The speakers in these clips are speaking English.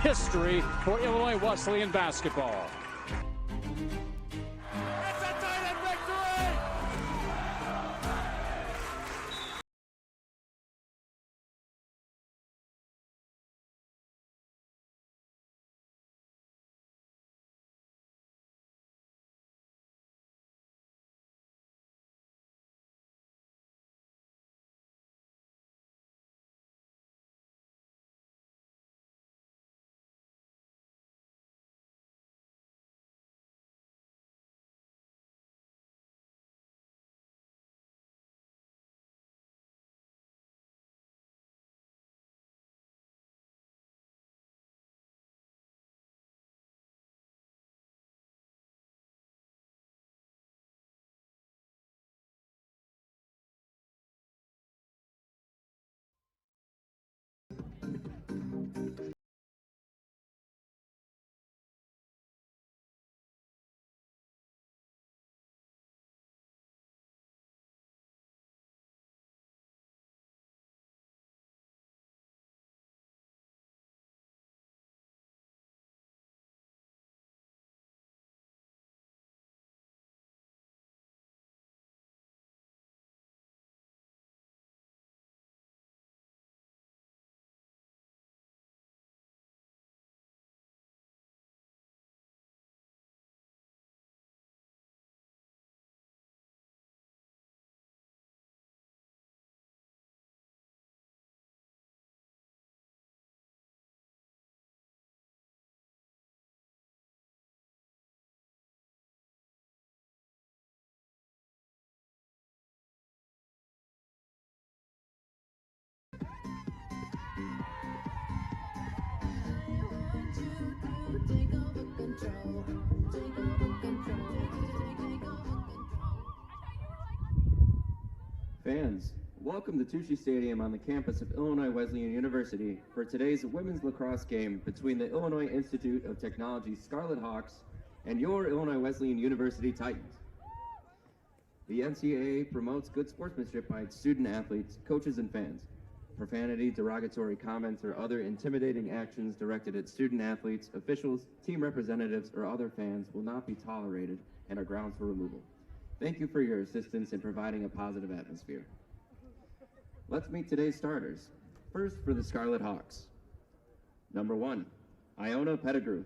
history for Illinois Wesleyan basketball. It's a Titan victory! Fans, welcome to Tucci Stadium on the campus of Illinois Wesleyan University for today's women's lacrosse game between the Illinois Institute of Technology Scarlet Hawks and your Illinois Wesleyan University Titans. The NCAA promotes good sportsmanship by its student athletes, coaches, and fans. Profanity, derogatory comments, or other intimidating actions directed at student athletes, officials, team representatives, or other fans will not be tolerated and are grounds for removal. Thank you for your assistance in providing a positive atmosphere. Let's meet today's starters. First for the Scarlet Hawks. Number 1, Iona Pettigrew.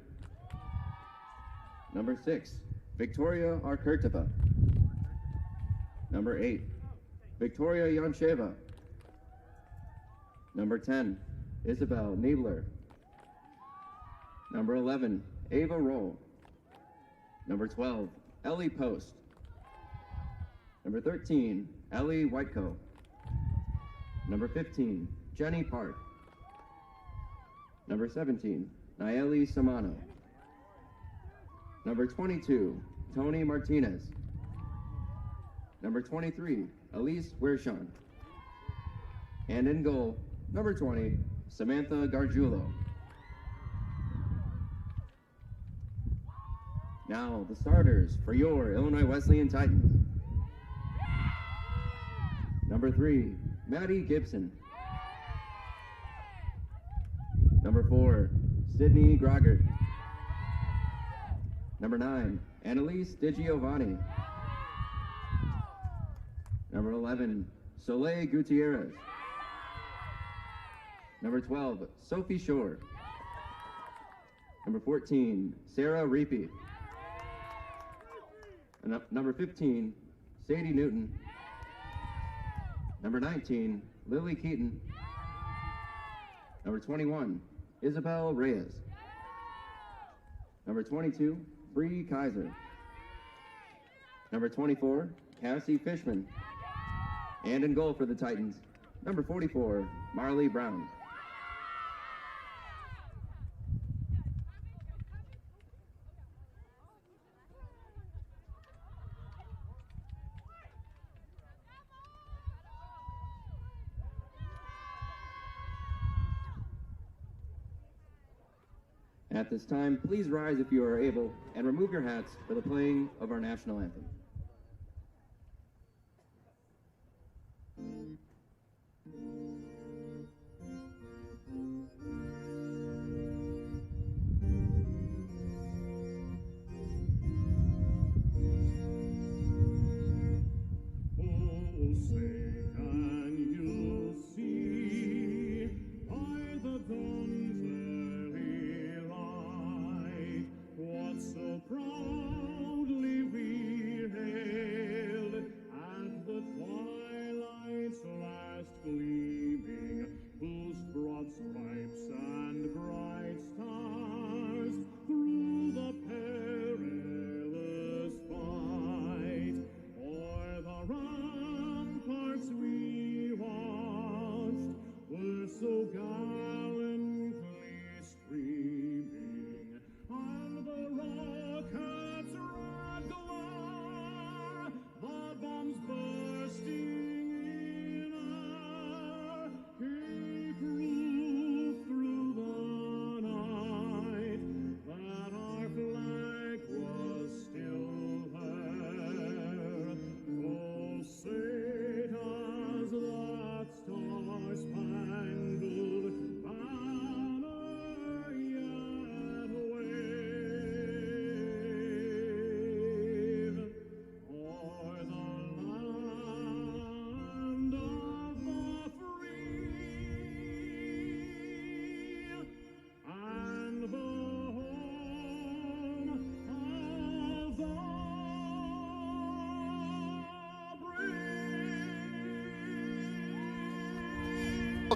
Number 6, Victoria Arkurtova. Number 8, Victoria Yancheva. Number 10, Isabel Niebler. Number 11, Ava Roll. Number 12, Ellie Post. Number 13, Ellie Whiteco. Number 15, Jenny Park. Number 17, Nayeli Samano. Number 22, Tony Martinez. Number 23, Elise Wershon. And in goal, number 20, Samantha Gargiulo. Now, the starters for your Illinois Wesleyan Titans. Number 3, Maddie Gibson. Number 4, Sydney Grogert. Number 9, Annalise DiGiovanni. Number 11, Soleil Gutierrez. Number 12, Sophie Shore. Number 14, Sarah Reapy. And number 15, Sadie Newton. Number 19, Lily Keaton. Number 21, Isabel Reyes. Number 22, Bree Kaiser. Number 24, Cassie Fishman. And in goal for the Titans, number 44, Marley Brown. At this time, please rise if you are able and remove your hats for the playing of our national anthem.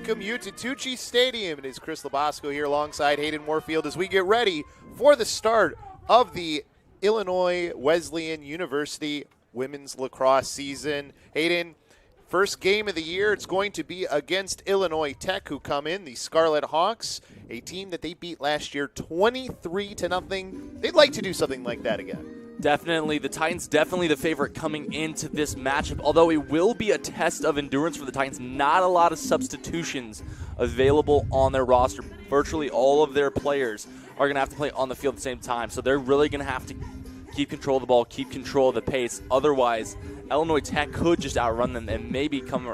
welcome you to Tucci Stadium. It is Chris Labosco here alongside Hayden Warfield as we get ready for the start of the Illinois Wesleyan University women's lacrosse season. Hayden, first game of the year, it's going to be against Illinois Tech, who come in, the Scarlet Hawks, a team that they beat last year 23-0. They'd like to do something like that again. Definitely. The Titans definitely the favorite coming into this matchup, although it will be a test of endurance for the Titans. Not a lot of substitutions available on their roster. Virtually all of their players are going to have to play on the field at the same time, so they're really going to have to keep control of the ball, keep control of the pace. Otherwise, Illinois Tech could just outrun them and maybe come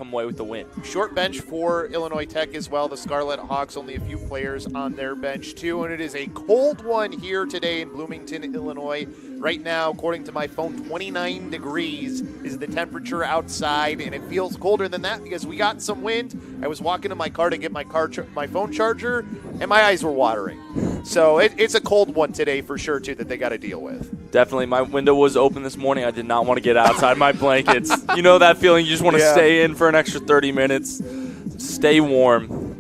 away with the win. Short bench for Illinois Tech as well. The Scarlet Hawks, only a few players on their bench too, and it is a cold one here today in Bloomington, Illinois. Right now, according to my phone, 29 degrees is the temperature outside, and it feels colder than that because we got some wind. I was walking to my car to get my phone charger, and my eyes were watering. So it's a cold one today for sure too that they got to deal with. Definitely. My window was open this morning. I did not want to get outside my blankets. You know that feeling? You just want to stay in for an extra 30 minutes, stay warm.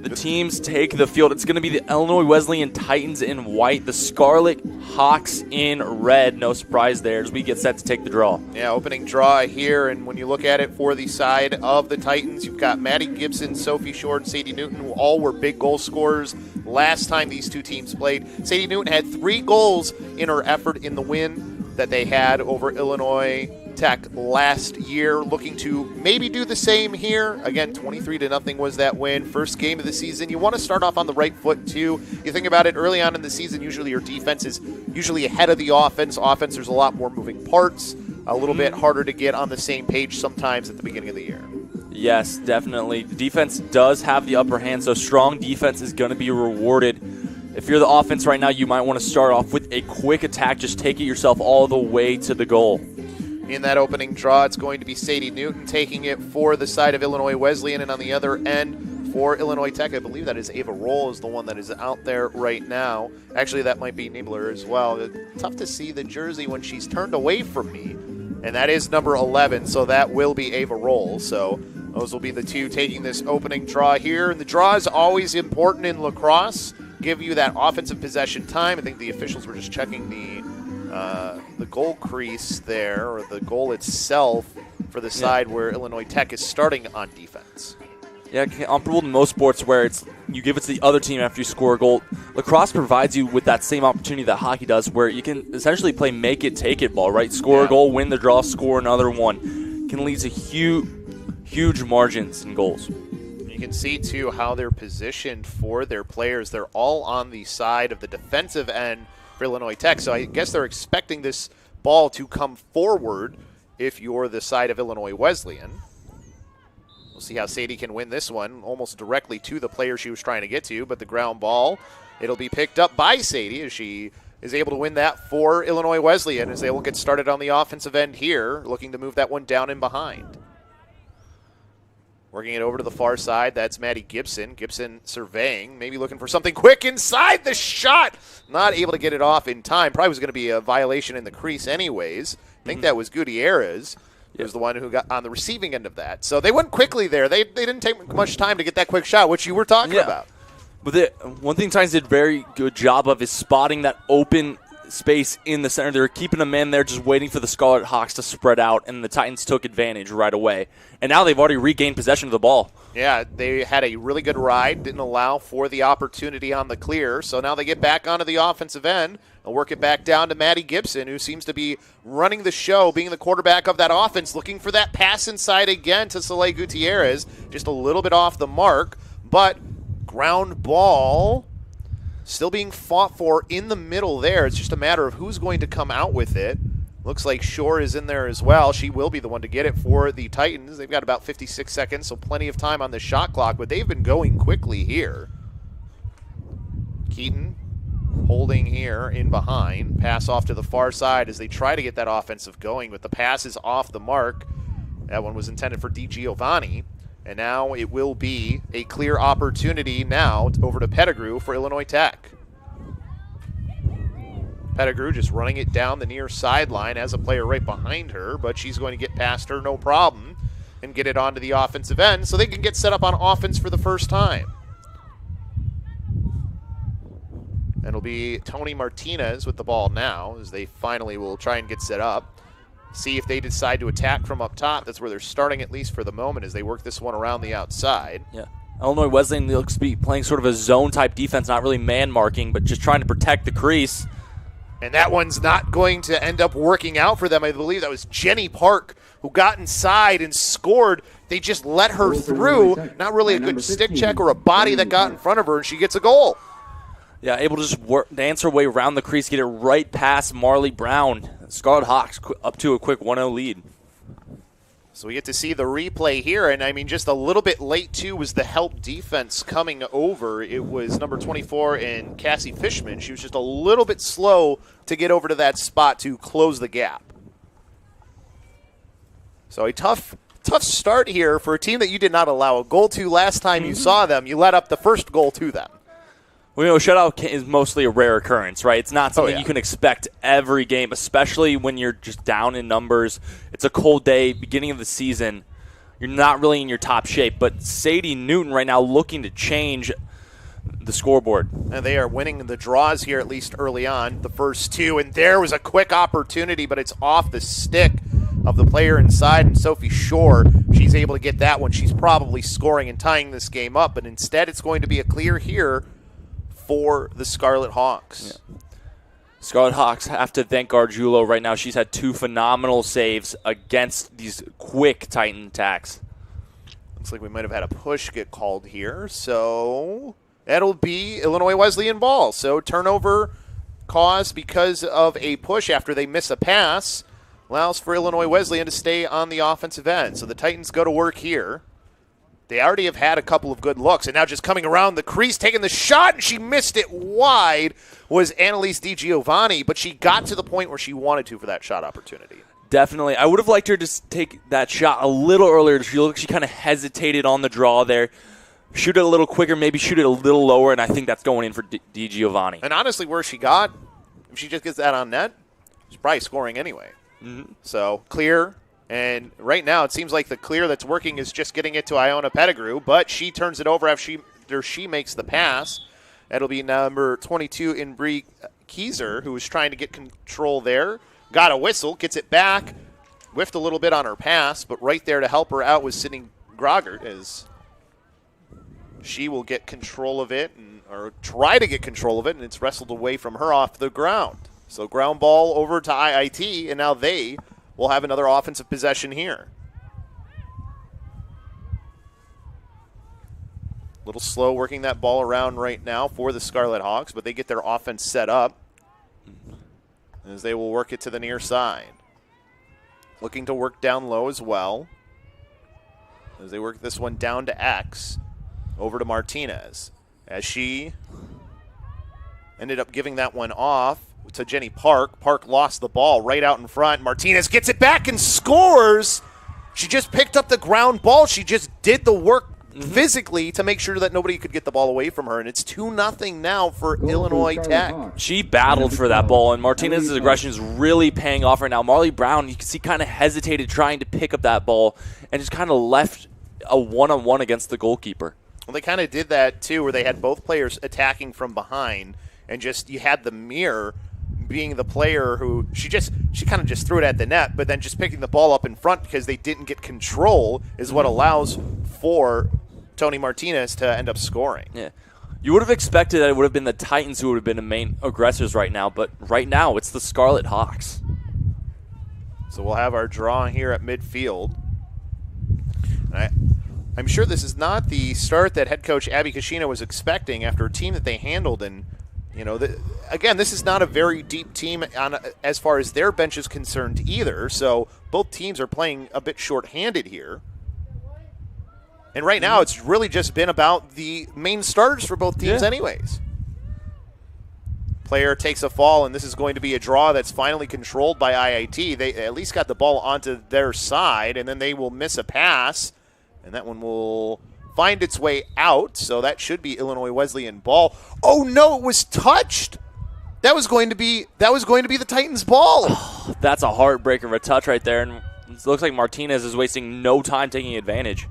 The teams take the field. It's going to be the Illinois Wesleyan Titans in white, the Scarlet Hawks in red. No surprise there as we get set to take the draw. Yeah, opening draw here, and when you look at it for the side of the Titans, you've got Maddie Gibson, Sophie Short, and Sadie Newton, who all were big goal scorers last time these two teams played. Sadie Newton had 3 goals in her effort in the win that they had over Illinois Tech last year, looking to maybe do the same here. Again, 23-0 was that win. First game of the season. You want to start off on the right foot, too. You think about it early on in the season, usually your defense is usually ahead of the offense. Offense, there's a lot more moving parts, a little bit harder to get on the same page sometimes at the beginning of the year. Yes, definitely. The defense does have the upper hand, so strong defense is going to be rewarded. If you're the offense right now, you might want to start off with a quick attack. Just take it yourself all the way to the goal. In that opening draw, it's going to be Sadie Newton taking it for the side of Illinois Wesleyan, and on the other end for Illinois Tech, I believe that is Ava Roll is the one that is out there right now. Actually, that might be Niebler as well. It's tough to see the jersey when she's turned away from me, and that is number 11, so that will be Ava Roll. So those will be the two taking this opening draw here, and the draw is always important in lacrosse. Give you that offensive possession time. I think the officials were just checking the goal crease there, or the goal itself for the side where Illinois Tech is starting on defense. Yeah, comparable to most sports where it's you give it to the other team after you score a goal. Lacrosse provides you with that same opportunity that hockey does, where you can essentially play make it, take it ball, right? Score a goal, win the draw, score another one. Can lead to huge margins in goals. You can see, too, how they're positioned for their players. They're all on the side of the defensive end for Illinois Tech, so I guess they're expecting this ball to come forward if you're the side of Illinois Wesleyan. We'll see how Sadie can win this one, almost directly to the player she was trying to get to, but the ground ball, it'll be picked up by Sadie as she is able to win that for Illinois Wesleyan as they will get started on the offensive end here, looking to move that one down and behind. Working it over to the far side, that's Maddie Gibson. Gibson surveying, maybe looking for something quick inside the shot. Not able to get it off in time. Probably was going to be a violation in the crease anyways. I think that was Gutierrez. He was the one who got on the receiving end of that. So they went quickly there. They didn't take much time to get that quick shot, which you were talking about. But one thing Titans did a very good job of is spotting that open space in the center. They were keeping a man there just waiting for the Scarlet Hawks to spread out, and the Titans took advantage right away. And now they've already regained possession of the ball. Yeah, they had a really good ride, didn't allow for the opportunity on the clear, so now they get back onto the offensive end and work it back down to Maddie Gibson, who seems to be running the show, being the quarterback of that offense, looking for that pass inside again to Soleil Gutierrez, just a little bit off the mark, but ground ball still being fought for in the middle there. It's just a matter of who's going to come out with it. Looks like Shore is in there as well. She will be the one to get it for the Titans. They've got about 56 seconds, so plenty of time on the shot clock, but they've been going quickly here. Keaton holding here in behind. Pass off to the far side as they try to get that offensive going, but the pass is off the mark. That one was intended for DiGiovanni. And now it will be a clear opportunity now over to Pettigrew for Illinois Tech. Pettigrew just running it down the near sideline, has a player right behind her, but she's going to get past her, no problem. and get it onto the offensive end so they can get set up on offense for the first time. And it'll be Tony Martinez with the ball now as they finally will try and get set up. See if they decide to attack from up top. That's where they're starting, at least for the moment, as they work this one around the outside. Yeah. Illinois Wesleyan looks to be playing sort of a zone-type defense, not really man-marking, but just trying to protect the crease. And that one's not going to end up working out for them. I believe that was Jenny Park who got inside and scored. They just let her through. Not really a good stick check or a body that got in front of her, and she gets a goal. Yeah, able to just dance her way around the crease, get it right past Marley Brown. Scarlet Hawks up to a quick 1-0 lead. So we get to see the replay here, and I mean, just a little bit late, too, was the help defense coming over. It was number 24 in Cassie Fishman. She was just a little bit slow to get over to that spot to close the gap. So a tough start here for a team that you did not allow a goal to last time you saw them. You let up the first goal to them. Well, shutout is mostly a rare occurrence, right? It's not something you can expect every game, especially when you're just down in numbers. It's a cold day, beginning of the season. You're not really in your top shape. But Sadie Newton right now looking to change the scoreboard. And they are winning the draws here, at least early on, the first two. And there was a quick opportunity, but it's off the stick of the player inside. And Sophie Shore, she's able to get that one. She's probably scoring and tying this game up. But instead, it's going to be a clear here for the Scarlet Hawks. Yeah. Scarlet Hawks have to thank Gargiulo right now. She's had 2 phenomenal saves against these quick Titan attacks. Looks like we might have had a push get called here. So that'll be Illinois Wesleyan ball. So turnover caused because of a push after they miss a pass allows for Illinois Wesleyan to stay on the offensive end. So the Titans go to work here. They already have had a couple of good looks, and now just coming around the crease, taking the shot, and she missed it wide, was Annalise DiGiovanni, but she got to the point where she wanted to for that shot opportunity. Definitely. I would have liked her to take that shot a little earlier. She looked, she kind of hesitated on the draw there. Shoot it a little quicker, maybe shoot it a little lower, and I think that's going in for DiGiovanni. And honestly, where she got, if she just gets that on net, she's probably scoring anyway. Mm-hmm. So, clear. And right now, it seems like the clear that's working is just getting it to Iona Pettigrew, but she turns it over after she makes the pass. That'll be number 22 in Bree Kieser, who was trying to get control there. Got a whistle, gets it back, whiffed a little bit on her pass, but right there to help her out was Sydney Grogert, as she will get control of it, or try to get control of it, and it's wrestled away from her off the ground. So ground ball over to IIT, and now they will have another offensive possession here. A little slow working that ball around right now for the Scarlet Hawks, but they get their offense set up as they will work it to the near side. Looking to work down low as well as they work this one down to X, over to Martinez, as she ended up giving that one off to Jenny Park. Park lost the ball right out in front. Martinez gets it back and scores. She just picked up the ground ball. She just did the work physically to make sure that nobody could get the ball away from her, and it's 2-0 now for Illinois Tech. She battled for that ball, and Martinez's aggression is really paying off right now. Marley Brown, you can see, kind of hesitated trying to pick up that ball and just kind of left a one-on-one against the goalkeeper. Well, they kind of did that, too, where they had both players attacking from behind, and just you had the mirror being the player who she kind of just threw it at the net, but then just picking the ball up in front because they didn't get control is what allows for Tony Martinez to end up scoring. Yeah. You would have expected that it would have been the Titans who would have been the main aggressors right now, but right now it's the Scarlet Hawks. So we'll have our draw here at midfield. I'm sure this is not the start that head coach Abby Kashina was expecting after a team that they handled. And, you know, again, this is not a very deep team as far as their bench is concerned either. So both teams are playing a bit shorthanded here. And right now it's really just been about the main starters for both teams anyways. Player takes a fall, and this is going to be a draw that's finally controlled by IIT. They at least got the ball onto their side, and then they will miss a pass. And that one will find its way out, so that should be Illinois Wesleyan ball. Oh no, it was touched. That was going to be the Titans ball. Oh, that's a heartbreaker of a touch right there. And It looks like Martinez is wasting no time taking advantage.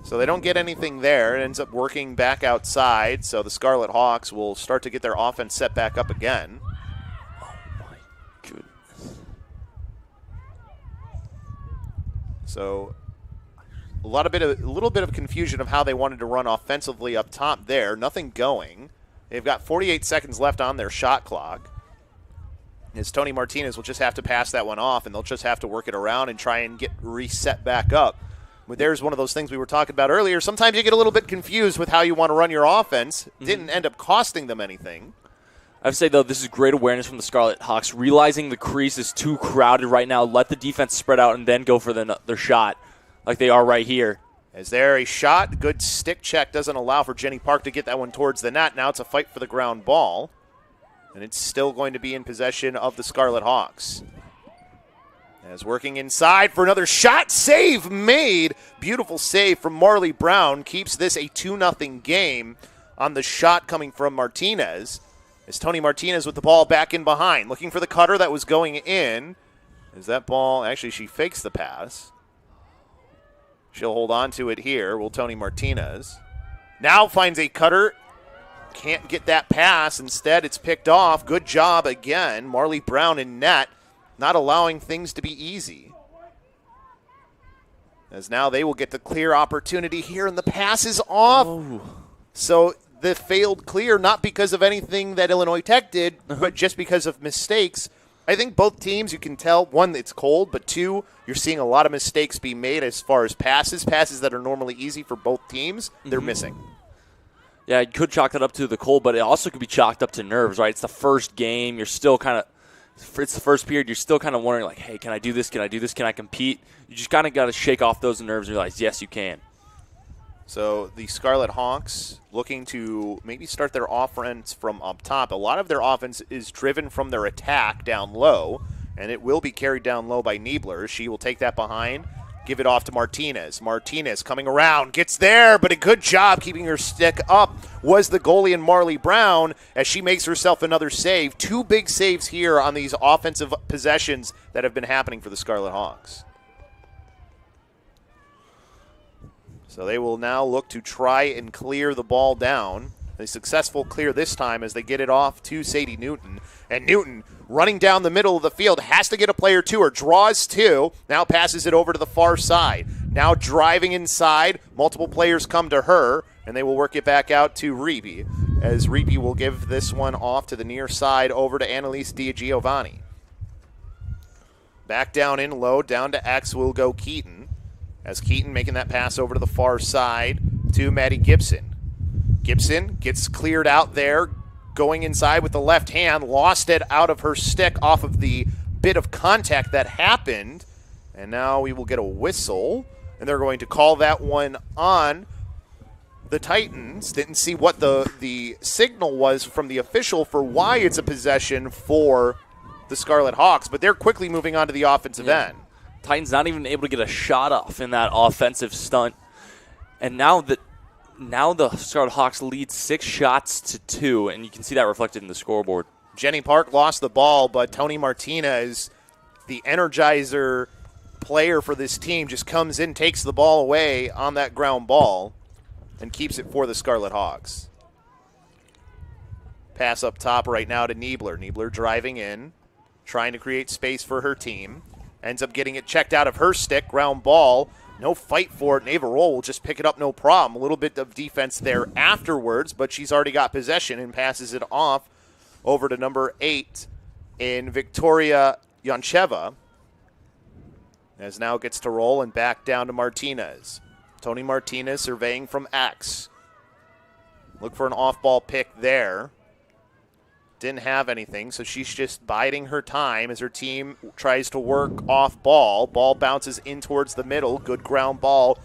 So they don't get anything there. It ends up working back outside, so the Scarlet Hawks will start to get their offense set back up again. Oh, my goodness. So a little bit of confusion of how they wanted to run offensively up top there. Nothing going. They've got 48 seconds left on their shot clock. As Tony Martinez will just have to pass that one off, and they'll just have to work it around and try and get reset back up. But there's one of those things we were talking about earlier. Sometimes you get a little bit confused with how you want to run your offense. Didn't end up costing them anything. I would say, though, this is great awareness from the Scarlet Hawks. Realizing the crease is too crowded right now, let the defense spread out and then go for their shot like they are right here. Is there a shot? Good stick check doesn't allow for Jenny Park to get that one towards the net. Now it's a fight for the ground ball. And it's still going to be in possession of the Scarlet Hawks. As working inside for another shot. Save made. Beautiful save from Marley Brown. Keeps this a 2-0 game on the shot coming from Martinez. As Tony Martinez with the ball back in behind. Looking for the cutter that was going in. Is that ball, actually she fakes the pass. She'll hold on to it here. Will Tony Martinez. Now finds a cutter. Can't get that pass. Instead it's picked off. Good job again. Marley Brown in net. Not allowing things to be easy. As now they will get the clear opportunity here, and the pass is off. Oh. So the failed clear, not because of anything that Illinois Tech did, but just because of mistakes. I think both teams, you can tell, one, it's cold, but two, you're seeing a lot of mistakes be made as far as passes that are normally easy for both teams, they're missing. Yeah, you could chalk that up to the cold, but it also could be chalked up to nerves, right? It's the first game. You're still kind of, it's the first period. You're still kind of wondering, like, hey, can I do this? Can I do this? Can I compete? You just kind of got to shake off those nerves and realize, yes, you can. So the Scarlet Hawks looking to maybe start their offense from up top. A lot of their offense is driven from their attack down low, and it will be carried down low by Niebler. She will take that behind, give it off to Martinez. Martinez coming around, gets there, but a good job keeping her stick up was the goalie in Marley Brown as she makes herself another save. Two big saves here on these offensive possessions that have been happening for the Scarlet Hawks. So they will now look to try and clear the ball down. A successful clear this time as they get it off to Sadie Newton. And Newton running down the middle of the field, has to get a player to her, draws two, now passes it over to the far side. Now driving inside, multiple players come to her, and they will work it back out to Reeby, as Reeby will give this one off to the near side over to Annalise DiGiovanni. Back down in low, down to X will go Keaton. As Keaton making that pass over to the far side to Maddie Gibson. Gibson gets cleared out there, going inside with the left hand, lost it out of her stick off of the bit of contact that happened. And now we will get a whistle, and they're going to call that one on the Titans. Didn't see what the signal was from the official for why it's a possession for the Scarlet Hawks, but they're quickly moving on to the offensive end. Titans not even able to get a shot off in that offensive stunt. And now the Scarlet Hawks lead 6-2, and you can see that reflected in the scoreboard. Jenny Park lost the ball, but Tony Martinez, the energizer player for this team, just comes in, takes the ball away on that ground ball, and keeps it for the Scarlet Hawks. Pass up top right now to Niebler. Niebler driving in, trying to create space for her team. Ends up getting it checked out of her stick, ground ball. No fight for it. Ava Roll will just pick it up, no problem. A little bit of defense there afterwards, but she's already got possession and passes it off over to number 8 in Victoria Yoncheva. As now gets to roll and back down to Martinez. Tony Martinez surveying from X. Look for an off-ball pick there. Didn't have anything, so she's just biding her time as her team tries to work off ball. Ball bounces in towards the middle. Good ground ball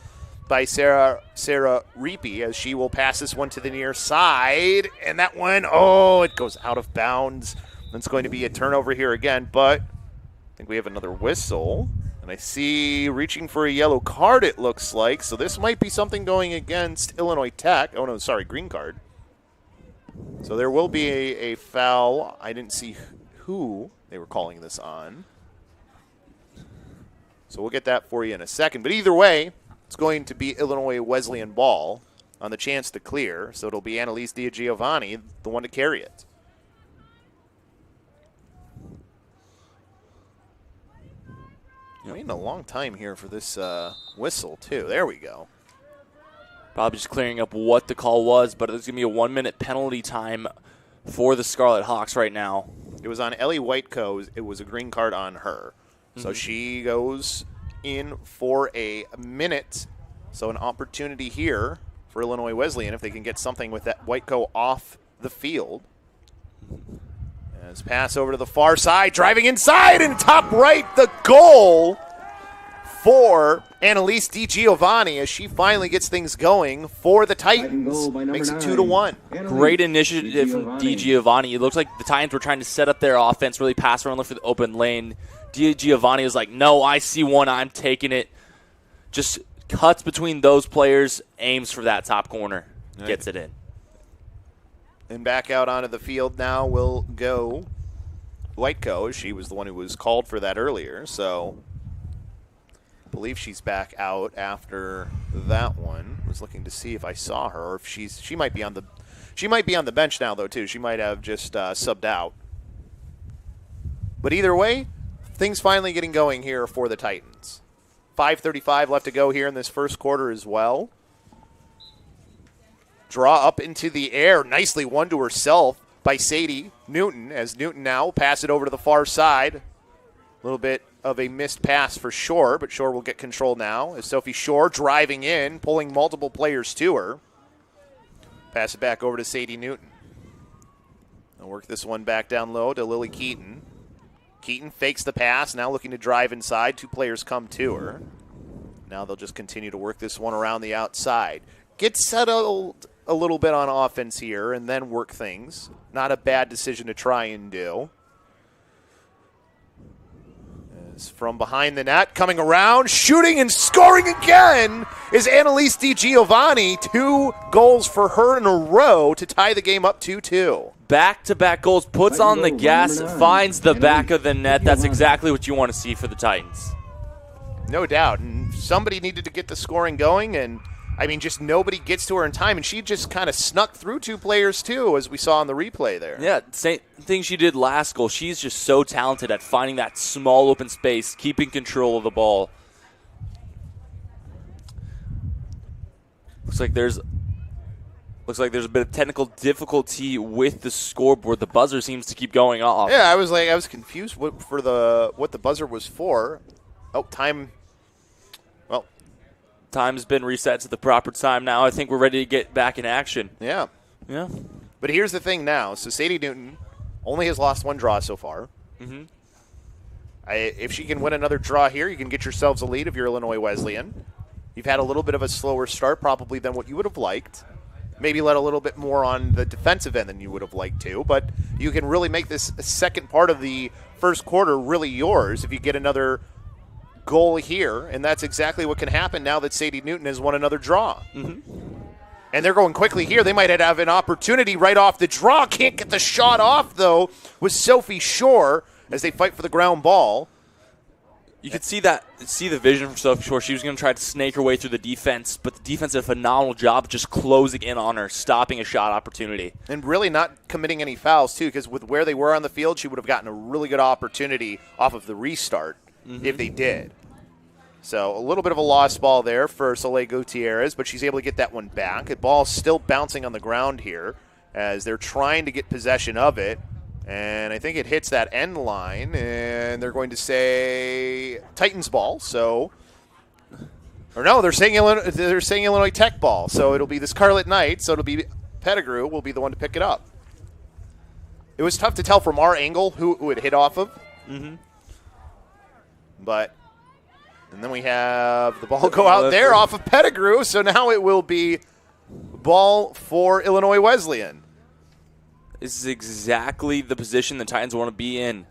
by Sarah Reapy as she will pass this one to the near side. And that one, it goes out of bounds. It's going to be a turnover here again, but I think we have another whistle. And I see reaching for a yellow card, it looks like. So this might be something going against Illinois Tech. Oh, no, sorry, green card. So there will be a foul. I didn't see who they were calling this on. So we'll get that for you in a second. But either way, it's going to be Illinois Wesleyan ball on the chance to clear. So it'll be Annalise DiGiovanni, the one to carry it. Waiting a long time here for this whistle, too. There we go. Probably just clearing up what the call was, but there's going to be a 1-minute penalty time for the Scarlet Hawks right now. It was on Ellie Whiteco. It was a green card on her. So she goes in for a minute. So an opportunity here for Illinois Wesleyan if they can get something with that Whiteco off the field. As pass over to the far side, driving inside and top right, the goal for Annalise DiGiovanni as she finally gets things going for the Titans. Makes it 2-1. Great initiative from DiGiovanni. It looks like the Titans were trying to set up their offense, really pass around, look for the open lane. DiGiovanni was like, no, I see one, I'm taking it. Just cuts between those players, aims for that top corner, gets it in. And back out onto the field now will go Whiteco. She was the one who was called for that earlier, so I believe she's back out after that one. Was looking to see if I saw her, or if she might be on the bench now though too. She might have just subbed out. But either way, things finally getting going here for the Titans. 5:35 left to go here in this first quarter as well. Draw up into the air, nicely won to herself by Sadie Newton, as Newton now pass it over to the far side. A little bit of a missed pass for Shore, but Shore will get control now as Sophie Shore driving in, pulling multiple players to her. Pass it back over to Sadie Newton. They'll work this one back down low to Lily Keaton. Keaton fakes the pass, now looking to drive inside. Two players come to her. Now they'll just continue to work this one around the outside. Get settled a little bit on offense here and then work things. Not a bad decision to try and do. As from behind the net, coming around, shooting and scoring again is Annalise DiGiovanni. 2 goals for her in a row to tie the game up 2-2. Back-to-back goals, puts on the gas, finds the back of the net. That's exactly what you want to see for the Titans. No doubt. And somebody needed to get the scoring going, and I mean, just nobody gets to her in time, and she just kind of snuck through 2 players, too, as we saw on the replay there. Yeah, same thing she did last goal. She's just so talented at finding that small open space, keeping control of the ball. Looks like there's a bit of technical difficulty with the scoreboard. The buzzer seems to keep going off. Yeah, I was confused what the buzzer was for. Oh, time. Well, time's been reset to the proper time now. I think we're ready to get back in action. Yeah. Yeah. But here's the thing now. So Sadie Newton only has lost 1 draw so far. Mm-hmm. If she can win another draw here, you can get yourselves a lead if you're Illinois Wesleyan. You've had a little bit of a slower start probably than what you would have liked. Maybe let a little bit more on the defensive end than you would have liked to. But you can really make this second part of the first quarter really yours if you get another goal here, and that's exactly what can happen now that Sadie Newton has won another draw. Mm-hmm. And they're going quickly here. They might have an opportunity right off the draw. Can't get the shot off, though, with Sophie Shore as they fight for the ground ball. You could see the vision from Sophie Shore. She was going to try to snake her way through the defense, but the defense did a phenomenal job just closing in on her, stopping a shot opportunity. And really not committing any fouls, too, because with where they were on the field, she would have gotten a really good opportunity off of the restart if they did. So a little bit of a lost ball there for Soleil Gutierrez, but she's able to get that one back. The ball's still bouncing on the ground here as they're trying to get possession of it. And I think it hits that end line, and they're going to say Titans ball. So, or no, they're saying Illinois Tech ball. So it'll be the Scarlet Knights. So it'll be Pettigrew will be the one to pick it up. It was tough to tell from our angle who it hit off of. Mm-hmm. But, and then we have the ball go out there off of Pettigrew. So now it will be ball for Illinois Wesleyan. This is exactly the position the Titans want to be in.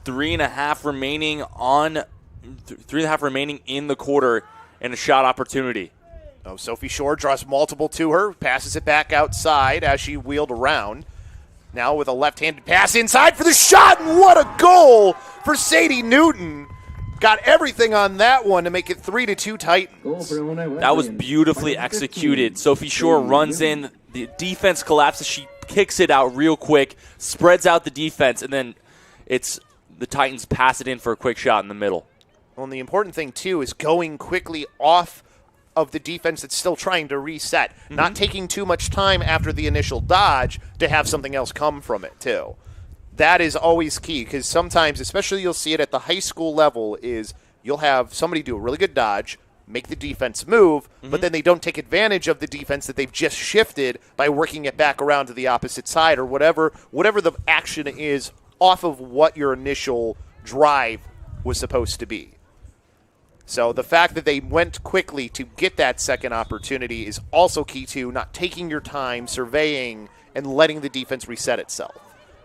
3.5 remaining in the quarter, and a shot opportunity. Oh, Sophie Shore draws multiple to her, passes it back outside as she wheeled around. Now with a left-handed pass inside for the shot, and what a goal for Sadie Newton. got everything on that one to make it 3-2 Titans. Goal for Illinois Wesleyan. That was beautifully executed. Sophie Shore runs in. The defense collapses. She kicks it out real quick, spreads out the defense, and then it's the Titans pass it in for a quick shot in the middle. Well, and the important thing, too, is going quickly off of the defense that's still trying to reset, not taking too much time after the initial dodge to have something else come from it, too. That is always key, because sometimes, especially you'll see it at the high school level, is you'll have somebody do a really good dodge, make the defense move, but then they don't take advantage of the defense that they've just shifted by working it back around to the opposite side or whatever the action is off of what your initial drive was supposed to be. So the fact that they went quickly to get that second opportunity is also key to not taking your time, surveying, and letting the defense reset itself.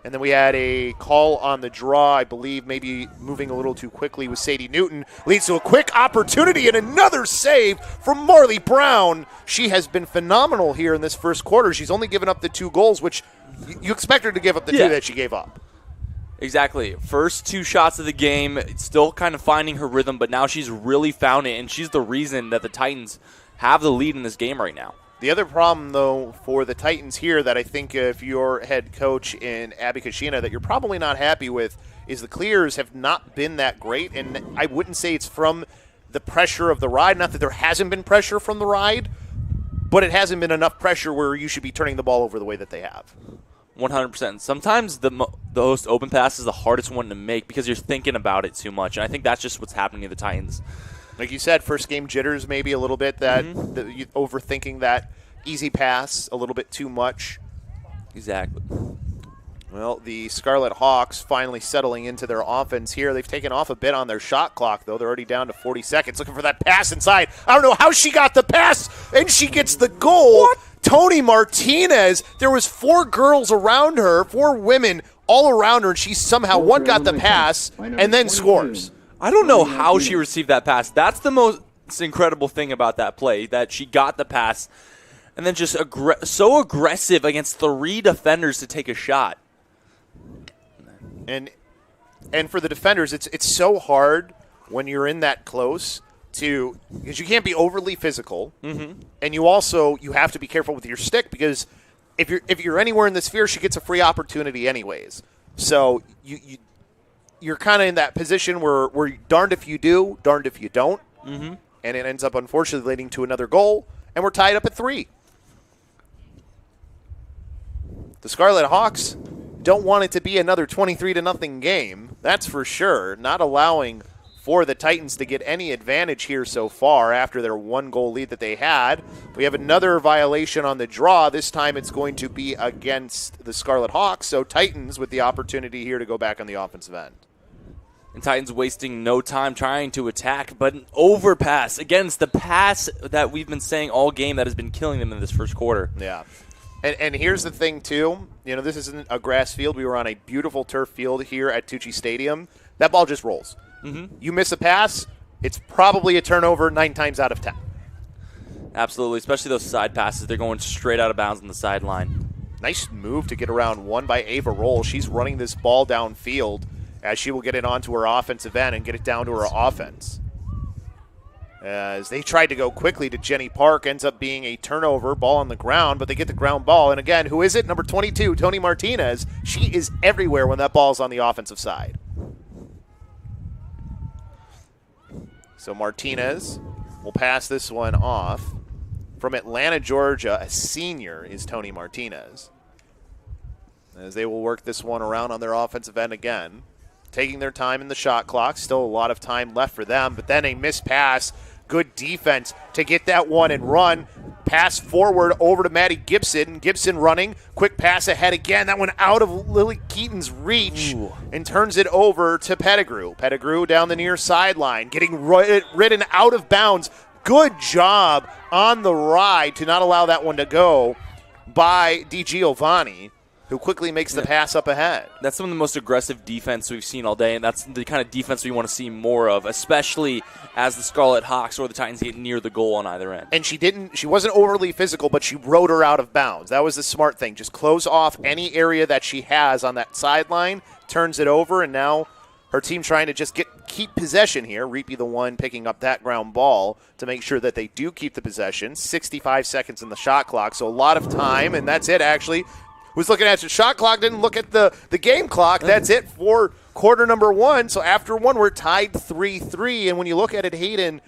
And then we had a call on the draw, I believe, maybe moving a little too quickly with Sadie Newton. Leads to a quick opportunity and another save from Marley Brown. She has been phenomenal here in this first quarter. She's only given up the 2 goals, which you expect her to give up the 2 that she gave up. Exactly. First 2 shots of the game, still kind of finding her rhythm, but now she's really found it, and she's the reason that the Titans have the lead in this game right now. The other problem, though, for the Titans here that I think if you're head coach in Abby Kashina that you're probably not happy with is the clears have not been that great, and I wouldn't say it's from the pressure of the ride. Not that there hasn't been pressure from the ride, but it hasn't been enough pressure where you should be turning the ball over the way that they have. 100%. Sometimes the most open pass is the hardest one to make because you're thinking about it too much, and I think that's just what's happening to the Titans. Like you said, first game jitters maybe a little bit, that you overthinking that easy pass a little bit too much. Exactly. Well, the Scarlet Hawks finally settling into their offense here. They've taken off a bit on their shot clock, though. They're already down to 40 seconds. Looking for that pass inside. I don't know how she got the pass, and she gets the goal. What? Tony Martinez. There was 4 girls around her, 4 women all around her, and she somehow, one got the pass and then scores. I don't know how she received that pass. That's the most incredible thing about that play, that she got the pass and then just so aggressive against 3 defenders to take a shot. And for the defenders, it's so hard when you're in that close because you can't be overly physical, and you have to be careful with your stick because if you're anywhere in the sphere, she gets a free opportunity anyways. So you're kind of in that position where darned if you do, darned if you don't, and it ends up unfortunately leading to another goal, and we're tied up at 3. The Scarlet Hawks don't want it to be another 23-0 game, that's for sure. Not allowing for the Titans to get any advantage here so far after their 1-goal lead that they had. We have another violation on the draw. This time it's going to be against the Scarlet Hawks, so Titans with the opportunity here to go back on the offensive end. And Titans wasting no time trying to attack, but an overpass. Again, it's the pass that we've been saying all game that has been killing them in this first quarter. Yeah. And here's the thing, too. This isn't a grass field. We were on a beautiful turf field here at Tucci Stadium. That ball just rolls. You miss a pass, it's probably a turnover 9 times out of 10. Absolutely, especially those side passes. They're going straight out of bounds on the sideline. Nice move to get around one by Ava Roll. She's running this ball downfield as she will get it onto her offensive end and get it down to her offense. As they tried to go quickly to Jenny Park, ends up being a turnover, ball on the ground, but they get the ground ball. And again, who is it? Number 22, Tony Martinez. She is everywhere when that ball's on the offensive side. So Martinez will pass this one off. From Atlanta, Georgia, a senior is Tony Martinez. As they will work this one around on their offensive end again. Taking their time in the shot clock. Still a lot of time left for them. But then a missed pass. Good defense to get that one and run. Pass forward over to Maddie Gibson. Gibson running. Quick pass ahead again. That one out of Lily Keaton's reach. And turns it over to Pettigrew. Pettigrew down the near sideline. Getting ridden out of bounds. Good job on the ride to not allow that one to go by DiGiovanni, who quickly makes the pass up ahead. That's some of the most aggressive defense we've seen all day, and that's the kind of defense we want to see more of, especially as the Scarlet Hawks or the Titans get near the goal on either end. And she wasn't overly physical, but she rode her out of bounds. That was the smart thing. Just close off any area that she has on that sideline, turns it over, and now her team trying to just keep possession here. Reapy the one picking up that ground ball to make sure that they do keep the possession. 65 seconds in the shot clock, so a lot of time, and that's it actually. Was looking at the shot clock, didn't look at the game clock. That's it for quarter number 1. So after 1, we're tied 3-3, and when you look at it, Hayden,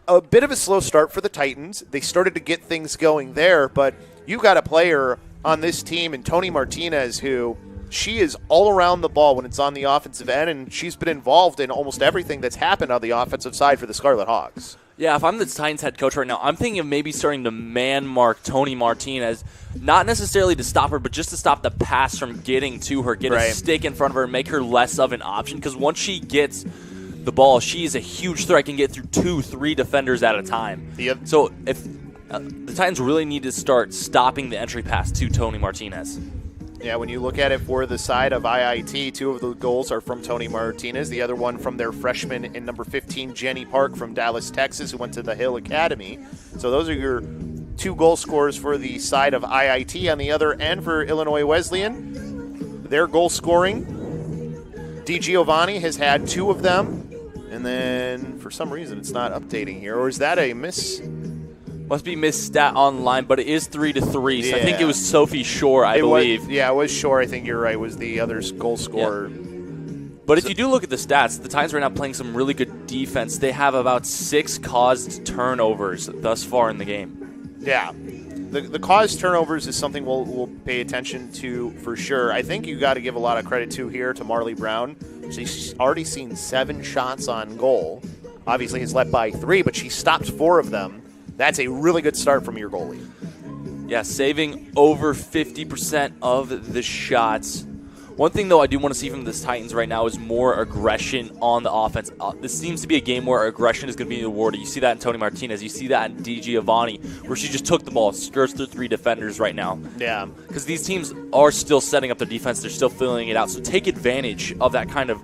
a bit of a slow start for the Titans. They started to get things going there, but you got a player on this team, and Tony Martinez, who she is all around the ball when it's on the offensive end, and she's been involved in almost everything that's happened on the offensive side for the Scarlet Hawks. Yeah, if I'm the Titans head coach right now, I'm thinking of maybe starting to man-mark Tony Martinez, not necessarily to stop her, but just to stop the pass from getting to her, get a stick in front of her, and make her less of an option, because once she gets the ball, she is a huge threat, can get through 2-3 defenders at a time. Yep. So if the Titans really need to start stopping the entry pass to Tony Martinez. Yeah, when you look at it for the side of IIT, 2 of the goals are from Tony Martinez. The other one from their freshman in number 15, Jenny Park from Dallas, Texas, who went to the Hill Academy. So those are your 2 goal scorers for the side of IIT. On the other end for Illinois Wesleyan, their goal scoring, DiGiovanni has had 2 of them. And then for some reason it's not updating here. Or is that a miss? Must be missed stat online, but it is 3-3. So I think it was Sophie Shore, I believe. It was Shore. I think you're right. Was the other goal scorer. Yeah. But if you do look at the stats, the Titans right now playing some really good defense. They have about 6 caused turnovers thus far in the game. Yeah. The caused turnovers is something we'll pay attention to for sure. I think you got to give a lot of credit to Marley Brown. She's already seen 7 shots on goal. Obviously has led by 3, but she stopped 4 of them. That's a really good start from your goalie. Yeah, saving over 50% of the shots. One thing, though, I do want to see from the Titans right now is more aggression on the offense. This seems to be a game where aggression is going to be awarded. You see that in Tony Martinez. You see that in DiGiovanni, where she just took the ball, skirts through 3 defenders right now. Yeah. Because these teams are still setting up their defense. They're still filling it out. So take advantage of that kind of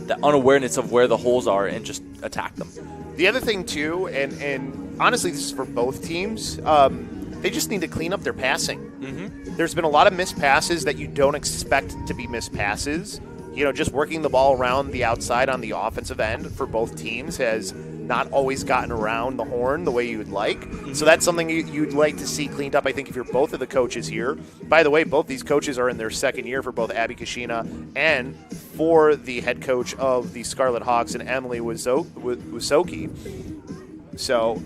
the unawareness of where the holes are and just attack them. The other thing, too, and honestly, this is for both teams, they just need to clean up their passing. Mm-hmm. There's been a lot of missed passes that you don't expect to be missed passes. You know, just working the ball around the outside on the offensive end for both teams has not always gotten around the horn the way you would like. Mm-hmm. So that's something you'd like to see cleaned up, I think, if you're both of the coaches here. By the way, both these coaches are in their second year for both Abby Kashina and for the head coach of the Scarlet Hawks and Emily Wisoki. So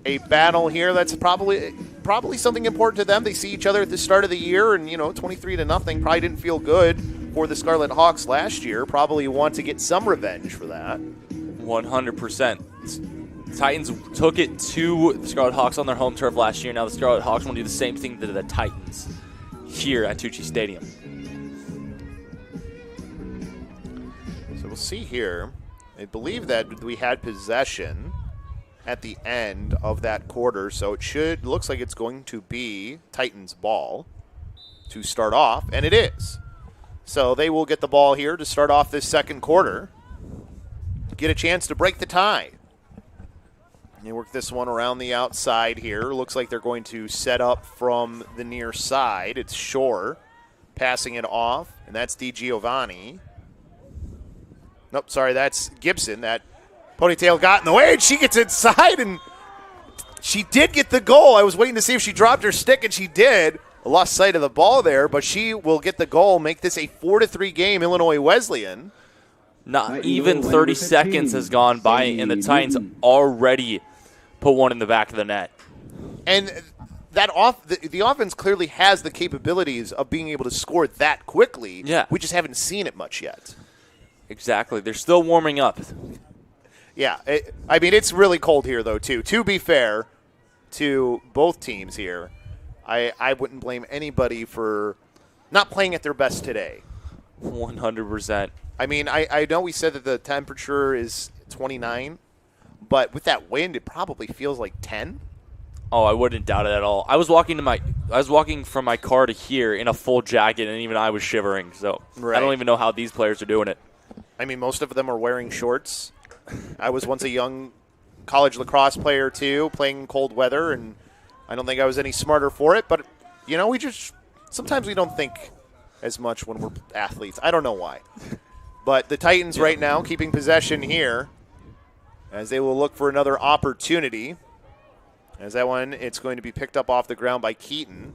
a battle here that's probably something important to them. They see each other at the start of the year, and 23-0 probably didn't feel good for the Scarlet Hawks last year. Probably want to get some revenge for that. 100%. Titans took it to the Scarlet Hawks on their home turf last year. Now the Scarlet Hawks want to do the same thing to the Titans here at Tucci Stadium. So we'll see here. I believe that we had possession at the end of that quarter, so it looks like it's going to be Titans ball to start off, and it is. So they will get the ball here to start off this second quarter, get a chance to break the tie. They work this one around the outside here. Looks like they're going to set up from the near side. It's Shore passing it off, and that's DiGiovanni. Nope, sorry, that's Gibson. That ponytail got in the way, and she gets inside, and she did get the goal. I was waiting to see if she dropped her stick, and she did. I lost sight of the ball there, but she will get the goal, make this a 4-3 game, Illinois Wesleyan. Not even 30 seconds has gone by, and the Titans already put one in the back of the net. And the offense clearly has the capabilities of being able to score that quickly. Yeah. We just haven't seen it much yet. Exactly. They're still warming up. Yeah. It's really cold here, though, too. To be fair to both teams here, I wouldn't blame anybody for not playing at their best today. 100%. I know we said that the temperature is 29, but with that wind, it probably feels like 10. Oh, I wouldn't doubt it at all. I was walking from my car to here in a full jacket, and even I was shivering. So right. I don't even know how these players are doing it. Most of them are wearing shorts. I was once a young college lacrosse player too, playing in cold weather, and I don't think I was any smarter for it. But sometimes we don't think as much when we're athletes. I don't know why. But the Titans right now keeping possession here as they will look for another opportunity. As that one, it's going to be picked up off the ground by Keaton.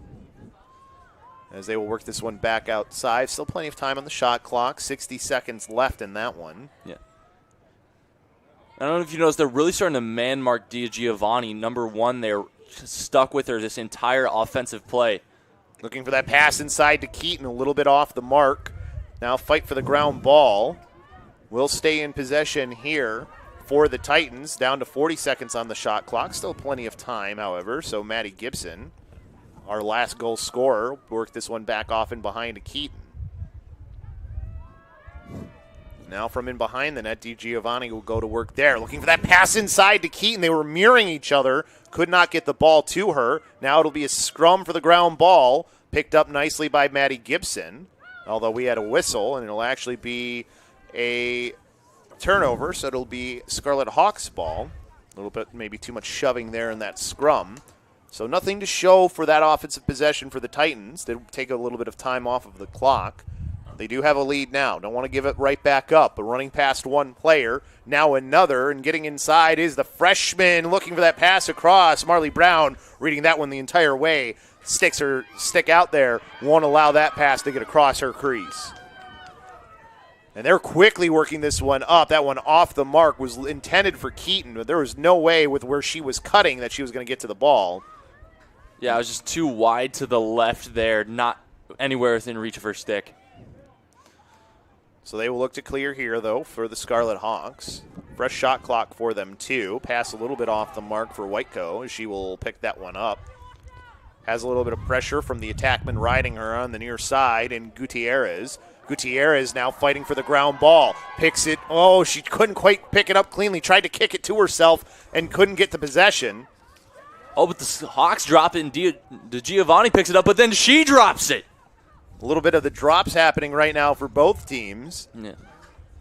As they will work this one back outside. Still plenty of time on the shot clock. 60 seconds left in that one. Yeah. I don't know if you noticed, they're really starting to man-mark Giovanni. Number 1, they're stuck with her this entire offensive play. Looking for that pass inside to Keaton, a little bit off the mark. Now fight for the ground ball. Will stay in possession here for the Titans. Down to 40 seconds on the shot clock. Still plenty of time, however. So Maddie Gibson, our last goal scorer, worked this one back off and behind to Keaton. Now from in behind the net, Giovanni will go to work there. Looking for that pass inside to Keaton. They were mirroring each other. Could not get the ball to her. Now it'll be a scrum for the ground ball. Picked up nicely by Maddie Gibson. Although we had a whistle, and it'll actually be a turnover, so it'll be Scarlet Hawks ball. A little bit, maybe too much shoving there in that scrum. So nothing to show for that offensive possession for the Titans. They'll take a little bit of time off of the clock. They do have a lead now. Don't want to give it right back up. But running past one player, now another, and getting inside is the freshman looking for that pass across. Marley Brown reading that one the entire way. Sticks her stick out there. Won't allow that pass to get across her crease. And they're quickly working this one up. That one off the mark was intended for Keaton, but there was no way with where she was cutting that she was going to get to the ball. Yeah, it was just too wide to the left there, not anywhere within reach of her stick. So they will look to clear here, though, for the Scarlet Hawks. Fresh shot clock for them, too. Pass a little bit off the mark for Whiteco as she will pick that one up. Has a little bit of pressure from the attackman riding her on the near side, and Gutierrez. Gutierrez now fighting for the ground ball. Picks it. Oh, she couldn't quite pick it up cleanly. Tried to kick it to herself and couldn't get the possession. Oh, but the Hawks drop it, and Giovanni picks it up, but then she drops it. A little bit of the drops happening right now for both teams. Yeah.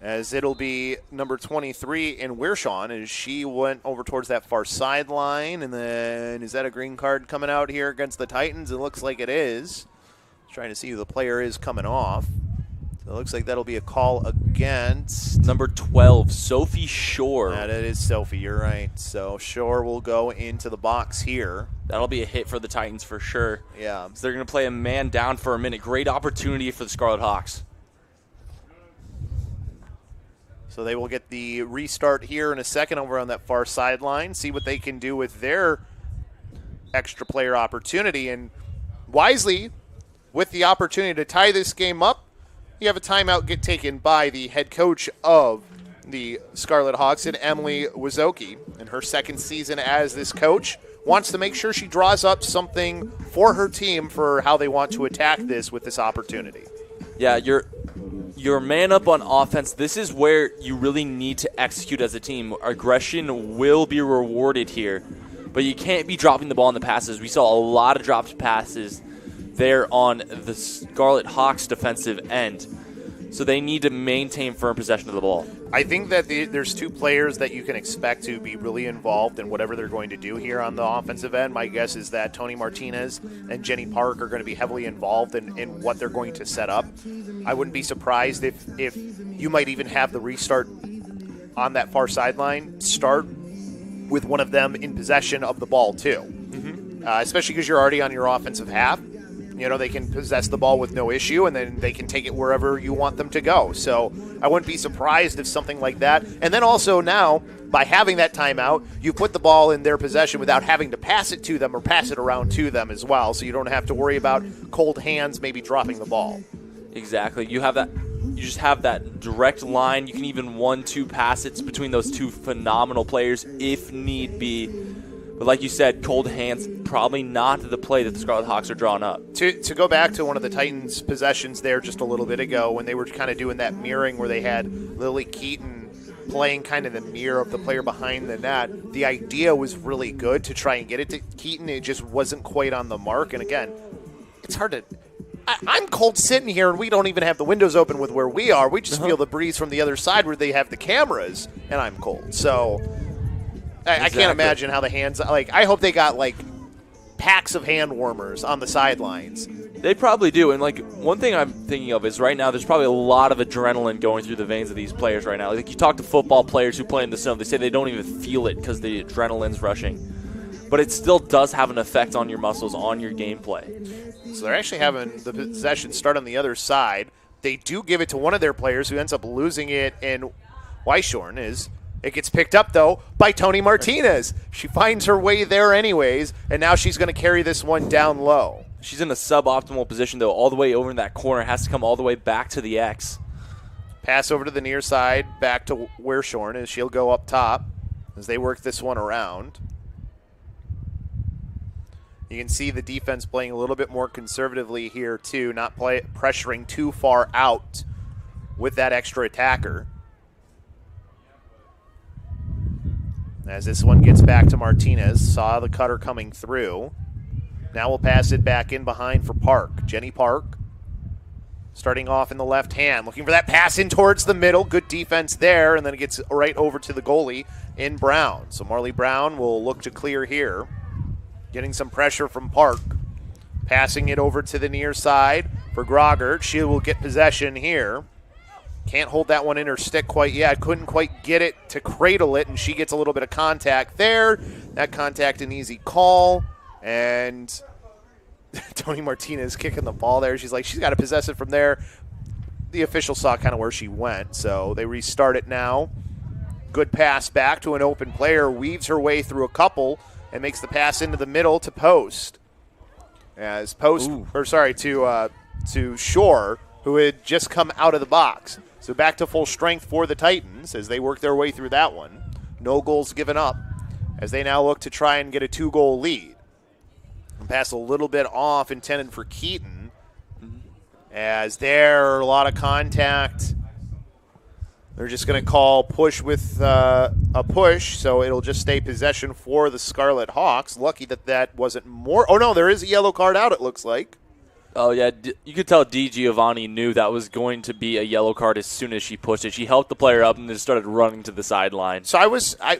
As it'll be number 23 in Wearshawn as she went over towards that far sideline. And then is that a green card coming out here against the Titans? It looks like it is. Trying to see who the player is coming off. So it looks like that'll be a call against number 12, Sophie Shore. That it is Sophie, you're right. So Shore will go into the box here. That'll be a hit for the Titans for sure. Yeah. So they're going to play a man down for a minute. Great opportunity for the Scarlet Hawks. So they will get the restart here in a second over on that far sideline, see what they can do with their extra player opportunity. And wisely, with the opportunity to tie this game up, you have a timeout get taken by the head coach of the Scarlet Hawks, and Emily Wizoki. In her second season as this coach, wants to make sure she draws up something for her team for how they want to attack this with this opportunity. Yeah, you're man up on offense. This is where you really need to execute as a team. Aggression will be rewarded here, but you can't be dropping the ball in the passes. We saw a lot of dropped passes there on the Scarlet Hawks defensive end. So they need to maintain firm possession of the ball. I think that there's two players that you can expect to be really involved in whatever they're going to do here on the offensive end. My guess is that Tony Martinez and Jenny Park are going to be heavily involved in what they're going to set up. I wouldn't be surprised if you might even have the restart on that far sideline start with one of them in possession of the ball too. Especially because you're already on your offensive half. You know, they can possess the ball with no issue, and then they can take it wherever you want them to go. So I wouldn't be surprised if something like that. And then also now, by having that timeout, you put the ball in their possession without having to pass it to them or pass it around to them as well. So you don't have to worry about cold hands maybe dropping the ball. Exactly. You have that. You just have that direct line. You can even 1-2 pass it between those two phenomenal players if need be. But like you said, cold hands, probably not the play that the Scarlet Hawks are drawing up. To go back to one of the Titans' possessions there just a little bit ago when they were kind of doing that mirroring where they had Lily Keaton playing kind of the mirror of the player behind the net, the idea was really good to try and get it to Keaton. It just wasn't quite on the mark. And again, it's hard to... I'm cold sitting here, and we don't even have the windows open with where we are. We just feel the breeze from the other side where they have the cameras, and I'm cold. So... I can't imagine how the hands, like, I hope they got, like, packs of hand warmers on the sidelines They probably do. And, like, one thing I'm thinking of is right now there's probably a lot of adrenaline going through the veins of these players right now. Like, you talk to football players who play in the snow, they say they don't even feel it because the adrenaline's rushing. But it still does have an effect on your muscles, on your gameplay. So they're actually having the possession start on the other side. They do give it to one of their players who ends up losing it, and Weishorn it gets picked up, though, by Tony Martinez. She finds her way there anyways, and now she's going to carry this one down low. She's in a suboptimal position, though, all the way over in that corner. Has to come all the way back to the X. Pass over to the near side, back to Weishorn, as she'll go up top as they work this one around. You can see the defense playing a little bit more conservatively here, too, not pressuring too far out with that extra attacker. As this one gets back to Martinez, saw the cutter coming through. Now we'll pass it back in behind for Park. Jenny Park starting off in the left hand, looking for that pass in towards the middle. Good defense there, and then it gets right over to the goalie in Brown. So Marley Brown will look to clear here. Getting some pressure from Park. Passing it over to the near side for Grogert. She will get possession here. Can't hold that one in her stick quite yet. Couldn't quite get it to cradle it, and she gets a little bit of contact there. That contact an easy call, and Tony Martinez kicking the ball there. She's like, she's got to possess it from there. The official saw kind of where she went, so they restart it now. Good pass back to an open player. Weaves her way through a couple and makes the pass into the middle to Post. As Post, to Shore, who had just come out of the box. So back to full strength for the Titans as they work their way through that one. No goals given up as they now look to try and get a 2-goal lead. And pass a little bit off, intended for Keaton. As there, a lot of contact. They're just going to call push with a push, so it'll just stay possession for the Scarlet Hawks. Lucky that wasn't more. Oh, no, there is a yellow card out, it looks like. Oh, yeah, you could tell Giovanni knew that was going to be a yellow card as soon as she pushed it. She helped the player up and then started running to the sideline. So I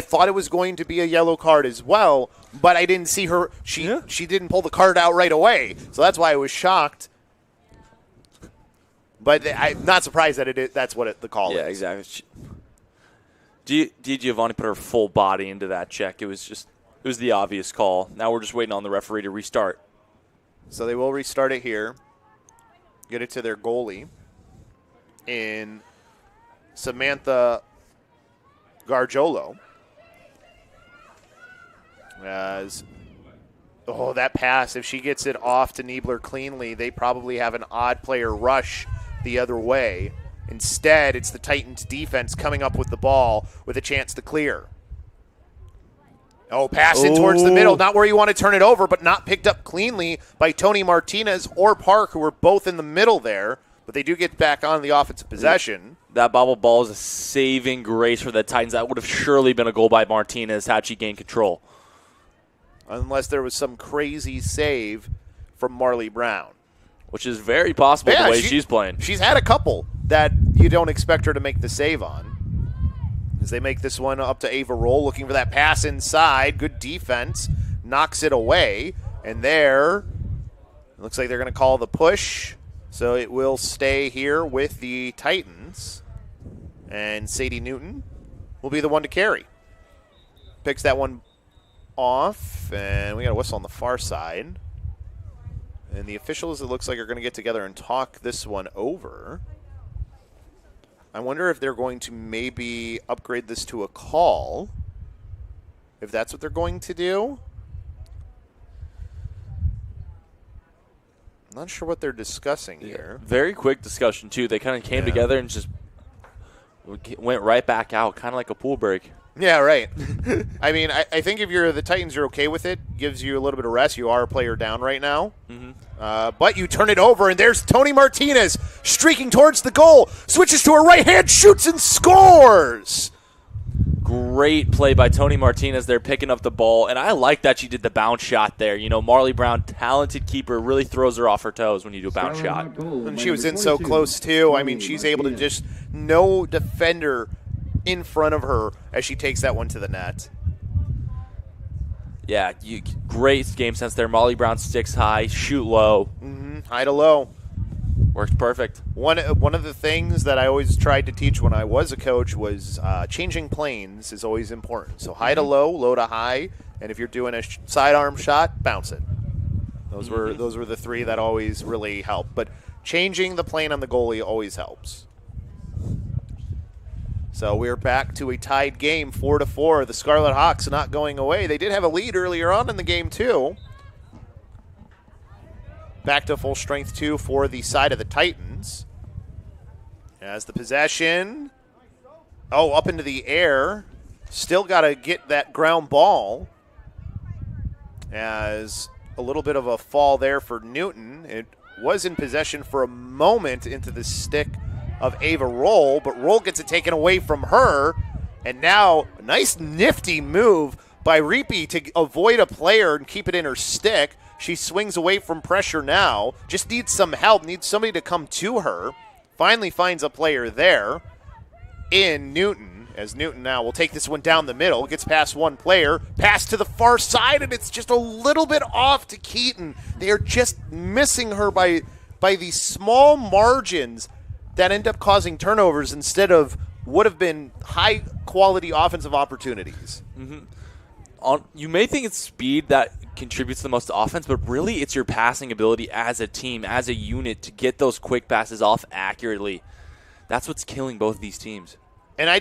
thought it was going to be a yellow card as well, but I didn't see her. She didn't pull the card out right away, so that's why I was shocked. But I'm not surprised that that's what the call is. Yeah, exactly. Giovanni put her full body into that check. It was the obvious call. Now we're just waiting on the referee to restart. So they will restart it here. Get it to their goalie in Samantha Gargiolo. That pass, if she gets it off to Niebler cleanly, they probably have an odd player rush the other way. Instead, it's the Titans defense coming up with the ball with a chance to clear. Pass in towards the middle. Not where you want to turn it over, but not picked up cleanly by Tony Martinez or Park, who were both in the middle there. But they do get back on the offensive possession. That bobble ball is a saving grace for the Titans. That would have surely been a goal by Martinez had she gained control. Unless there was some crazy save from Marley Brown. Which is very possible the way she's playing. She's had a couple that you don't expect her to make the save on. As they make this one up to Ava Roll, looking for that pass inside. Good defense. Knocks it away. And there, it looks like they're going to call the push. So it will stay here with the Titans. And Sadie Newton will be the one to carry. Picks that one off. And we got a whistle on the far side. And the officials, it looks like, are going to get together and talk this one over. I wonder if they're going to maybe upgrade this to a call, if that's what they're going to do. I'm not sure what they're discussing here. Very quick discussion, too. They kind of came together and just went right back out, kind of like a pool break. Yeah, right. I mean, I think if you're the Titans, you're okay with it. Gives you a little bit of rest. You are a player down right now. Mm-hmm. But you turn it over, and there's Tony Martinez streaking towards the goal. Switches to her right hand, shoots and scores. Great play by Tony Martinez there, picking up the ball. And I like that she did the bounce shot there. You know, Marley Brown, talented keeper, really throws her off her toes when you do a bounce shot. And she was in so close, too. I mean, she's able to just no defender in front of her as she takes that one to the net. Yeah, great game sense there. Molly Brown sticks high, shoot low. High to low. Works perfect. One of the things that I always tried to teach when I was a coach was changing planes is always important. So high to low to high, and if you're doing a sidearm shot, bounce it. Those were the three that always really helped. But changing the plane on the goalie always helps. So we're back to a tied game, 4-4. The Scarlet Hawks not going away. They did have a lead earlier on in the game, too. Back to full strength, too, for the side of the Titans. As the possession. Oh, up into the air. Still got to get that ground ball. As a little bit of a fall there for Newton. It was in possession for a moment into the stick of Ava Roll, but Roll gets it taken away from her. And now a nice nifty move by Reapy to avoid a player and keep it in her stick. She swings away from pressure now. Just needs some help, needs somebody to come to her. Finally finds a player there in Newton, as Newton now will take this one down the middle. Gets past one player, pass to the far side, and it's just a little bit off to Keaton. They are just missing her by these small margins that end up causing turnovers instead of would have been high-quality offensive opportunities. You may think it's speed that contributes the most to offense, but really it's your passing ability as a team, as a unit, to get those quick passes off accurately. That's what's killing both of these teams. And I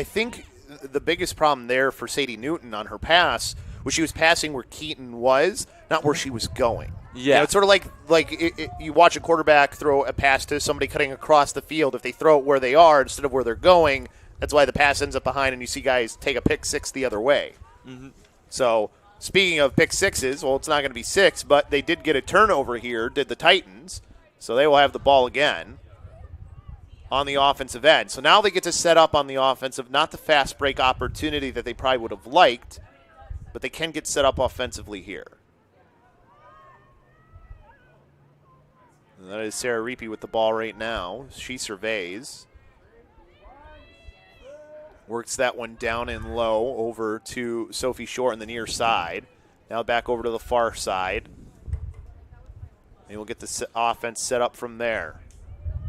think the biggest problem there for Sadie Newton on her pass was she was passing where Keaton was, not where she was going. Yeah. You know, it's sort of like you watch a quarterback throw a pass to somebody cutting across the field. If they throw it where they are instead of where they're going, that's why the pass ends up behind and you see guys take a pick six the other way. So speaking of pick sixes, well, it's not going to be six, but they did get a turnover here, did the Titans. So they will have the ball again on the offensive end. So now they get to set up on the offensive, not the fast break opportunity that they probably would have liked, but they can get set up offensively here. And that is Sarah Reapy with the ball right now. She surveys. Works that one down and low over to Sophie Short on the near side. Now back over to the far side. And we'll get the offense set up from there.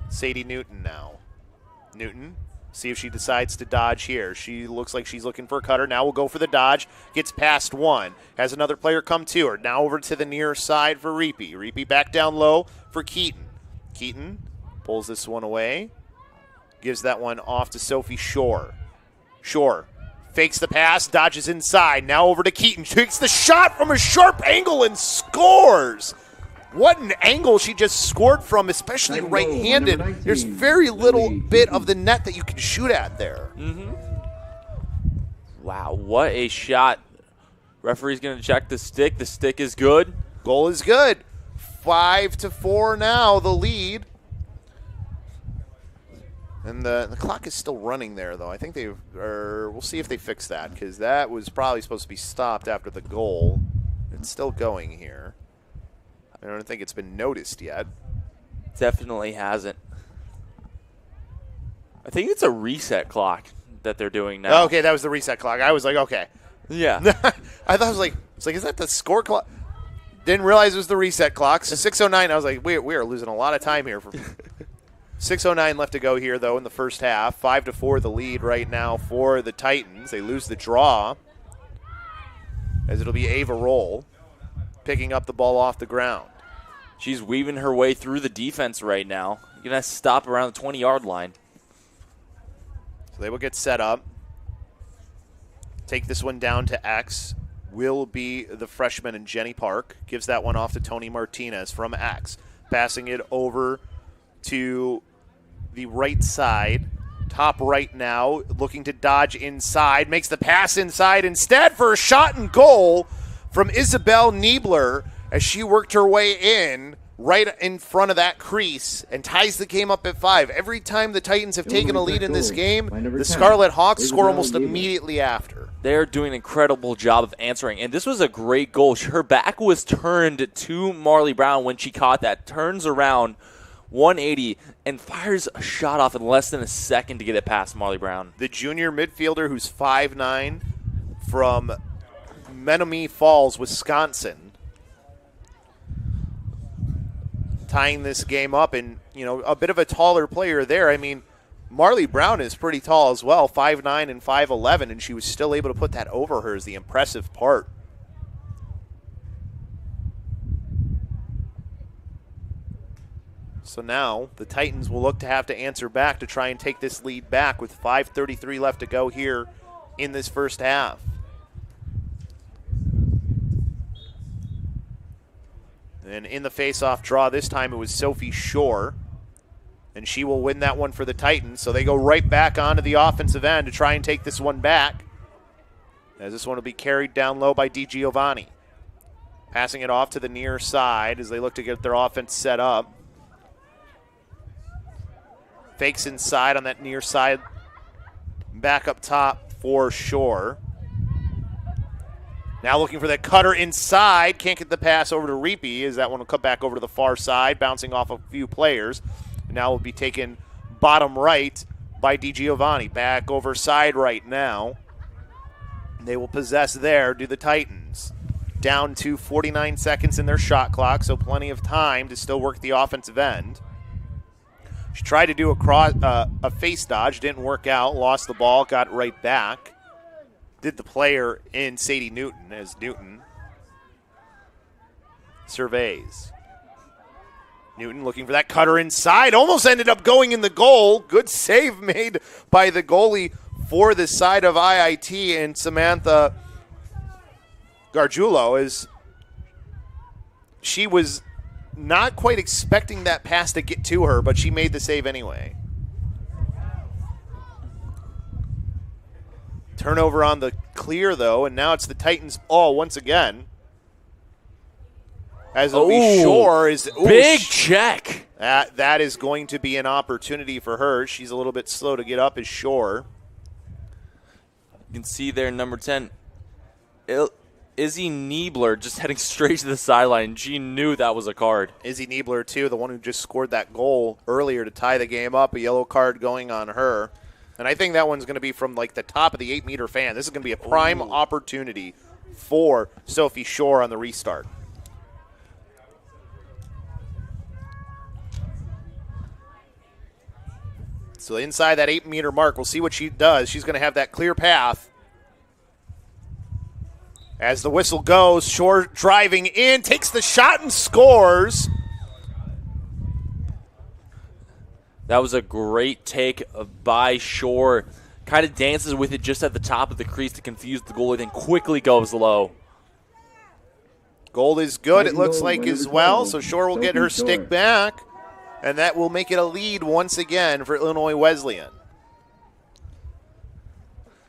Sadie Newton now. Newton, see if she decides to dodge here. She looks like she's looking for a cutter. Now we'll go for the dodge. Gets past one. Has another player come to her. Now over to the near side for Reapy. Reapy back down low for Keaton. Keaton pulls this one away. Gives that one off to Sophie Shore. Shore fakes the pass, dodges inside. Now over to Keaton. Takes the shot from a sharp angle and scores. What an angle she just scored from, especially right-handed. There's very little bit of the net that you can shoot at there. Wow, what a shot. Referee's going to check the stick. The stick is good. Goal is good. 5-4 now, the lead. And the clock is still running there, though. I think we'll see if they fix that, because that was probably supposed to be stopped after the goal. It's still going here. I don't think it's been noticed yet. Definitely hasn't. I think it's a reset clock that they're doing now. Okay, that was the reset clock. I was like, okay. Yeah. I thought I was like, is that the score clock? Didn't realize it was the reset clock. So 6:09. I was like, we are losing a lot of time here. 6:09 left to go here, though, in the first half. 5-4 the lead right now for the Titans. They lose the draw, as it'll be Ava Roll picking up the ball off the ground. She's weaving her way through the defense right now. You're going to stop around the 20-yard line. So they will get set up. Take this one down to X. Will be the freshman in Jenny Park. Gives that one off to Tony Martinez from X. Passing it over to the right side. Top right now. Looking to dodge inside. Makes the pass inside instead for a shot and goal from Isabel Niebler as she worked her way in right in front of that crease and ties the game up at 5. Every time the Titans have taken a lead in this game, the Scarlet Hawks score almost immediately after. They're doing an incredible job of answering, and this was a great goal. Her back was turned to Marley Brown when she caught that, turns around 180 and fires a shot off in less than a second to get it past Marley Brown. The junior midfielder who's 5'9", from Menominee Falls, Wisconsin, tying this game up. And, a bit of a taller player there. I mean, Marley Brown is pretty tall as well, 5'9" and 5'11", and she was still able to put that over her is the impressive part. So now the Titans will look to have to answer back to try and take this lead back with 5:33 left to go here in this first half. And in the face-off draw this time it was Sophie Shore, and she will win that one for the Titans. So they go right back onto the offensive end to try and take this one back, as this one will be carried down low by DiGiovanni. Passing it off to the near side as they look to get their offense set up. Fakes inside on that near side. Back up top for Shore. Now looking for that cutter inside. Can't get the pass over to Reapy as that one will come back over to the far side, bouncing off a few players. Now will be taken bottom right by DiGiovanni. Back over side right now. They will possess there, do the Titans. Down to 49 seconds in their shot clock, so plenty of time to still work the offensive end. She tried to do a face dodge, didn't work out, lost the ball, got right back. Did the player in Sadie Newton as Newton surveys. Newton looking for that cutter inside, almost ended up going in the goal. Good save made by the goalie for the side of IIT and Samantha Gargiulo, as she was not quite expecting that pass to get to her, but she made the save anyway. Turnover on the clear, though, and now it's the Titans' ball once again. As it'll be Shore is big check. That is going to be an opportunity for her. She's a little bit slow to get up as Shore. You can see there, number 10, Izzy Niebler just heading straight to the sideline. She knew that was a card. Izzy Niebler, too, the one who just scored that goal earlier to tie the game up. A yellow card going on her. And I think that one's going to be from, like, the top of the 8-meter fan. This is going to be a prime opportunity for Sophie Shore on the restart. So inside that 8-meter mark, we'll see what she does. She's going to have that clear path. As the whistle goes, Shore driving in, takes the shot and scores. That was a great take by Shore. Kind of dances with it just at the top of the crease to confuse the goalie, then quickly goes low. Goal is good, it looks like, as well. So Shore will get her stick back, and that will make it a lead once again for Illinois Wesleyan.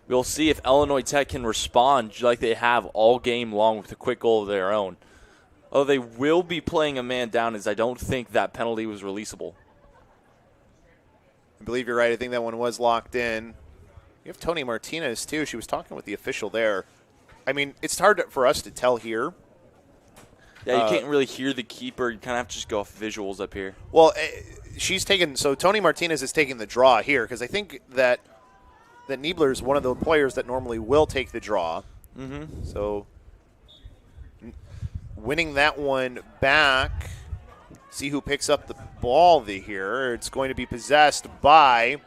We'll see if Illinois Tech can respond like they have all game long with a quick goal of their own. Although they will be playing a man down, as I don't think that penalty was releasable. I believe you're right. I think that one was locked in. You have Tony Martinez, too. She was talking with the official there. I mean, it's hard for us to tell here. Yeah, you can't really hear the keeper. You kind of have to just go off visuals up here. Well, she's taken – so Tony Martinez is taking the draw here because I think that Niebler is one of the players that normally will take the draw. Mm-hmm. So winning that one back, see who picks up the ball here. It's going to be possessed by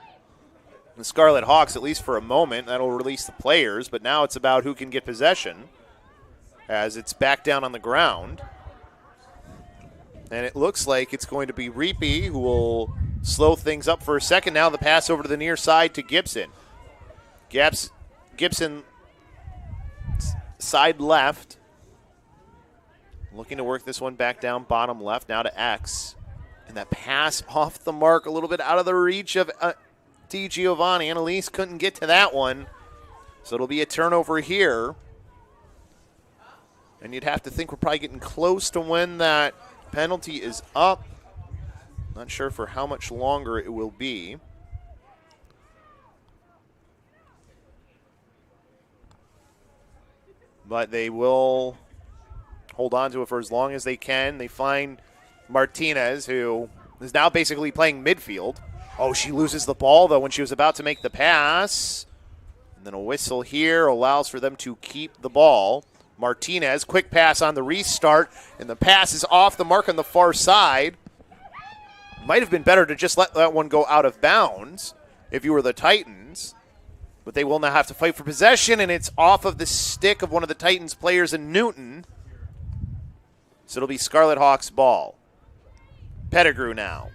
the Scarlet Hawks, at least for a moment. That'll release the players, but now it's about who can get possession as it's back down on the ground. And it looks like it's going to be Reapy who will slow things up for a second. Now the pass over to the near side to Gibson. Gibson side left. Looking to work this one back down bottom left. Now to X. And that pass off the mark, a little bit out of the reach of DiGiovanni. Annalise couldn't get to that one. So it'll be a turnover here. And you'd have to think we're probably getting close to when that penalty is up. Not sure for how much longer it will be. But they will hold on to it for as long as they can. They find Martinez, who is now basically playing midfield. Oh, she loses the ball, though, when she was about to make the pass. And then a whistle here allows for them to keep the ball. Martinez, quick pass on the restart, and the pass is off the mark on the far side. Might have been better to just let that one go out of bounds if you were the Titans. But they will now have to fight for possession, and it's off of the stick of one of the Titans players in Newton. So it'll be Scarlet Hawks ball. Pettigrew now.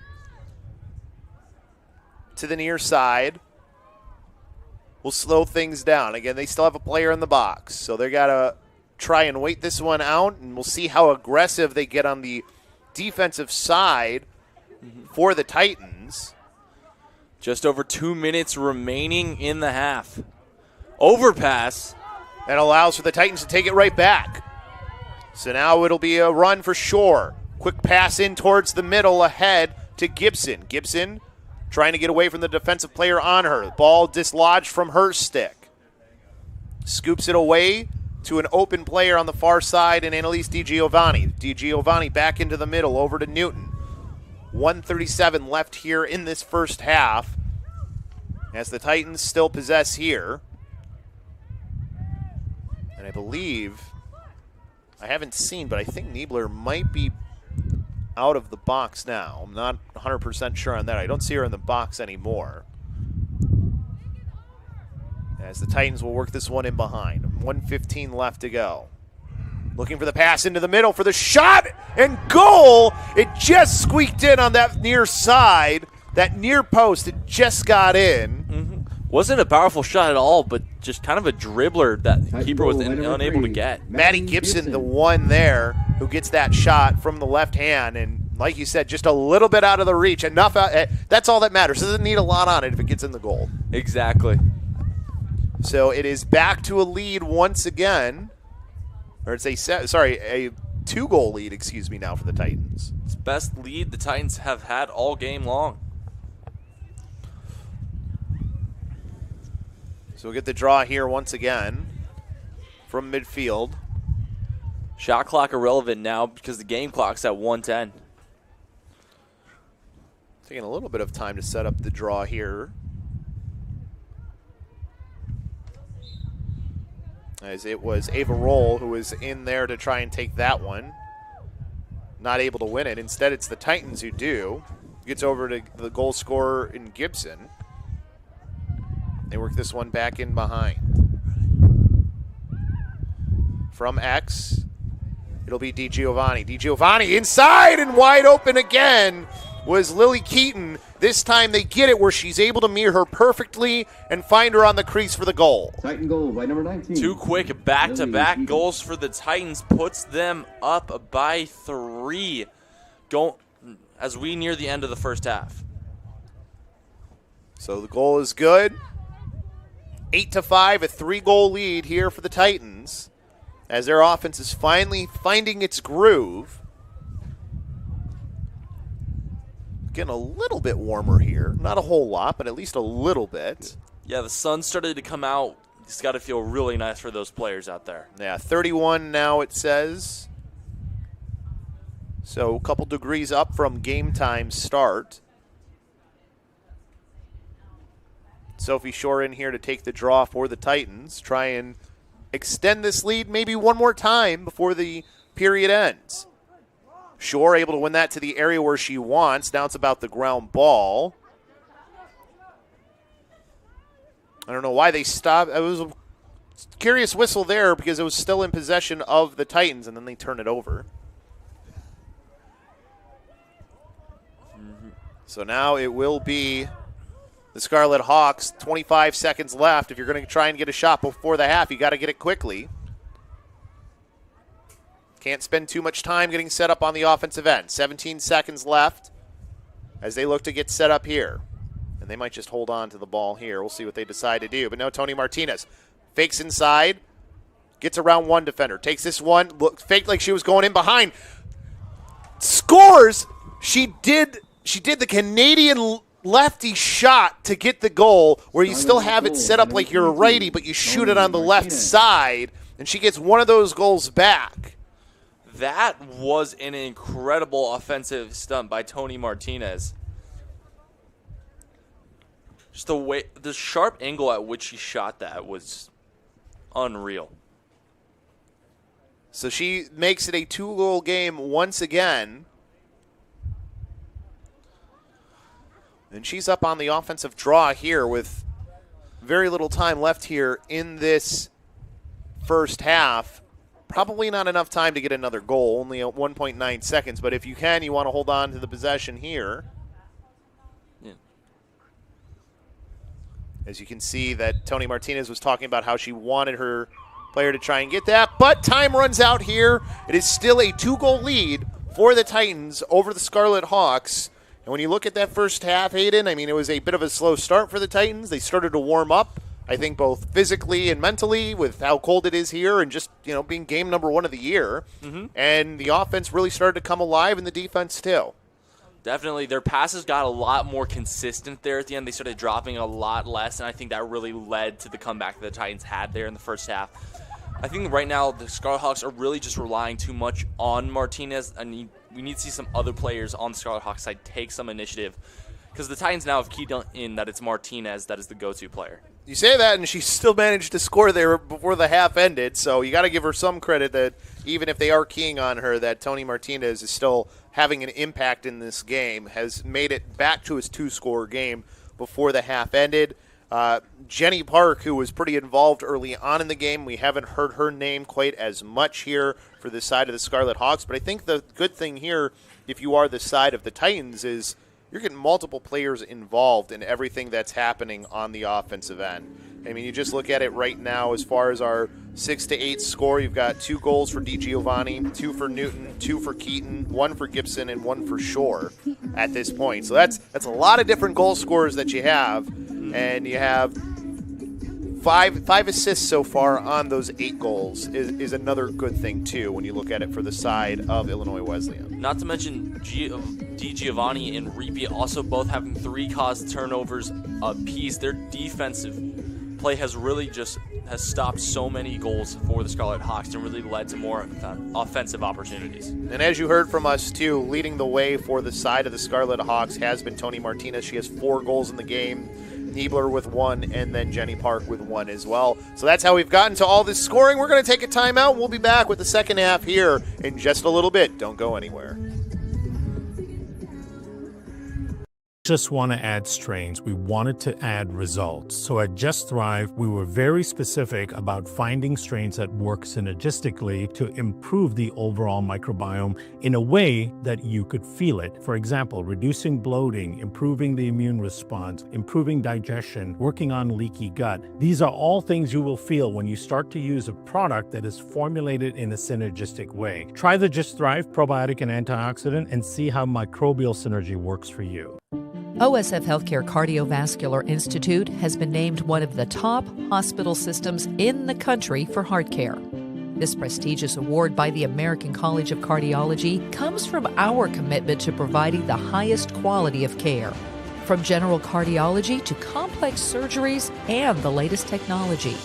To the near side. Will slow things down. Again, they still have a player in the box, so they got to try and wait this one out, and we'll see how aggressive they get on the defensive side for the Titans. Just over 2 minutes remaining in the half. Overpass. That allows for the Titans to take it right back. So now it'll be a run for Shore. Quick pass in towards the middle ahead to Gibson. Gibson trying to get away from the defensive player on her. Ball dislodged from her stick. Scoops it away to an open player on the far side in Annalise DiGiovanni. DiGiovanni back into the middle over to Newton. 1:37 left here in this first half as the Titans still possess here. And I believe, I haven't seen, but I think Niebler might be out of the box now. I'm not 100% sure on that. I don't see her in the box anymore. As the Titans will work this one in behind. 1:15 left to go. Looking for the pass into the middle for the shot and goal. It just squeaked in on that near side. That near post, it just got in. Wasn't a powerful shot at all, but just kind of a dribbler that the keeper was unable to get. Maddie Gibson, the one there who gets that shot from the left hand. And like you said, just a little bit out of the reach. Enough. That's all that matters. Doesn't need a lot on it if it gets in the goal. Exactly. So it is back to a lead once again. Or it's a 2-goal lead, now for the Titans. It's the best lead the Titans have had all game long. So we'll get the draw here once again from midfield. Shot clock irrelevant now because the game clock's at 1:10. Taking a little bit of time to set up the draw here. As it was Ava Roll who was in there to try and take that one. Not able to win it. Instead, it's the Titans who do. Gets over to the goal scorer in Gibson. They work this one back in behind. From X, it'll be DiGiovanni. DiGiovanni inside and wide open again was Lily Keaton. This time they get it where she's able to mirror her perfectly and find her on the crease for the goal. Titan goal by number 19. Two quick back-to-back goals for the Titans puts them up by 3 as we near the end of the first half. So the goal is good. 8-5, a 3-goal lead here for the Titans as their offense is finally finding its groove. Getting a little bit warmer here. Not a whole lot, but at least a little bit. Yeah, the sun started to come out. It's got to feel really nice for those players out there. Yeah, 31 now it says. So a couple degrees up from game time start. Sophie Shore in here to take the draw for the Titans. Try and extend this lead maybe one more time before the period ends. Shore able to win that to the area where she wants. Now it's about the ground ball. I don't know why they stopped. It was a curious whistle there because it was still in possession of the Titans, and then they turn it over. So now it will be the Scarlet Hawks. 25 seconds left. If you're going to try and get a shot before the half, you got to get it quickly. Can't spend too much time getting set up on the offensive end. 17 seconds left as they look to get set up here. And they might just hold on to the ball here. We'll see what they decide to do. But no, Tony Martinez fakes inside, gets around one defender, takes this one, faked like she was going in behind, scores. She did the Canadian lefty shot to get the goal where you still have it set up like you're a righty, but you shoot it on the left side, and she gets one of those goals back. That was an incredible offensive stunt by Tony Martinez. Just the sharp angle at which she shot that was unreal. So she makes it a 2-goal game once again. And she's up on the offensive draw here with very little time left here in this first half. Probably not enough time to get another goal, only at 1.9 seconds. But if you can, you want to hold on to the possession here. Yeah. As you can see that Tony Martinez was talking about how she wanted her player to try and get that. But time runs out here. It is still a 2-goal lead for the Titans over the Scarlet Hawks. And when you look at that first half, Hayden, I mean, it was a bit of a slow start for the Titans. They started to warm up, I think, both physically and mentally with how cold it is here and just, being game number 1 of the year. Mm-hmm. And the offense really started to come alive and the defense too. Definitely. Their passes got a lot more consistent there at the end. They started dropping a lot less, and I think that really led to the comeback that the Titans had there in the first half. I think right now the Scarlet Hawks are really just relying too much on Martinez, and we need to see some other players on the Scarlet Hawks side take some initiative, because the Titans now have keyed in that it's Martinez that is the go-to player. You say that, and she still managed to score there before the half ended, so you got to give her some credit that even if they are keying on her, that Tony Martinez is still having an impact in this game, has made it back to his 2-score game before the half ended. Jenny Park, who was pretty involved early on in the game, we haven't heard her name quite as much here for the side of the Scarlet Hawks, but I think the good thing here, if you are the side of the Titans, is you're getting multiple players involved in everything that's happening on the offensive end. I mean, you just look at it right now as far as our 6-8 score. You've got 2 goals for DiGiovanni, 2 for Newton, 2 for Keaton, 1 for Gibson, and 1 for Shore at this point. So that's a lot of different goal scorers that you have, and you have five assists so far on those 8 goals is another good thing, too, when you look at it for the side of Illinois Wesleyan. Not to mention DiGiovanni and Reapy also both having 3 caused turnovers apiece. Their defensive play has really has stopped so many goals for the Scarlet Hawks and really led to more offensive opportunities. And as you heard from us, too, leading the way for the side of the Scarlet Hawks has been Tony Martinez. She has 4 goals in the game. Niebler with 1, and then Jenny Park with 1 as well. So that's how we've gotten to all this scoring. We're going to take a timeout. We'll be back with the second half here in just a little bit. Don't go anywhere. Just want to add strains. We wanted to add results. So at Just Thrive, we were very specific about finding strains that work synergistically to improve the overall microbiome in a way that you could feel it. For example, reducing bloating, improving the immune response, improving digestion, working on leaky gut. These are all things you will feel when you start to use a product that is formulated in a synergistic way. Try the Just Thrive probiotic and antioxidant and see how microbial synergy works for you. OSF Healthcare Cardiovascular Institute has been named one of the top hospital systems in the country for heart care. This prestigious award by the American College of Cardiology comes from our commitment to providing the highest quality of care. From general cardiology to complex surgeries and the latest technology.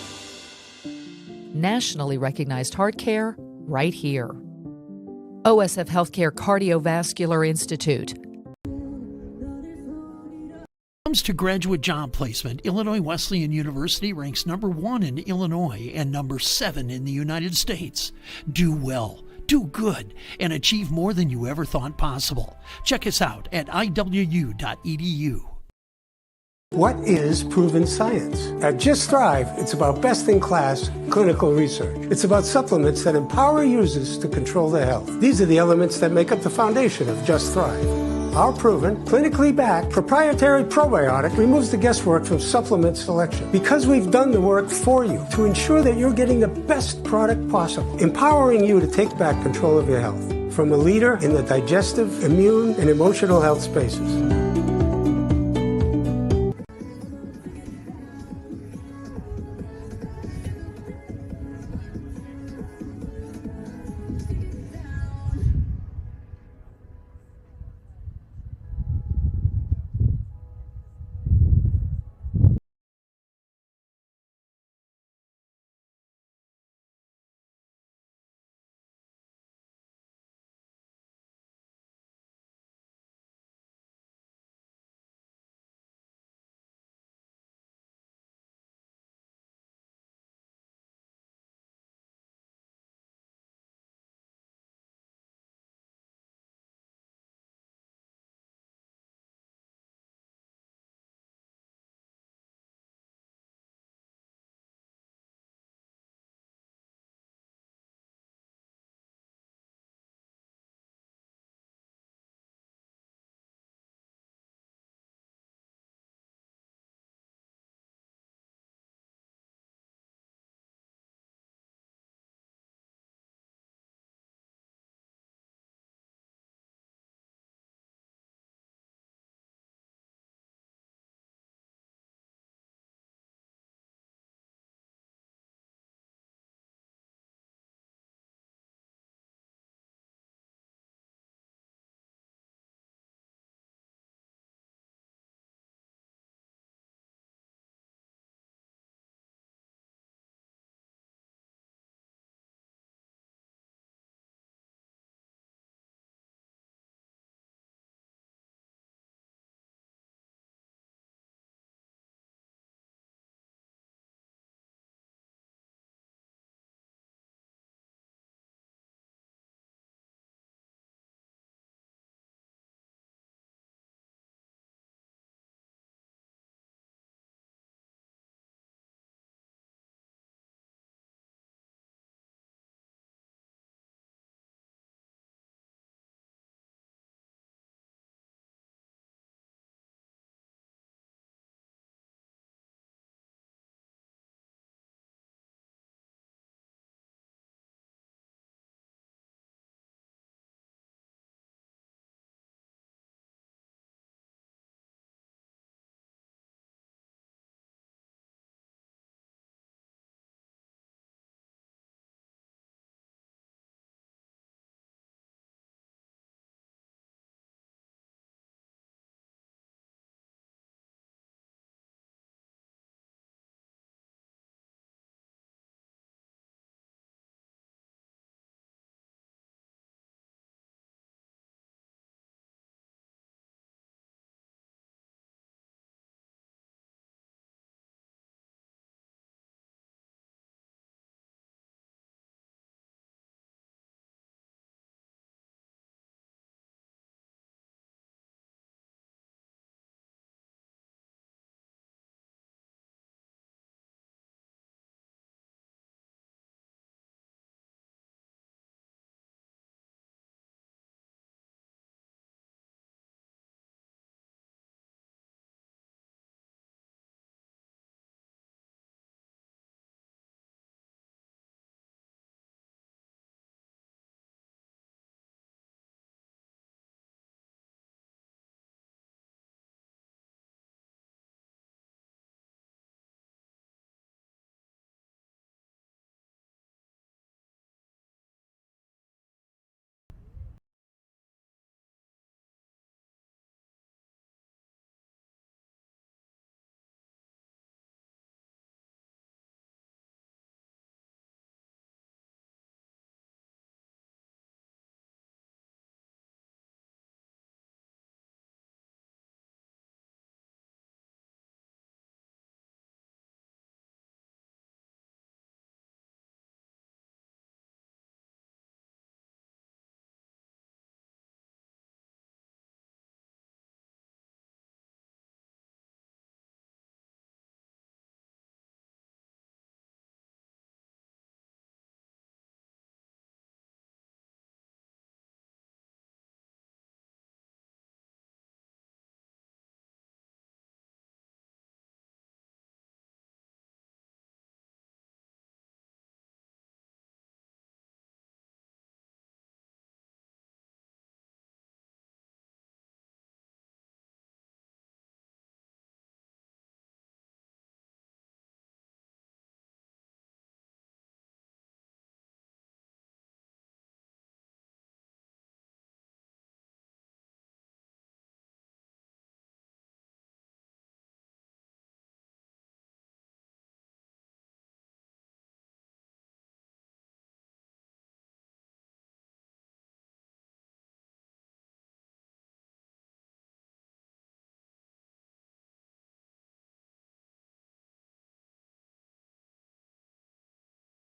Nationally recognized heart care right here. OSF Healthcare Cardiovascular Institute. Comes to graduate job placement, Illinois Wesleyan University ranks number 1 in Illinois and number 7 in the United States. Do well, do good, and achieve more than you ever thought possible. Check us out at iwu.edu. What is proven science? At Just Thrive, it's about best-in-class clinical research. It's about supplements that empower users to control their health. These are the elements that make up the foundation of Just Thrive. Our proven, clinically backed, proprietary probiotic removes the guesswork from supplement selection because we've done the work for you to ensure that you're getting the best product possible, empowering you to take back control of your health from a leader in the digestive, immune, and emotional health spaces.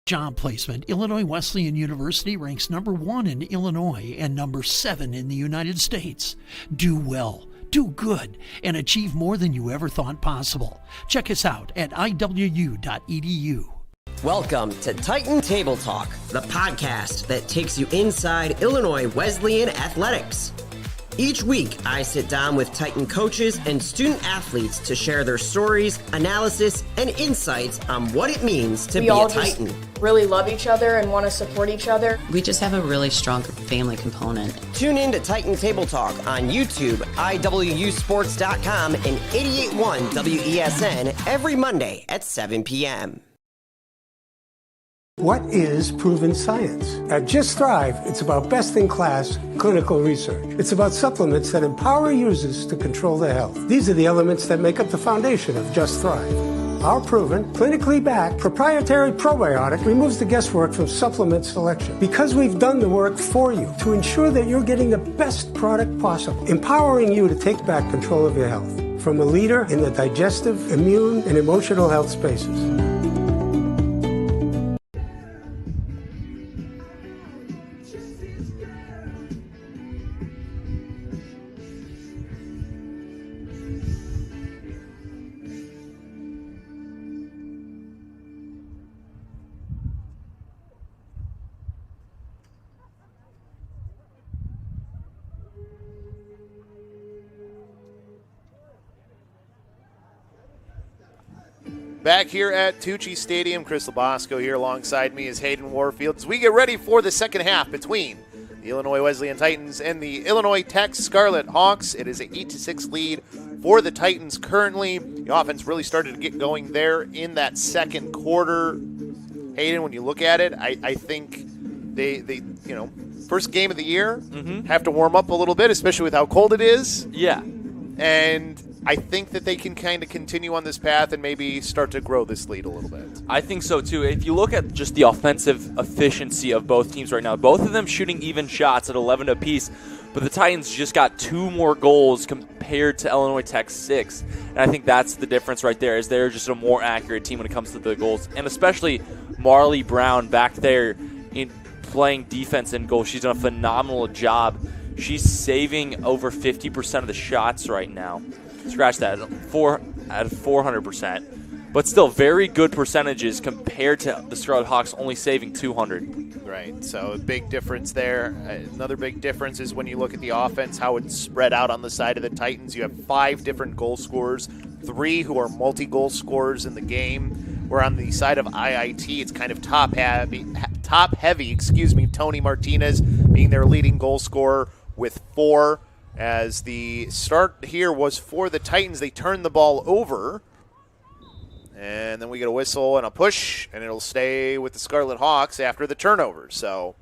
Job placement, Illinois Wesleyan University ranks number 1 in Illinois and number 7 in the United States. Do well, do good, and achieve more than you ever thought possible. Check us out at iwu.edu. Welcome to Titan Table Talk, the podcast that takes you inside Illinois Wesleyan athletics. Each week, I sit down with Titan coaches and student athletes to share their stories, analysis, and insights on what it means to be a Titan. Really love each other and want to support each other. We just have a really strong family component. Tune in to Titan Table Talk on YouTube, iwusports.com, and 88.1 WESN every Monday at 7 p.m. What is proven science? At Just Thrive, it's about best-in-class clinical research. It's about supplements that empower users to control their health. These are the elements that make up the foundation of Just Thrive. Our proven, clinically backed, proprietary probiotic removes the guesswork from supplement selection because we've done the work for you to ensure that you're getting the best product possible, empowering you to take back control of your health from a leader in the digestive, immune, and emotional health spaces. Back here at Tucci Stadium, Chris Labosco here alongside me is Hayden Warfield as we get ready for the second half between the Illinois Wesleyan Titans and the Illinois Tech Scarlet Hawks. It is an 8-6 lead for the Titans currently. The offense really started to get going there in that second quarter. Hayden, when you look at it, I think they first game of the year, have to warm up a little bit, especially with how cold it is. Yeah. And I think that they can kind of continue on this path and maybe start to grow this lead a little bit. I think so, too. If you look at just the offensive efficiency of both teams right now, both of them shooting even shots at 11 apiece, but the Titans just got 2 more goals compared to Illinois Tech's 6. And I think that's the difference right there, is they're just a more accurate team when it comes to the goals. And especially Marley Brown back there in playing defense and goal. She's done a phenomenal job. She's saving over 50% of the shots right now. Scratch that, at 400%. But still, very good percentages compared to the Scarlet Hawks only saving 200. Right, so a big difference there. Another big difference is when you look at the offense, how it's spread out on the side of the Titans. You have 5 different goal scorers, 3 who are multi-goal scorers in the game. Where on the side of IIT, it's kind of top heavy. Tony Martinez being their leading goal scorer with 4. As the start here was for the Titans, they turned the ball over. And then we get a whistle and a push, and it'll stay with the Scarlet Hawks after the turnover. So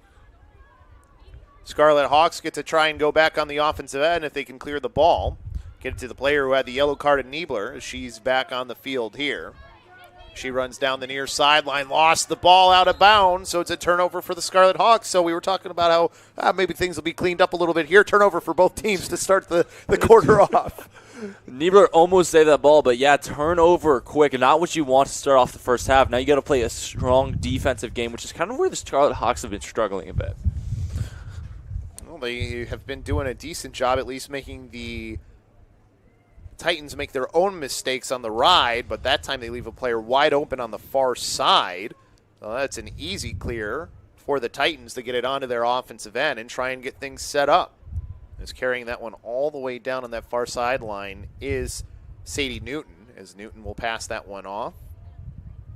Scarlet Hawks get to try and go back on the offensive end if they can clear the ball. Get it to the player who had the yellow card at Niebler. She's back on the field here. She runs down the near sideline, lost the ball out of bounds, so it's a turnover for the Scarlet Hawks. So we were talking about how maybe things will be cleaned up a little bit here. Turnover for both teams to start the quarter off. Niebler almost saved that ball, but yeah, turnover quick, and not what you want to start off the first half. Now you got to play a strong defensive game, which is kind of where the Scarlet Hawks have been struggling a bit. Well, they have been doing a decent job at least making the Titans make their own mistakes on the ride, but that time they leave a player wide open on the far side. So that's an easy clear for the Titans to get it onto their offensive end and try and get things set up. As carrying that one all the way down on that far sideline is Sadie Newton, as Newton will pass that one off.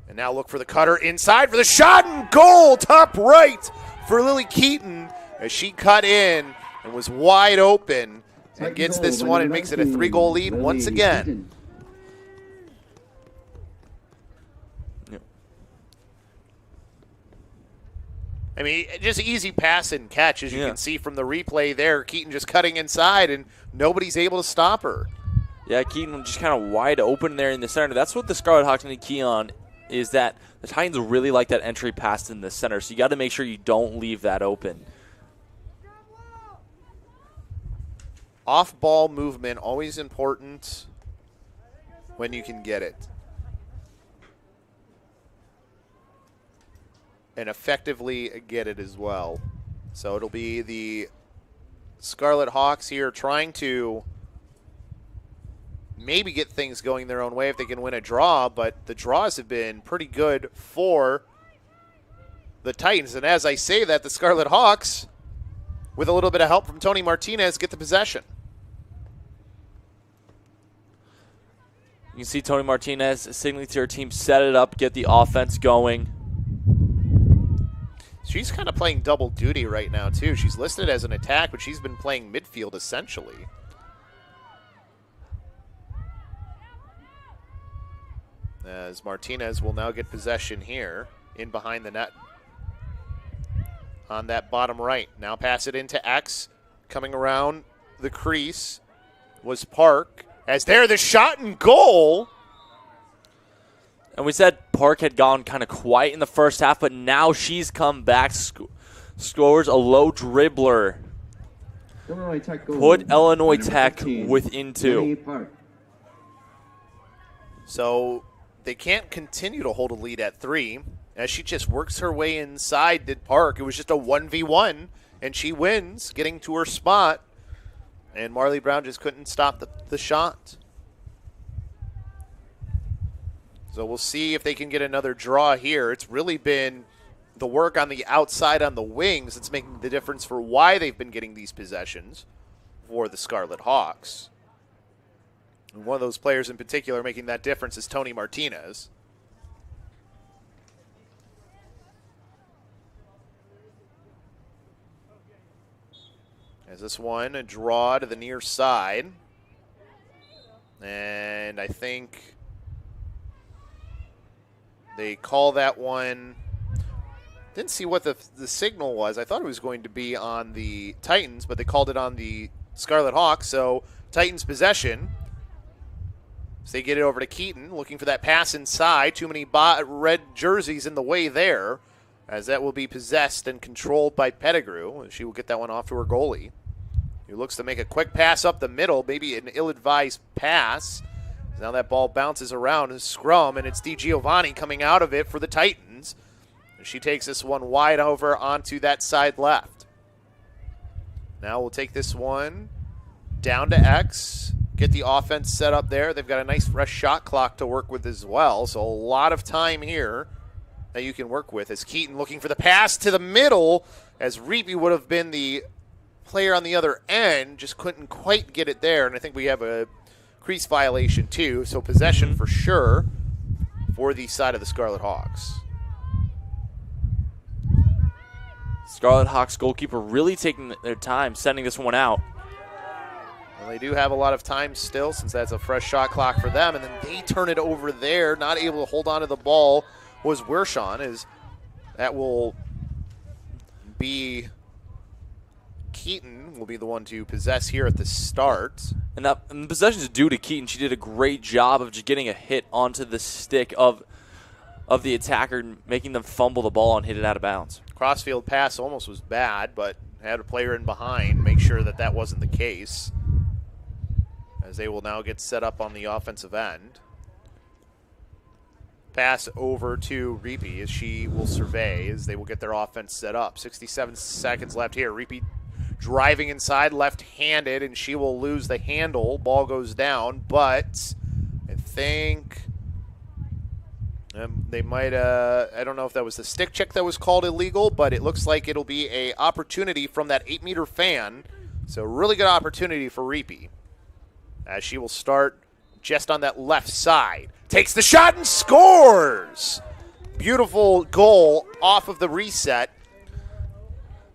And now look for the cutter inside for the shot and goal, top right for Lily Keaton as she cut in and was wide open. And gets this one and makes it a 3-goal lead once again. Yep. I mean, just easy pass and catch, as you can see from the replay there. Keaton just cutting inside, and nobody's able to stop her. Yeah, Keaton just kind of wide open there in the center. That's what the Scarlet Hawks need to key on, is that the Titans really like that entry pass in the center, so you got to make sure you don't leave that open. Off-ball movement, always important when you can get it. and effectively get it as well. So it'll be the Scarlet Hawks here trying to maybe get things going their own way if they can win a draw, but the draws have been pretty good for the Titans. And as I say that, the Scarlet Hawks, with a little bit of help from Tony Martinez, get the possession. You can see Tony Martinez signaling to her team, set it up, get the offense going. She's kind of playing double duty right now, too. She's listed as an attack, but she's been playing midfield, essentially. As Martinez will now get possession here, in behind the net. On that bottom right. Now pass it into X. Coming around the crease was Park. As there, the shot and goal. And we said Park had gone kind of quiet in the first half, but now she's come back, scores a low dribbler. Illinois Tech goal. Put Illinois Tech within 2. So they can't continue to hold a lead at 3. As she just works her way inside, did Park. It was just a 1v1, and she wins, getting to her spot. And Marley Brown just couldn't stop the shot. So we'll see if they can get another draw here. It's really been the work on the outside on the wings that's making the difference for why they've been getting these possessions for the Scarlet Hawks. And one of those players in particular making that difference is Tony Martinez. As this one, a draw to the near side. And I think they call that one. Didn't see what the signal was. I thought it was going to be on the Titans, but they called it on the Scarlet Hawks. So Titans possession. So they get it over to Keaton, looking for that pass inside. Too many red jerseys in the way there, as that will be possessed and controlled by Pettigrew. She will get that one off to her goalie, who looks to make a quick pass up the middle, maybe an ill-advised pass. Now that ball bounces around and scrum, and it's DiGiovanni coming out of it for the Titans. She takes this one wide over onto that side left. Now we'll take this one down to X, get the offense set up there. They've got a nice fresh shot clock to work with as well, so a lot of time here that you can work with. As Keaton looking for the pass to the middle, as Reapy would have been the player on the other end, just couldn't quite get it there, and I think we have a crease violation too, so possession for sure for the side of the Scarlet Hawks. Scarlet Hawks goalkeeper really taking their time sending this one out. Well, they do have a lot of time still, since that's a fresh shot clock for them, and then they turn it over there. Not able to hold on to the ball was Wershon, as that will be Keaton will be the one to possess here at the start. And the possession is due to Keaton. She did a great job of just getting a hit onto the stick of the attacker, making them fumble the ball and hit it out of bounds. Crossfield pass almost was bad, but had a player in behind, make sure that that wasn't the case, as they will now get set up on the offensive end. Pass over to Reapy as she will survey, as they will get their offense set up. 67 seconds left here. Reapy driving inside, left-handed, and she will lose the handle. Ball goes down, but I think they might, I don't know if that was the stick check that was called illegal, but it looks like it'll be an opportunity from that 8-meter fan. So really good opportunity for Reapy, as she will start just on that left side. Takes the shot and scores! Beautiful goal off of the reset.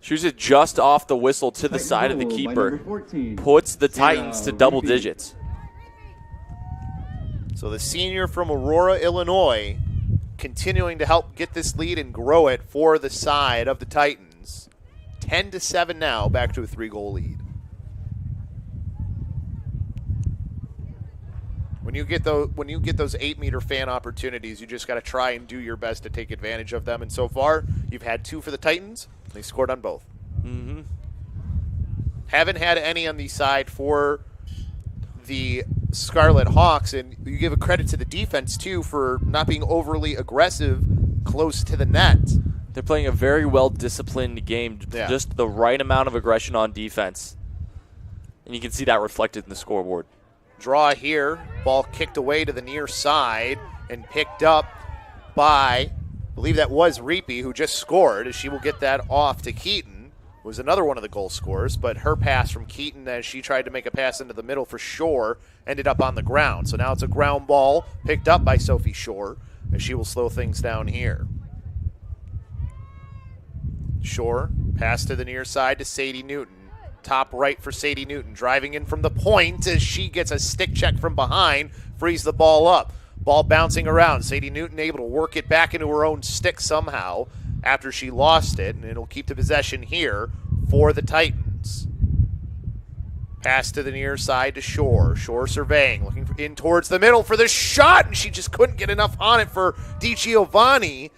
Shoots it just off the whistle to the side of the keeper. Puts the Titans to double digits. So the senior from Aurora, Illinois, continuing to help get this lead and grow it for the side of the Titans. 10-7 now, back to a 3-goal lead. When you get those 8-meter fan opportunities, you just got to try and do your best to take advantage of them. And so far, you've had 2 for the Titans. They scored on both. Haven't had any on the side for the Scarlet Hawks, and you give a credit to the defense too for not being overly aggressive close to the net. They're playing a very well-disciplined game, just the right amount of aggression on defense. And you can see that reflected in the scoreboard. Draw here, ball kicked away to the near side and picked up by, I believe that was Reapy, who just scored, as she will get that off to Keaton. Was another one of the goal scorers, but her pass from Keaton as she tried to make a pass into the middle for Shore ended up on the ground. So now it's a ground ball picked up by Sophie Shore, as she will slow things down here. Shore, pass to the near side to Sadie Newton. Top right for Sadie Newton, driving in from the point as she gets a stick check from behind, frees the ball up. Ball bouncing around. Sadie Newton able to work it back into her own stick somehow after she lost it, and it'll keep the possession here for the Titans. Pass to the near side to Shore. Shore surveying, looking in towards the middle for the shot, and she just couldn't get enough on it for DiGiovanni.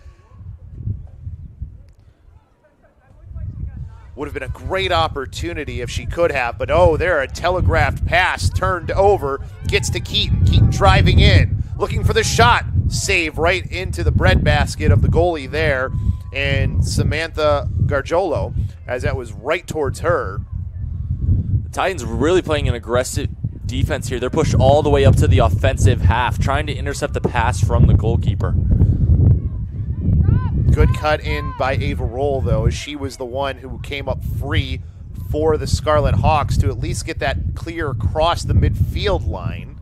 Would have been a great opportunity if she could have, but there a telegraphed pass turned over, gets to Keaton. Keaton driving in, looking for the shot. Save right into the breadbasket of the goalie there, and Samantha Gargiolo, as that was right towards her. The Titans really playing an aggressive defense here. They're pushed all the way up to the offensive half, trying to intercept the pass from the goalkeeper. Good cut in by Ava Roll, though, as she was the one who came up free for the Scarlet Hawks to at least get that clear across the midfield line.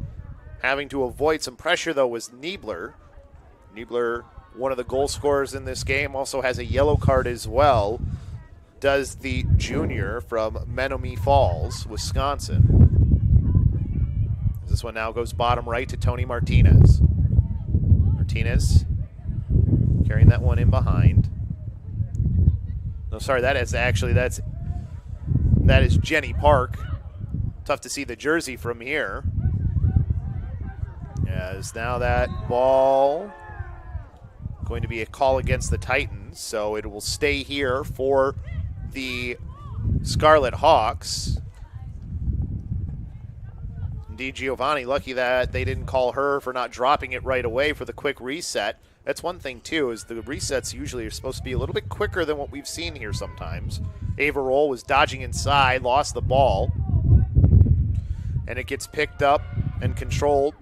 Having to avoid some pressure, though, was Niebler. Niebler, one of the goal scorers in this game, also has a yellow card as well. Does the junior from Menominee Falls, Wisconsin. This one now goes bottom right to Tony Martinez. Martinez carrying that one in behind. No, sorry, that is Jenny Park. Tough to see the jersey from here. As now that ball going to be a call against the Titans, so it will stay here for the Scarlet Hawks. DiGiovanni, lucky that they didn't call her for not dropping it right away for the quick reset. That's one thing, too, is the resets usually are supposed to be a little bit quicker than what we've seen here sometimes. Ava Roll was dodging inside, lost the ball, and it gets picked up and controlled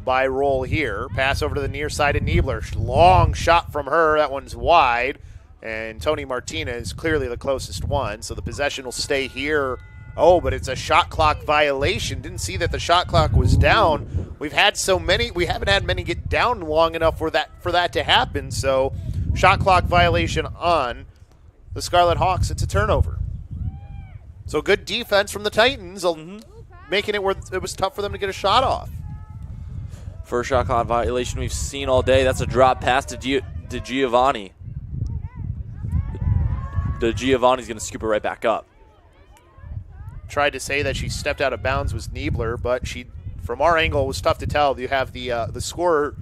by Roll here. Pass over to the near side of Niebler. Long shot from her. That one's wide, and Tony Martinez clearly the closest one, so the possession will stay here. Oh, but it's a shot clock violation. Didn't see that the shot clock was down. We haven't had many get down long enough for that to happen. So, shot clock violation on the Scarlet Hawks. It's a turnover. So, good defense from the Titans, making it where it was tough for them to get a shot off. First shot clock violation we've seen all day. That's a drop pass to Giovanni. Giovanni's going to scoop it right back up. Tried to say that she stepped out of bounds was Niebler, but from our angle, it was tough to tell. You have the scorer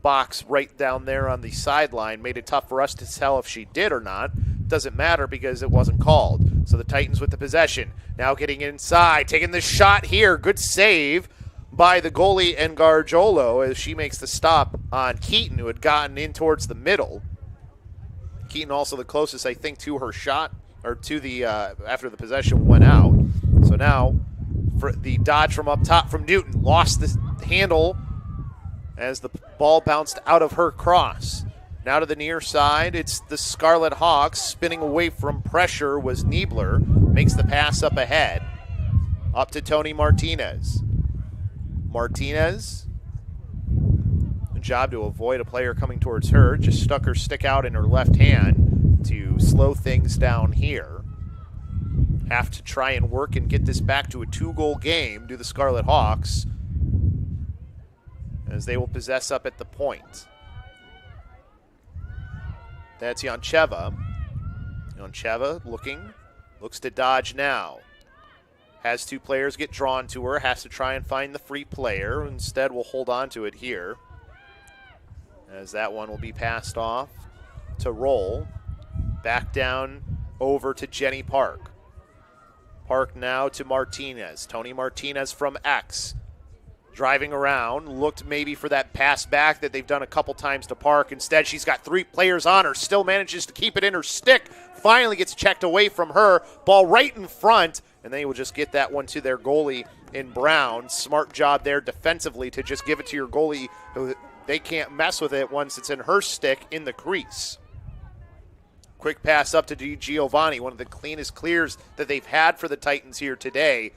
box right down there on the sideline. Made it tough for us to tell if she did or not. Doesn't matter because it wasn't called. So the Titans with the possession. Now getting inside, taking the shot here. Good save by the goalie and Gargiolo as she makes the stop on Keaton, who had gotten in towards the middle. Keaton also the closest, I think, to her shot, or to the after the possession went out. So now, for the dodge from up top from Newton, lost the handle as the ball bounced out of her cross. Now to the near side, it's the Scarlet Hawks. Spinning away from pressure was Niebler. Makes the pass up ahead. Up to Tony Martinez. Martinez, a job to avoid a player coming towards her. Just stuck her stick out in her left hand to slow things down here. Have to try and work and get this back to a 2-goal game, do the Scarlet Hawks, as they will possess up at the point. That's Yancheva. Yancheva looks to dodge now. Has two players get drawn to her, has to try and find the free player. Instead, will hold on to it here, as that one will be passed off to Roll. Back down over to Jenny Park. Park now to Martinez. Tony Martinez from X. driving around, looked maybe for that pass back that they've done a couple times to Park. Instead, she's got 3 players on her, still manages to keep it in her stick, finally gets checked away from her, ball right in front, and they will just get that one to their goalie in Brown. Smart job there defensively to just give it to your goalie who they can't mess with it once it's in her stick in the crease. Quick pass up to Giovanni, one of the cleanest clears that they've had for the Titans here today,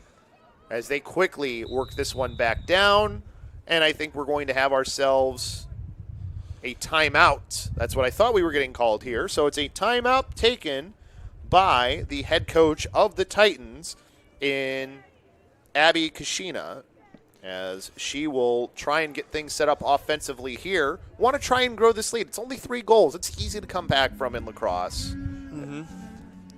as they quickly work this one back down. And I think we're going to have ourselves a timeout. That's what I thought we were getting called here. So it's a timeout taken by the head coach of the Titans in Abby Kashina, as she will try and get things set up offensively here. Want to try and grow this lead. It's only 3 goals. It's easy to come back from in lacrosse.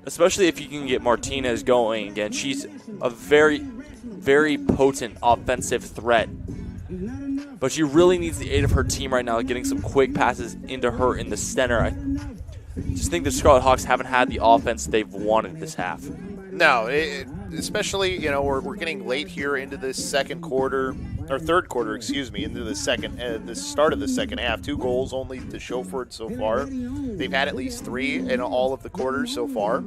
Especially if you can get Martinez going again. She's a very, very potent offensive threat. But she really needs the aid of her team right now, getting some quick passes into her in the center. I just think the Scarlet Hawks haven't had the offense they've wanted this half. No, especially, we're getting late here into this second quarter, or third quarter, into the the start of the second half. 2 goals only to show for it so far. They've had at least 3 in all of the quarters so far.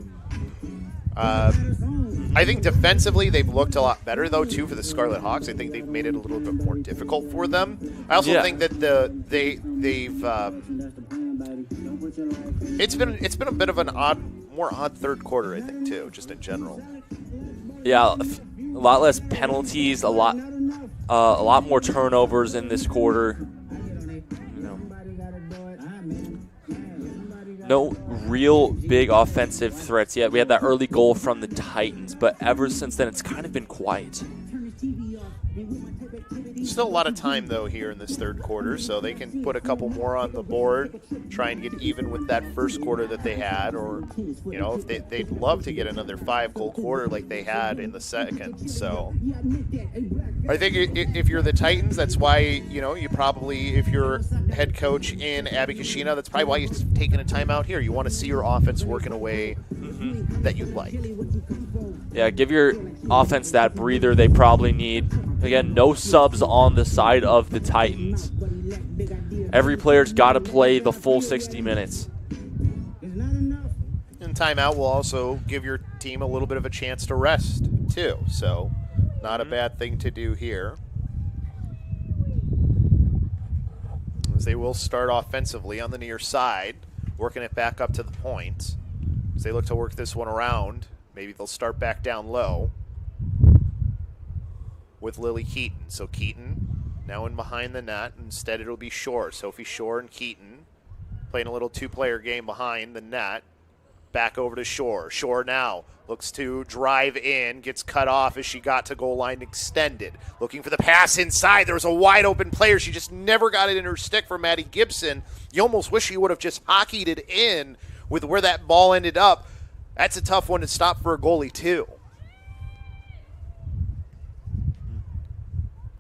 I think defensively they've looked a lot better, though, too, for the Scarlet Hawks. I think they've made it a little bit more difficult for them. I also think that it's been a bit of an more odd third quarter, I think, too, just in general. Yeah, a lot less penalties, a lot more turnovers in this quarter. No real big offensive threats yet. We had that early goal from the Titans, but ever since then, it's kind of been quiet. Still a lot of time, though, here in this third quarter, so they can put a couple more on the board, try and get even with that first quarter that they had, or, if they'd love to get another 5-goal quarter like they had in the second. So I think if you're the Titans, that's why, you probably, if you're head coach in Abby Kashina, that's probably why you've taken a timeout here. You want to see your offense work in a way that you'd like. Yeah, give your offense that breather they probably need. Again, no subs on the side of the Titans. Every player's got to play the full 60 minutes. And timeout will also give your team a little bit of a chance to rest, too. So not a bad thing to do here. As they will start offensively on the near side, working it back up to the point. As they look to work this one around, maybe they'll start back down low with Lily Keaton. So Keaton now in behind the net. Instead, it'll be Shore. Sophie Shore and Keaton playing a little 2-player game behind the net. Back over to Shore. Shore now looks to drive in, gets cut off as she got to goal line extended. Looking for the pass inside. There was a wide open player. She just never got it in her stick for Maddie Gibson. You almost wish she would have just hockeyed it in with where that ball ended up. That's a tough one to stop for a goalie, too.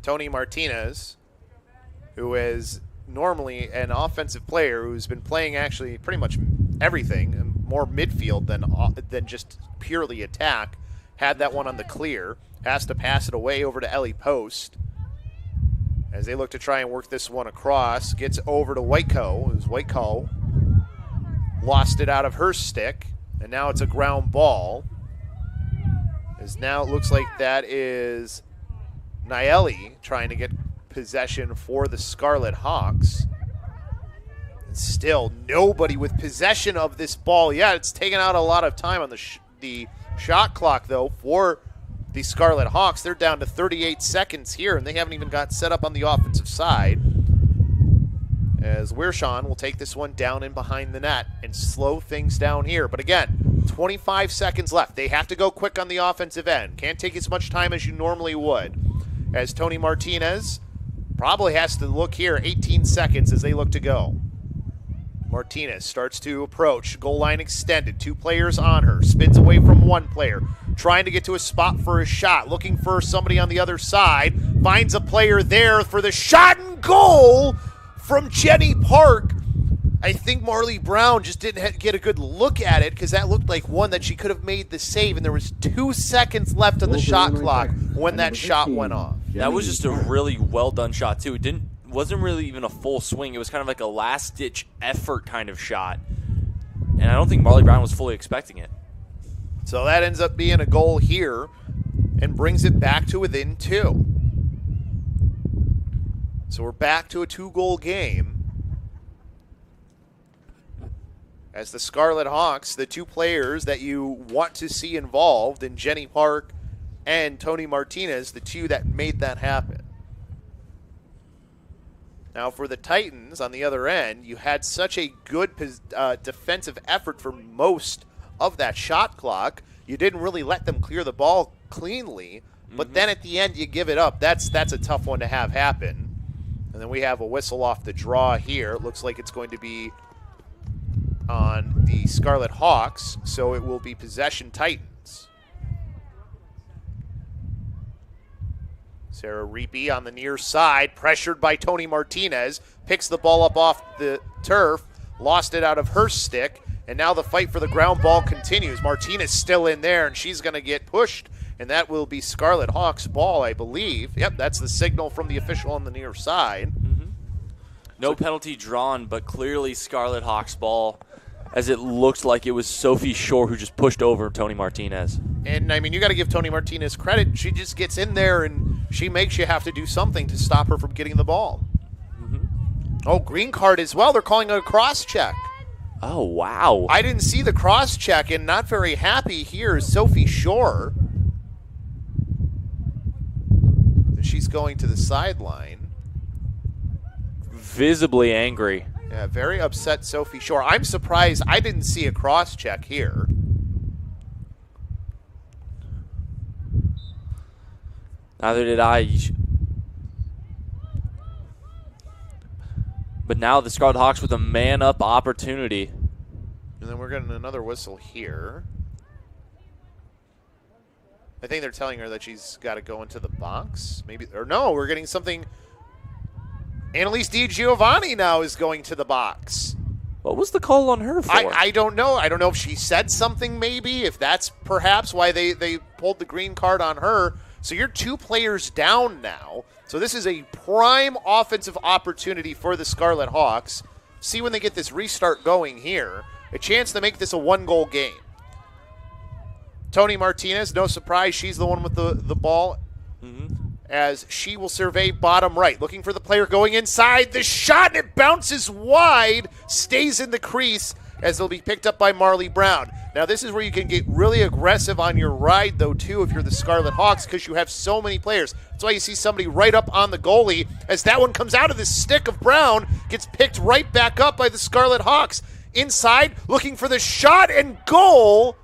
Tony Martinez, who is normally an offensive player who's been playing actually pretty much everything, more midfield than just purely attack, had that one on the clear, has to pass it away over to Ellie Post. As they look to try and work this one across, gets over to Whiteco, as Whiteco lost it out of her stick, and now it's a ground ball. As now it looks like that is Naeli trying to get possession for the Scarlet Hawks. And still nobody with possession of this ball yet. It's taken out a lot of time on the shot clock, though, for the Scarlet Hawks. They're down to 38 seconds here, and they haven't even got set up on the offensive side. As Wershawn will take this one down in behind the net and slow things down here. But again, 25 seconds left. They have to go quick on the offensive end. Can't take as much time as you normally would. As Tony Martinez probably has to look here, 18 seconds as they look to go. Martinez starts to approach, goal line extended, 2 players on her, spins away from 1 player, trying to get to a spot for a shot, looking for somebody on the other side, finds a player there for the shot and goal from Jenny Park. I think Marley Brown just didn't get a good look at it because that looked like one that she could have made the save, and there was 2 seconds left on the shot clock when that shot went off. That was just a really well done shot too. It wasn't really even a full swing. It was kind of like a last ditch effort kind of shot. And I don't think Marley Brown was fully expecting it. So that ends up being a goal here and brings it back to within 2. So we're back to a 2-goal game. As the Scarlet Hawks, the 2 players that you want to see involved in Jenny Park and Tony Martinez, the 2 that made that happen. Now for the Titans, on the other end, you had such a good defensive effort for most of that shot clock. You didn't really let them clear the ball cleanly, but then at the end you give it up. That's a tough one to have happen. And then we have a whistle off the draw here. It looks like it's going to be on the Scarlet Hawks, so it will be possession Titans. Sarah Reapy on the near side, pressured by Tony Martinez, picks the ball up off the turf, lost it out of her stick, and now the fight for the ground ball continues. Martinez still in there, and she's going to get pushed, and that will be Scarlet Hawks ball, I believe. Yep, that's the signal from the official on the near side. No penalty drawn, but clearly Scarlet Hawks ball, as it looked like it was Sophie Shore who just pushed over Tony Martinez. And, I mean, you got to give Tony Martinez credit. She just gets in there, and she makes you have to do something to stop her from getting the ball. Oh, green card as well. They're calling it a cross-check. Oh, wow. I didn't see the cross-check, and not very happy here is Sophie Shore. She's going to the sideline. Visibly angry. Yeah, very upset Sophie Shore. I'm surprised I didn't see a cross-check here. Neither did I. But now the Scarlet Hawks with a man-up opportunity. And then we're getting another whistle here. I think they're telling her that she's got to go into the box. Maybe, or no, we're getting something. Annalise DiGiovanni now is going to the box. What was the call on her for? I don't know. I don't know if she said something maybe, if that's perhaps why they pulled the green card on her. So you're 2 players down now. So this is a prime offensive opportunity for the Scarlet Hawks. See when they get this restart going here. A chance to make this a 1-goal game. Tony Martinez, no surprise, she's the one with the ball. As she will survey bottom right, looking for the player going inside. The shot, and it bounces wide, stays in the crease as they'll be picked up by Marley Brown. Now, this is where you can get really aggressive on your ride, though, too, if you're the Scarlet Hawks, because you have so many players. That's why you see somebody right up on the goalie as that one comes out of the stick of Brown, gets picked right back up by the Scarlet Hawks. Inside, looking for the shot and goal.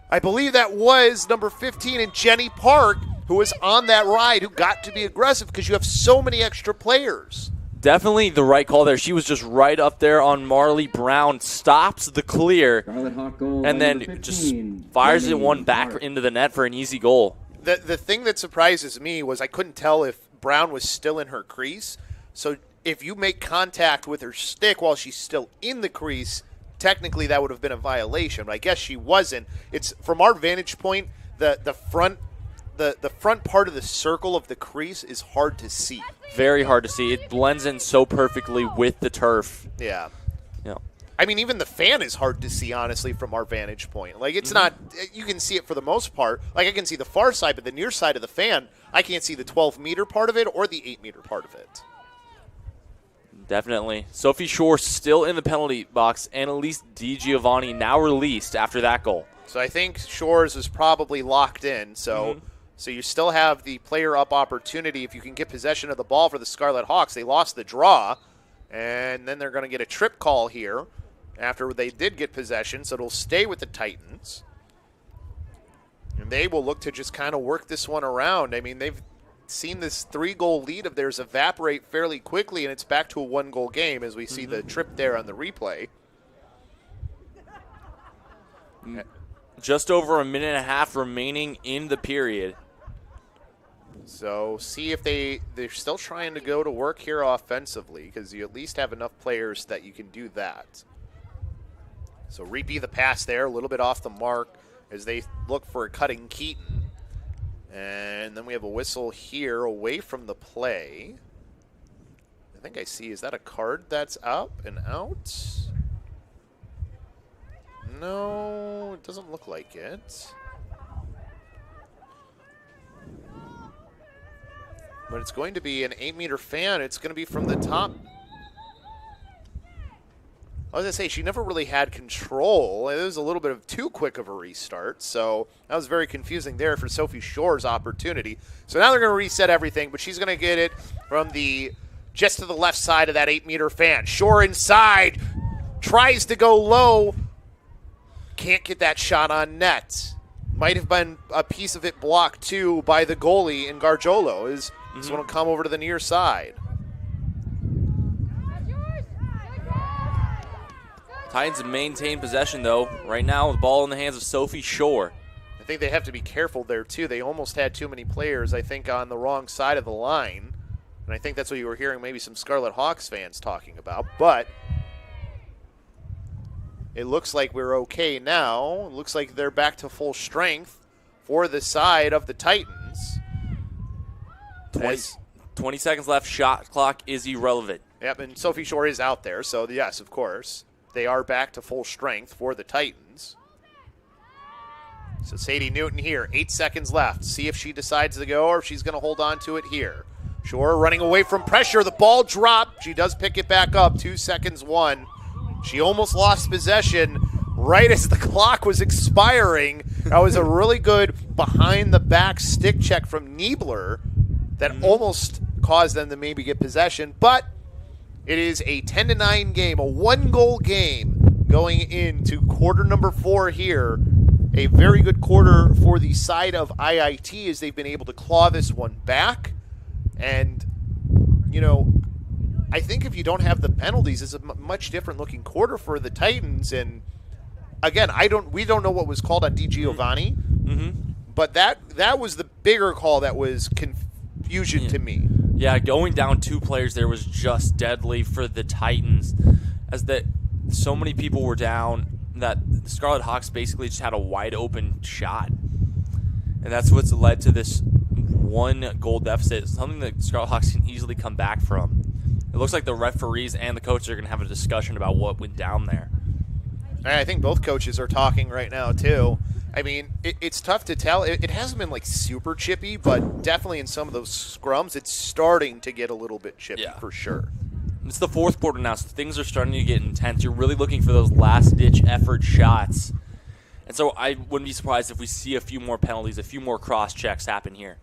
I believe that was number 15 in Jenny Park, who was on that ride, who got to be aggressive because you have so many extra players. Definitely the right call there. She was just right up there on Marley Brown, stops the clear, and then just fires it one back into the net for an easy goal. The thing that surprises me was I couldn't tell if Brown was still in her crease. So if you make contact with her stick while she's still in the crease, technically that would have been a violation. But I guess she wasn't. It's from our vantage point, the front part of the circle of the crease is hard to see. Very hard to see. It blends in so perfectly with the turf. Yeah. Yeah. I mean, even the fan is hard to see, honestly, from our vantage point. Like, it's not – you can see it for the most part. Like, I can see the far side, but the near side of the fan, I can't see the 12-meter part of it or the 8-meter part of it. Definitely. Sophie Shore still in the penalty box. Annalise DiGiovanni now released after that goal. So I think Shores is probably locked in, so – So you still have the player-up opportunity if you can get possession of the ball for the Scarlet Hawks. They lost the draw, and then they're going to get a trip call here after they did get possession, so it'll stay with the Titans. And they will look to just kind of work this one around. I mean, they've seen this 3-goal lead of theirs evaporate fairly quickly, and it's back to a 1-goal game as we see the trip there on the replay. Just over a minute and a half remaining in the period. So see if they're still trying to go to work here offensively, because you at least have enough players that you can do that. So Reapy the pass there, a little bit off the mark as they look for a cutting Keaton. And then we have a whistle here away from the play. I think I see, is that a card that's up and out? No, it doesn't look like it. But it's going to be an 8-meter fan. It's going to be from the top. I was going to say, she never really had control. It was a little bit of too quick of a restart, so that was very confusing there for Sophie Shore's opportunity. So now they're going to reset everything, but she's going to get it from the just to the left side of that 8-meter fan. Shore inside, tries to go low, can't get that shot on net. Might have been a piece of it blocked, too, by the goalie in Gargiolo. This one will come over to the near side. Titans maintain possession, though, right now with the ball in the hands of Sophie Shore. I think they have to be careful there, too. They almost had too many players, I think, on the wrong side of the line. And I think that's what you were hearing maybe some Scarlet Hawks fans talking about. But it looks like we're okay now. It looks like they're back to full strength for the side of the Titans. 20 seconds left. Shot clock is irrelevant. Yep, and Sophie Shore is out there, so yes, of course. They are back to full strength for the Titans. So Sadie Newton here, 8 seconds left. See if she decides to go or if she's going to hold on to it here. Shore running away from pressure. The ball dropped. She does pick it back up. 2 seconds, 1. She almost lost possession right as the clock was expiring. That was a really good behind-the-back stick check from Niebler that almost caused them to maybe get possession. But it is a 10-9 game, a one-goal game going into quarter number 4 here. A very good quarter for the side of IIT as they've been able to claw this one back. And, you know, I think if you don't have the penalties, it's a much different looking quarter for the Titans. And again, we don't know what was called on DiGiovanni, but that was the bigger call that was confusion to me. Yeah, going down 2 players there was just deadly for the Titans, as that so many people were down that the Scarlet Hawks basically just had a wide open shot, and that's what's led to this 1-goal deficit. Something that Scarlet Hawks can easily come back from. It looks like the referees and the coaches are going to have a discussion about what went down there. I think both coaches are talking right now, too. I mean, it's tough to tell. It hasn't been, like, super chippy, but definitely in some of those scrums, it's starting to get a little bit chippy for sure. It's the 4th quarter now, so things are starting to get intense. You're really looking for those last-ditch effort shots. And so I wouldn't be surprised if we see a few more penalties, a few more cross-checks happen here.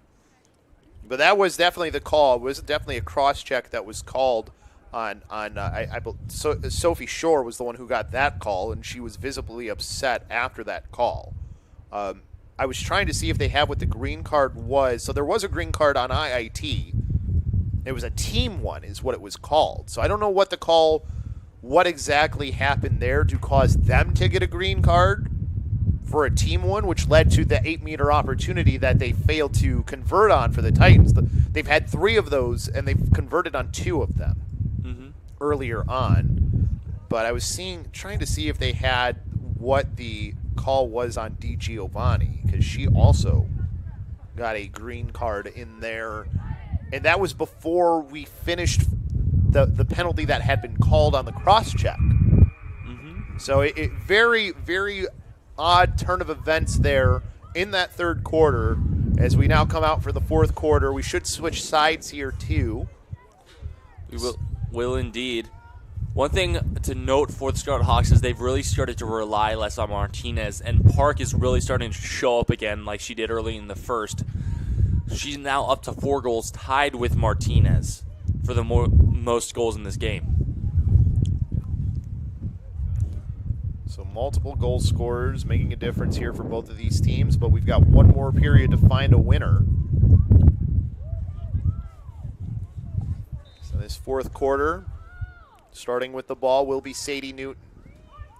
But that was definitely the call. It was definitely a cross-check that was called on Sophie Shore was the one who got that call, and she was visibly upset after that call. I was trying to see if they have what the green card was. So there was a green card on IIT. It was a team one is what it was called. So I don't know what exactly happened there to cause them to get a green card for a team one, which led to the 8-meter opportunity that they failed to convert on for the Titans. They've had 3 of those, and they've converted on 2 of them earlier on. But I was trying to see if they had what the call was on DiGiovanni, because she also got a green card in there. And that was before we finished the penalty that had been called on the cross-check. So it very, very odd turn of events there in that 3rd quarter. As we now come out for the 4th quarter, we should switch sides here too. We will indeed. One thing to note for the Scarlet Hawks is they've really started to rely less on Martinez, and Park is really starting to show up again like she did early in the 1st. She's now up to 4 goals, tied with Martinez for the most goals in this game. So multiple goal scorers making a difference here for both of these teams, but we've got one more period to find a winner. So this 4th quarter, starting with the ball, will be Sadie Newton.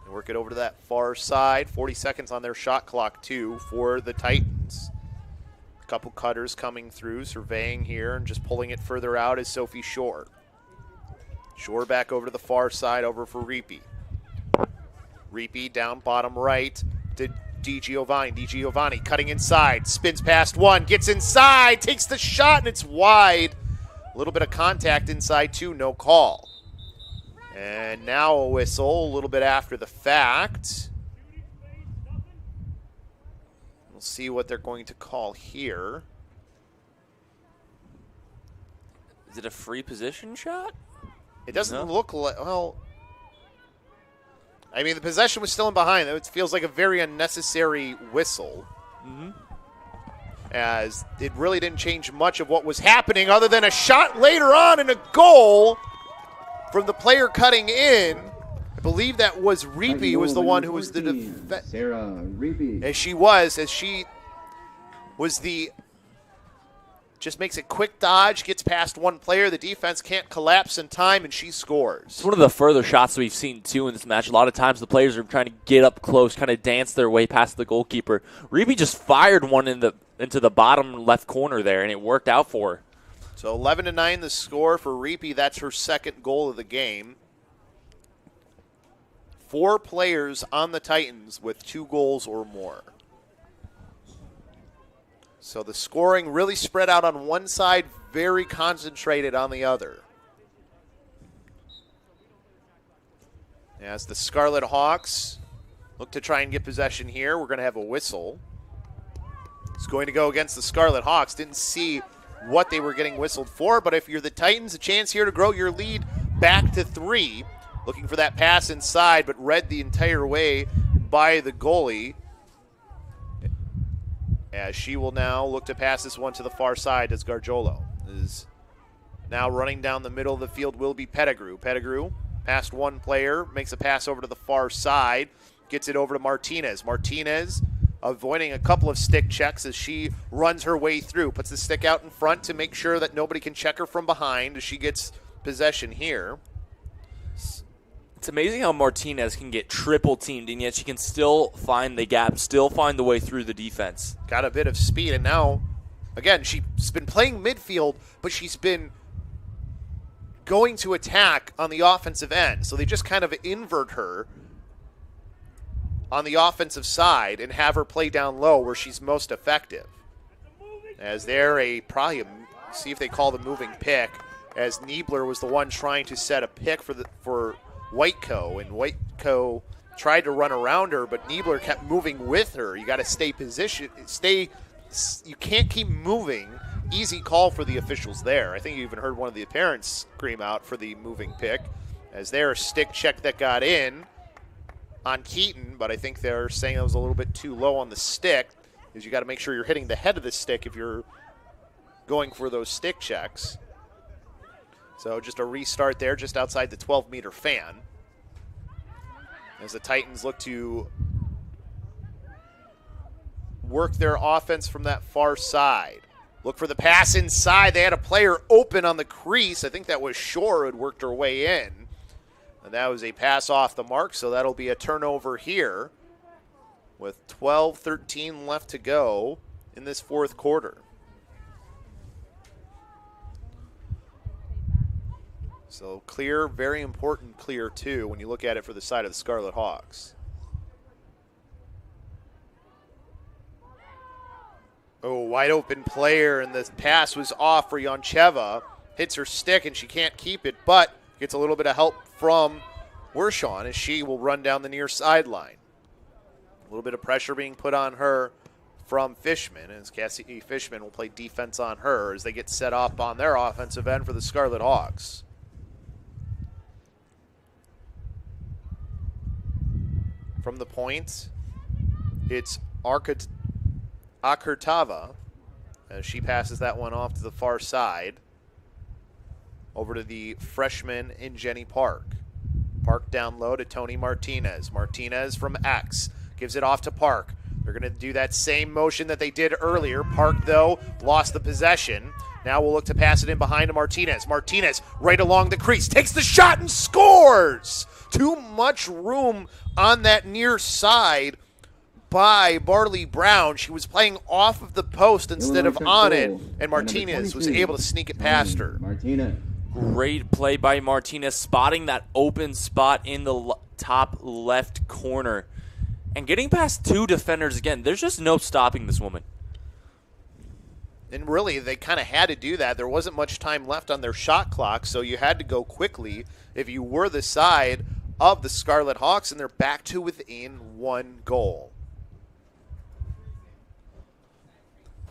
They work it over to that far side. 40 seconds on their shot clock, too, for the Titans. A couple cutters coming through, surveying here, and just pulling it further out is Sophie Shore. Shore back over to the far side, over for Reapy. Reapy down bottom right to DiGiovanni cutting inside, spins past one, gets inside, takes the shot, and it's wide. A little bit of contact inside two, no call. And now a whistle, a little bit after the fact. We'll see what they're going to call here. Is it a free position shot? It doesn't look like, well, I mean, the possession was still in behind. It feels like a very unnecessary whistle. As it really didn't change much of what was happening other than a shot later on and a goal from the player cutting in. I believe that was Reapy was the one who was the defense. Sarah Reapy. As she was the, just makes a quick dodge, gets past one player. The defense can't collapse in time, and she scores. It's one of the further shots we've seen, too, in this match. A lot of times the players are trying to get up close, kind of dance their way past the goalkeeper. Reapy just fired one into the bottom left corner there, and it worked out for her. So 11-9 the score for Reapy. That's her second goal of the game. 4 players on the Titans with 2 goals or more. So the scoring really spread out on one side, very concentrated on the other. As the Scarlet Hawks look to try and get possession here, we're going to have a whistle. It's going to go against the Scarlet Hawks. Didn't see what they were getting whistled for, but if you're the Titans, a chance here to grow your lead back to 3. Looking for that pass inside, but read the entire way by the goalie. As she will now look to pass this one to the far side as Gargiolo is now running down the middle of the field will be Pettigrew. Pettigrew past one player, makes a pass over to the far side, gets it over to Martinez. Martinez avoiding a couple of stick checks as she runs her way through, puts the stick out in front to make sure that nobody can check her from behind as she gets possession here. It's amazing how Martinez can get triple teamed, and yet she can still find the gap, still find the way through the defense. Got a bit of speed, and now, again, she's been playing midfield, but she's been going to attack on the offensive end. So they just kind of invert her on the offensive side and have her play down low where she's most effective. As they're see if they call the moving pick, as Niebler was the one trying to set a pick for Whiteco, and Whiteco tried to run around her, but Niebler kept moving with her. You got to stay positioned. You can't keep moving. Easy call for the officials there. I think you even heard one of the parents scream out for the moving pick, as there a stick check that got in on Keaton, but I think they're saying that was a little bit too low on the stick, because you got to make sure you're hitting the head of the stick if you're going for those stick checks. So just a restart there just outside the 12-meter fan as the Titans look to work their offense from that far side. Look for the pass inside. They had a player open on the crease. I think that was Shore who had worked her way in. And that was a pass off the mark, so that'll be a turnover here with 12-13 left to go in this fourth quarter. So clear, very important clear, too, when you look at it for the side of the Scarlet Hawks. Oh, wide open player, and the pass was off for Yoncheva. Hits her stick, and she can't keep it, but gets a little bit of help from Wershon as she will run down the near sideline. A little bit of pressure being put on her from Fishman, as Cassie Fishman will play defense on her as they get set up on their offensive end for the Scarlet Hawks. From the point, it's Akurtava as she passes that one off to the far side over to the freshman in Jenny Park. Park down low to Tony Martinez. Martinez from X gives it off to Park. They're going to do that same motion that they did earlier. Park, though, lost the possession. Now we'll look to pass it in behind to Martinez. Martinez right along the crease, takes the shot and scores! Too much room on that near side by Barley Brown. She was playing off of the post instead of on it, and Martinez was able to sneak it past her. Martinez. Great play by Martinez, spotting that open spot in the top left corner. And getting past 2 defenders again, there's just no stopping this woman. And really, they kind of had to do that. There wasn't much time left on their shot clock, so you had to go quickly if you were the side of the Scarlet Hawks, and they're back to within 1 goal.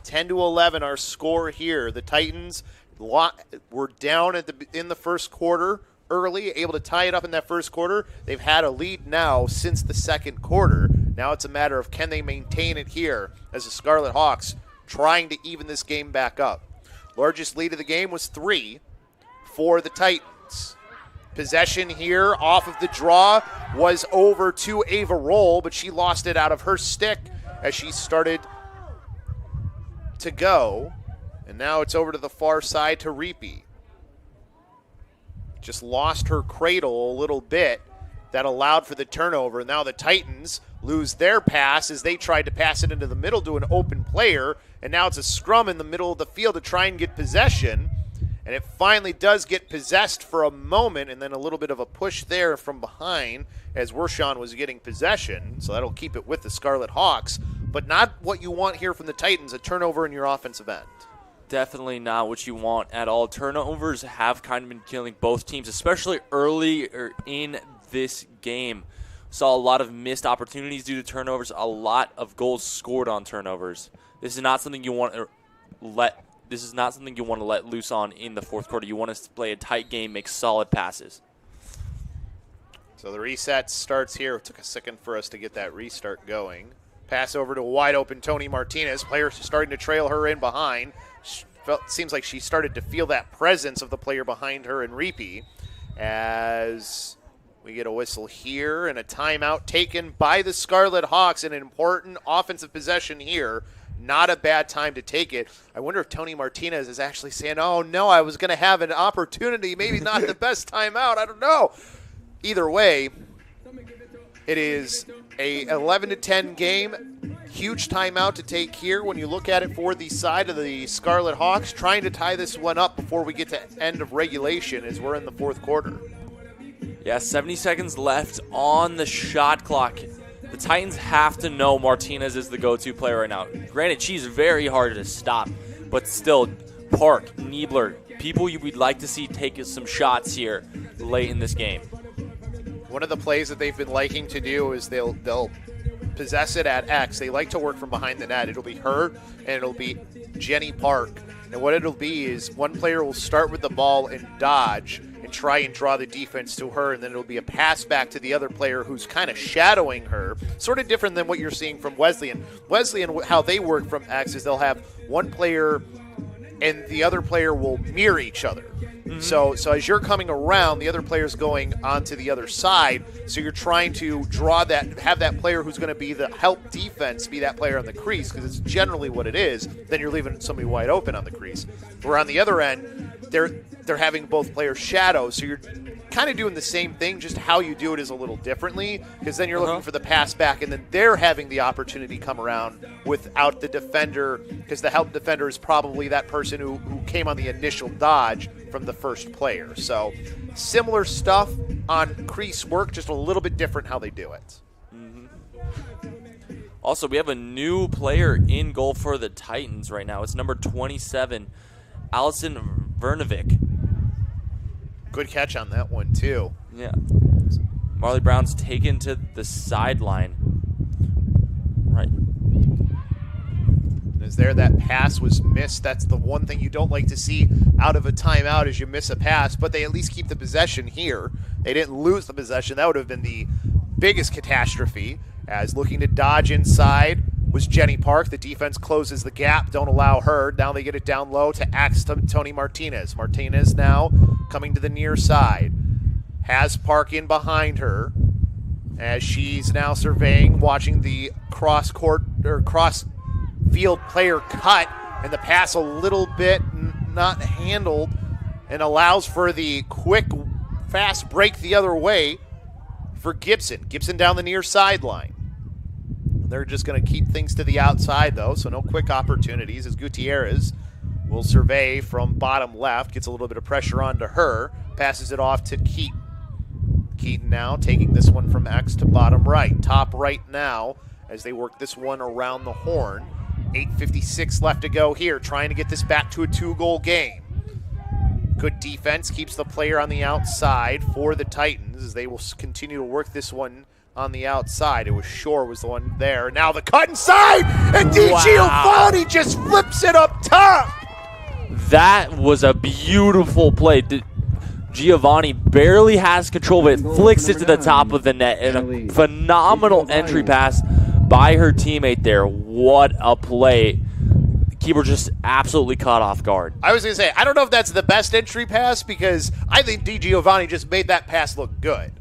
10-11 our score here. The Titans were down in the first quarter early, able to tie it up in that first quarter. They've had a lead now since the second quarter. Now it's a matter of can they maintain it here as the Scarlet Hawks trying to even this game back up. Largest lead of the game was 3 for the Titans. Possession here off of the draw was over to Ava Roll, but she lost it out of her stick as she started to go. And now it's over to the far side to Reapy. Just lost her cradle a little bit. That allowed for the turnover. And now the Titans lose their pass as they tried to pass it into the middle to an open player. And now it's a scrum in the middle of the field to try and get possession. And it finally does get possessed for a moment, and then a little bit of a push there from behind as Wershon was getting possession. So that'll keep it with the Scarlet Hawks. But not what you want here from the Titans, a turnover in your offensive end. Definitely not what you want at all. Turnovers have kind of been killing both teams, especially early in this game. Saw a lot of missed opportunities due to turnovers, a lot of goals scored on turnovers. This is not something you want to let loose on in the fourth quarter. You want to play a tight game, make solid passes. So the reset starts here. It took a second for us to get that restart going. Pass over to a wide open Tony Martinez. Players starting to trail her in behind. Seems like she started to feel that presence of the player behind her in Reapy as we get a whistle here and a timeout taken by the Scarlet Hawks. An important offensive possession here. Not a bad time to take it. I wonder if Tony Martinez is actually saying, oh, no, I was going to have an opportunity. Maybe not the best timeout. I don't know. Either way, it is a 11-10 game. Huge timeout to take here when you look at it for the side of the Scarlet Hawks, trying to tie this one up before we get to end of regulation as we're in the fourth quarter. Yeah, 70 seconds left on the shot clock. The Titans have to know Martinez is the go-to player right now. Granted, she's very hard to stop, but still, Park, Niebler, people we'd like to see take some shots here late in this game. One of the plays that they've been liking to do is they'll possess it at X. They like to work from behind the net. It'll be her, and it'll be Jenny Park. And what it'll be is one player will start with the ball and dodge and try and draw the defense to her, and then it'll be a pass back to the other player who's kind of shadowing her. Sort of different than what you're seeing from Wesleyan. Wesleyan, how they work from X is they'll have one player and the other player will mirror each other. Mm-hmm. So as you're coming around, the other player's going onto the other side, so you're trying to draw that, have that player who's going to be the help defense be that player on the crease, because it's generally what it is. Then you're leaving somebody wide open on the crease. Where on the other end, they're having both players shadow, so you're kind of doing the same thing, just how you do it is a little differently, because then you're looking for the pass back, and then they're having the opportunity come around without the defender, because the help defender is probably that person who came on the initial dodge from the first player. So similar stuff on crease work, just a little bit different how they do it. Mm-hmm. Also, we have a new player in goal for the Titans right now. It's number 27, Allison Vernovic. Good catch on that one, too. Yeah. Marley Brown's taken to the sideline. Right. As there, that pass was missed. That's the one thing you don't like to see out of a timeout is you miss a pass, but they at least keep the possession here. They didn't lose the possession. That would have been the biggest catastrophe, as looking to dodge inside was Jenny Park. The defense closes the gap, don't allow her. Now they get it down low to axe to Tony Martinez. Martinez now coming to the near side. Has Park in behind her as she's now surveying, watching the cross-field player cut, and the pass a little bit not handled, and allows for the quick, fast break the other way for Gibson. Gibson down the near sideline. They're just going to keep things to the outside, though, so no quick opportunities as Gutierrez will survey from bottom left, gets a little bit of pressure onto her, passes it off to Keep. Keaton now taking this one from X to bottom right. Top right now as they work this one around the horn. 8:56 left to go here, trying to get this back to a 2-goal game. Good defense keeps the player on the outside for the Titans as they will continue to work this one on the outside. It was Shore was the one there. Now the cut inside, and DiGiovanni just flips it up top. That was a beautiful play. Giovanni barely has control, but it flicks it to the top of the net. And a phenomenal entry pass by her teammate there. What a play. The keeper just absolutely caught off guard. I was going to say, I don't know if that's the best entry pass because I think DiGiovanni just made that pass look good.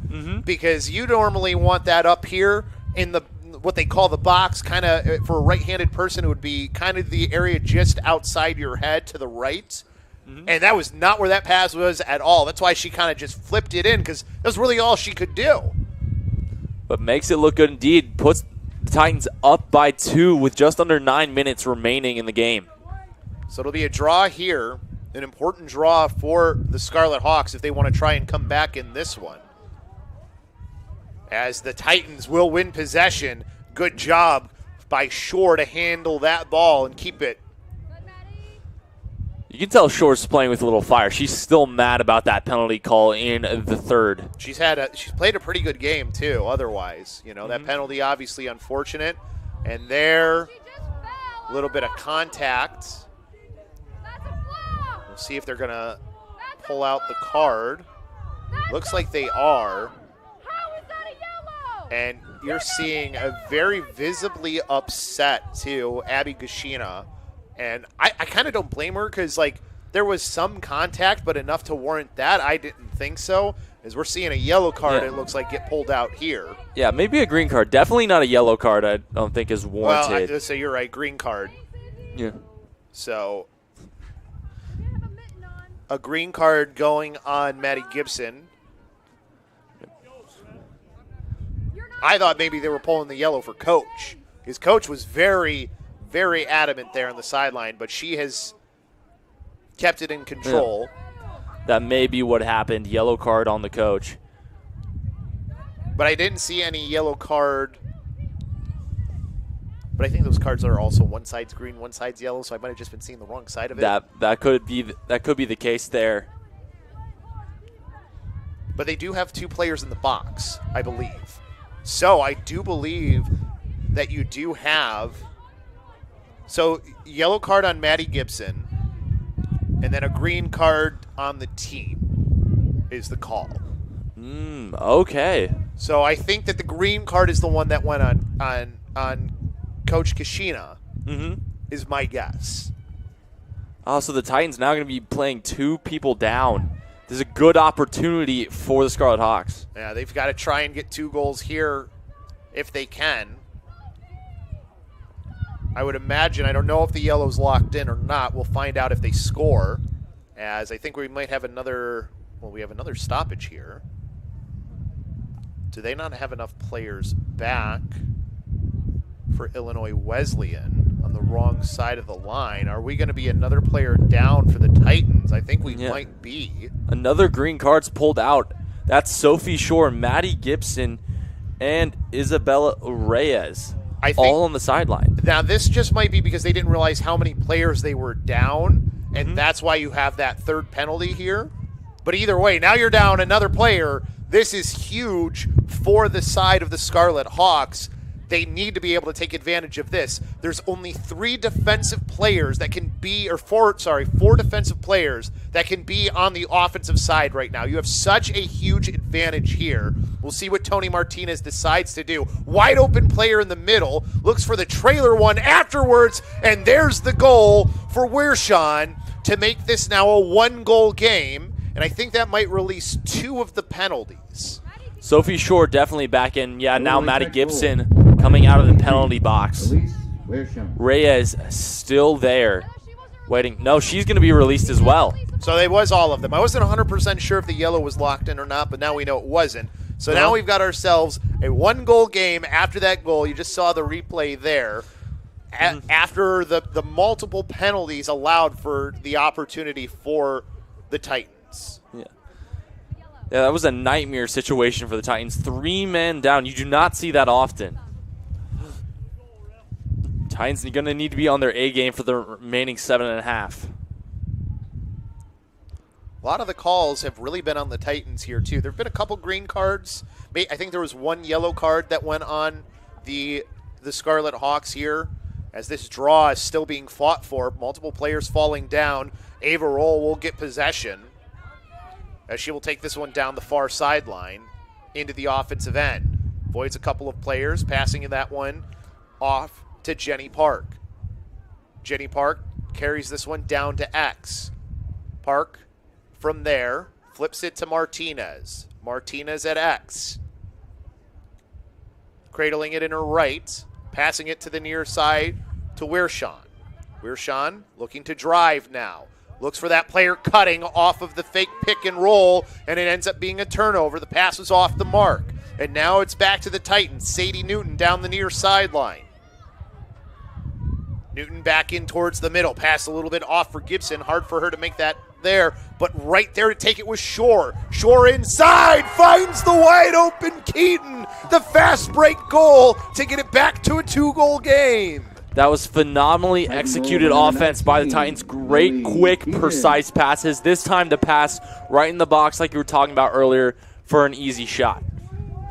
Because you normally want that up here in the what they call the box, kind of for a right-handed person, it would be kind of the area just outside your head to the right. And that was not where that pass was at all. That's why she kind of just flipped it in because that was really all she could do. But makes it look good indeed. Puts the Titans up by 2 with just under 9 minutes remaining in the game. So it'll be a draw here, an important draw for the Scarlet Hawks if they want to try and come back in this one. As the Titans will win possession. Good job by Shore to handle that ball and keep it. You can tell Shore's playing with a little fire. She's still mad about that penalty call in the third. She's played a pretty good game too. Otherwise, that penalty obviously unfortunate, and there, a little bit of contact. We'll see if they're gonna pull out the card. Looks like they are. And you're seeing a very visibly upset too, Abby Gashina. And I kind of don't blame her because, there was some contact, but enough to warrant that. I didn't think so. As we're seeing a yellow card, it looks like get pulled out here. Yeah, maybe a green card. Definitely not a yellow card, I don't think is warranted. Well, so you're right, green card. Yeah. So a green card going on Maddie Gibson. I thought maybe they were pulling the yellow for Coach. His coach was very, very adamant there on the sideline, but she has kept it in control. Yeah. That may be what happened. Yellow card on the coach. But I didn't see any yellow card. But I think those cards are also one side's green, one side's yellow, so I might have just been seeing the wrong side of it. That could be the case there. But they do have 2 players in the box, I believe. So I do believe that you do have. So yellow card on Maddie Gibson, and then a green card on the team is the call. Okay. So I think that the green card is the one that went on Coach Kashina, is my guess. Oh, so the Titans now going to be playing 2 people down. This is a good opportunity for the Scarlet Hawks. Yeah, they've got to try and get 2 goals here if they can. I would imagine, I don't know if the yellow's locked in or not. We'll find out if they score, as I think we might have another, we have another stoppage here. Do they not have enough players back for Illinois Wesleyan on the wrong side of the line? Are we going to be another player down for the Titans? I think we might be. Another green card's pulled out. That's Sophie Shore, Maddie Gibson, and Isabella Reyes, all on the sideline. Now, this just might be because they didn't realize how many players they were down, and that's why you have that third penalty here. But either way, now you're down another player. This is huge for the side of the Scarlet Hawks. They need to be able to take advantage of this. There's only 3 defensive players that can be, or 4 defensive players that can be on the offensive side right now. You have such a huge advantage here. We'll see what Tony Martinez decides to do. Wide open player in the middle, looks for the trailer one afterwards, and there's the goal for Wearshawn to make this now a 1-goal game, and I think that might release 2 of the penalties. Sophie Shore definitely back in. Yeah, now Maddie Gibson coming out of the penalty box. Reyes still there, waiting. No, she's going to be released as well. So it was all of them. I wasn't 100% sure if the yellow was locked in or not, but now we know it wasn't. So now we've got ourselves a 1-goal game after that goal. You just saw the replay there. After the multiple penalties allowed for the opportunity for the Titans. Yeah. Yeah, that was a nightmare situation for the Titans. 3 men down. You do not see that often. Titans are going to need to be on their A game for the remaining 7.5. A lot of the calls have really been on the Titans here, too. There have been a couple green cards. I think there was one yellow card that went on the Scarlet Hawks here, as this draw is still being fought for. Multiple players falling down. Ava Roll will get possession, as she will take this one down the far sideline into the offensive end. Voids a couple of players, passing that one off to Jenny Park. Jenny Park carries this one down to X. Park from there flips it to Martinez. Martinez at X. Cradling it in her right, passing it to the near side to Wearshawn. Wearshawn looking to drive now. Looks for that player cutting off of the fake pick and roll, and it ends up being a turnover. The pass was off the mark. And now it's back to the Titans. Sadie Newton down the near sideline. Newton back in towards the middle. Pass a little bit off for Gibson. Hard for her to make that there, but right there to take it was Shore. Shore inside, finds the wide open Keaton. The fast break goal to get it back to a 2-goal game. That was phenomenally executed offense by the Titans. Great, quick, precise passes. This time the pass right in the box like you were talking about earlier for an easy shot.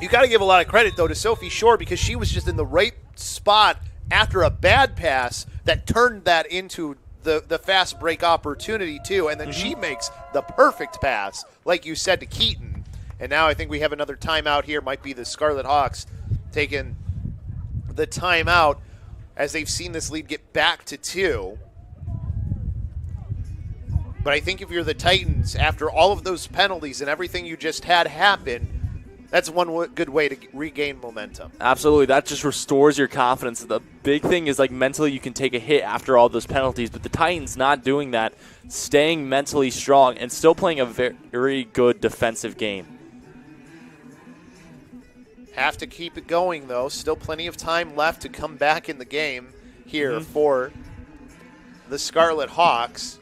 You got to give a lot of credit, though, to Sophie Shore, because she was just in the right spot after a bad pass that turned that into the fast break opportunity, too. And then she makes the perfect pass, like you said, to Keaton. And now I think we have another timeout here. Might be the Scarlet Hawks taking the timeout as they've seen this lead get back to 2. But I think if you're the Titans, after all of those penalties and everything you just had happen, that's one good way to regain momentum. Absolutely. That just restores your confidence. The big thing is, like, mentally you can take a hit after all those penalties, but the Titans not doing that, staying mentally strong and still playing a very good defensive game. Have to keep it going, though. Still plenty of time left to come back in the game here for the Scarlet Hawks.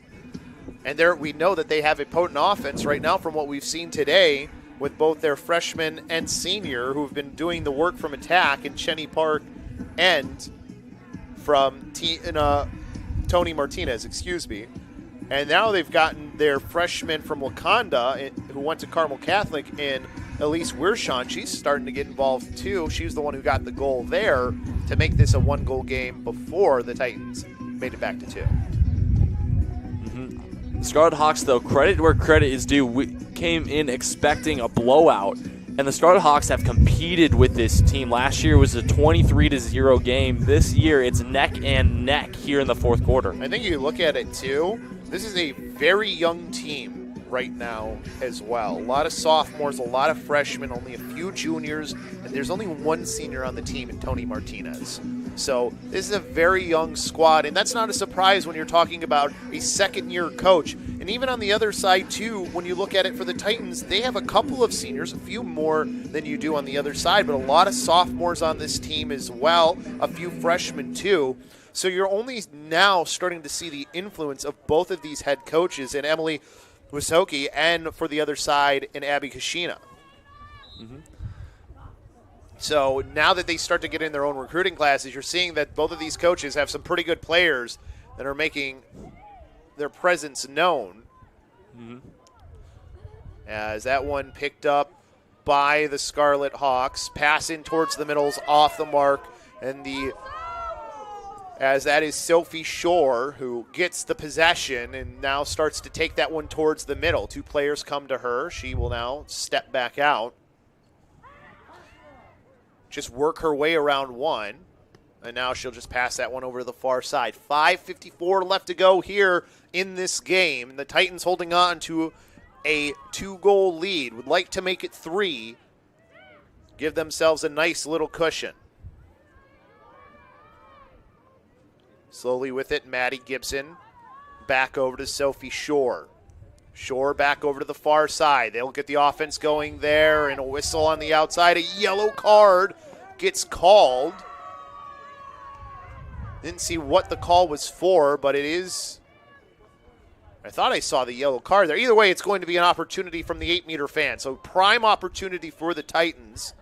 And there we know that they have a potent offense right now from what we've seen today, with both their freshman and senior who've been doing the work from attack in Cheney Park and from Tony Martinez, And now they've gotten their freshman from Wakanda who went to Carmel Catholic in Elise Wearshawn. She's starting to get involved too. She was the one who got the goal there to make this a 1-goal game before the Titans made it back to 2. Scarlet Hawks, though, credit where credit is due. We came in expecting a blowout, and the Scarlet Hawks have competed with this team. Last year was a 23-0 game. This year it's neck and neck here in the fourth quarter. I think you look at it, too. This is a very young team right now as well. A lot of sophomores, a lot of freshmen, only a few juniors, and there's only one senior on the team in Tony Martinez. So this is a very young squad, and that's not a surprise when you're talking about a second-year coach. And even on the other side, too, when you look at it for the Titans, they have a couple of seniors, a few more than you do on the other side, but a lot of sophomores on this team as well, a few freshmen, too. So you're only now starting to see the influence of both of these head coaches in Emily Wisoki and, for the other side, in Abby Kashina. So now that they start to get in their own recruiting classes, you're seeing that both of these coaches have some pretty good players that are making their presence known. As that one picked up by the Scarlet Hawks. Pass in towards the middle's off the mark. And as that is Sophie Shore who gets the possession and now starts to take that one towards the middle. 2 players come to her. She will now step back out. Just work her way around one. And now she'll just pass that one over to the far side. 5:54 left to go here in this game. The Titans holding on to a 2-goal lead. Would like to make it 3. Give themselves a nice little cushion. Slowly with it, Maddie Gibson back over to Sophie Shore. Shore back over to the far side. They'll get the offense going there, and a whistle on the outside. A yellow card gets called. Didn't see what the call was for, but it is I thought I saw the yellow card there. Either way, it's going to be an opportunity from the 8-meter fan. So prime opportunity for the Titans.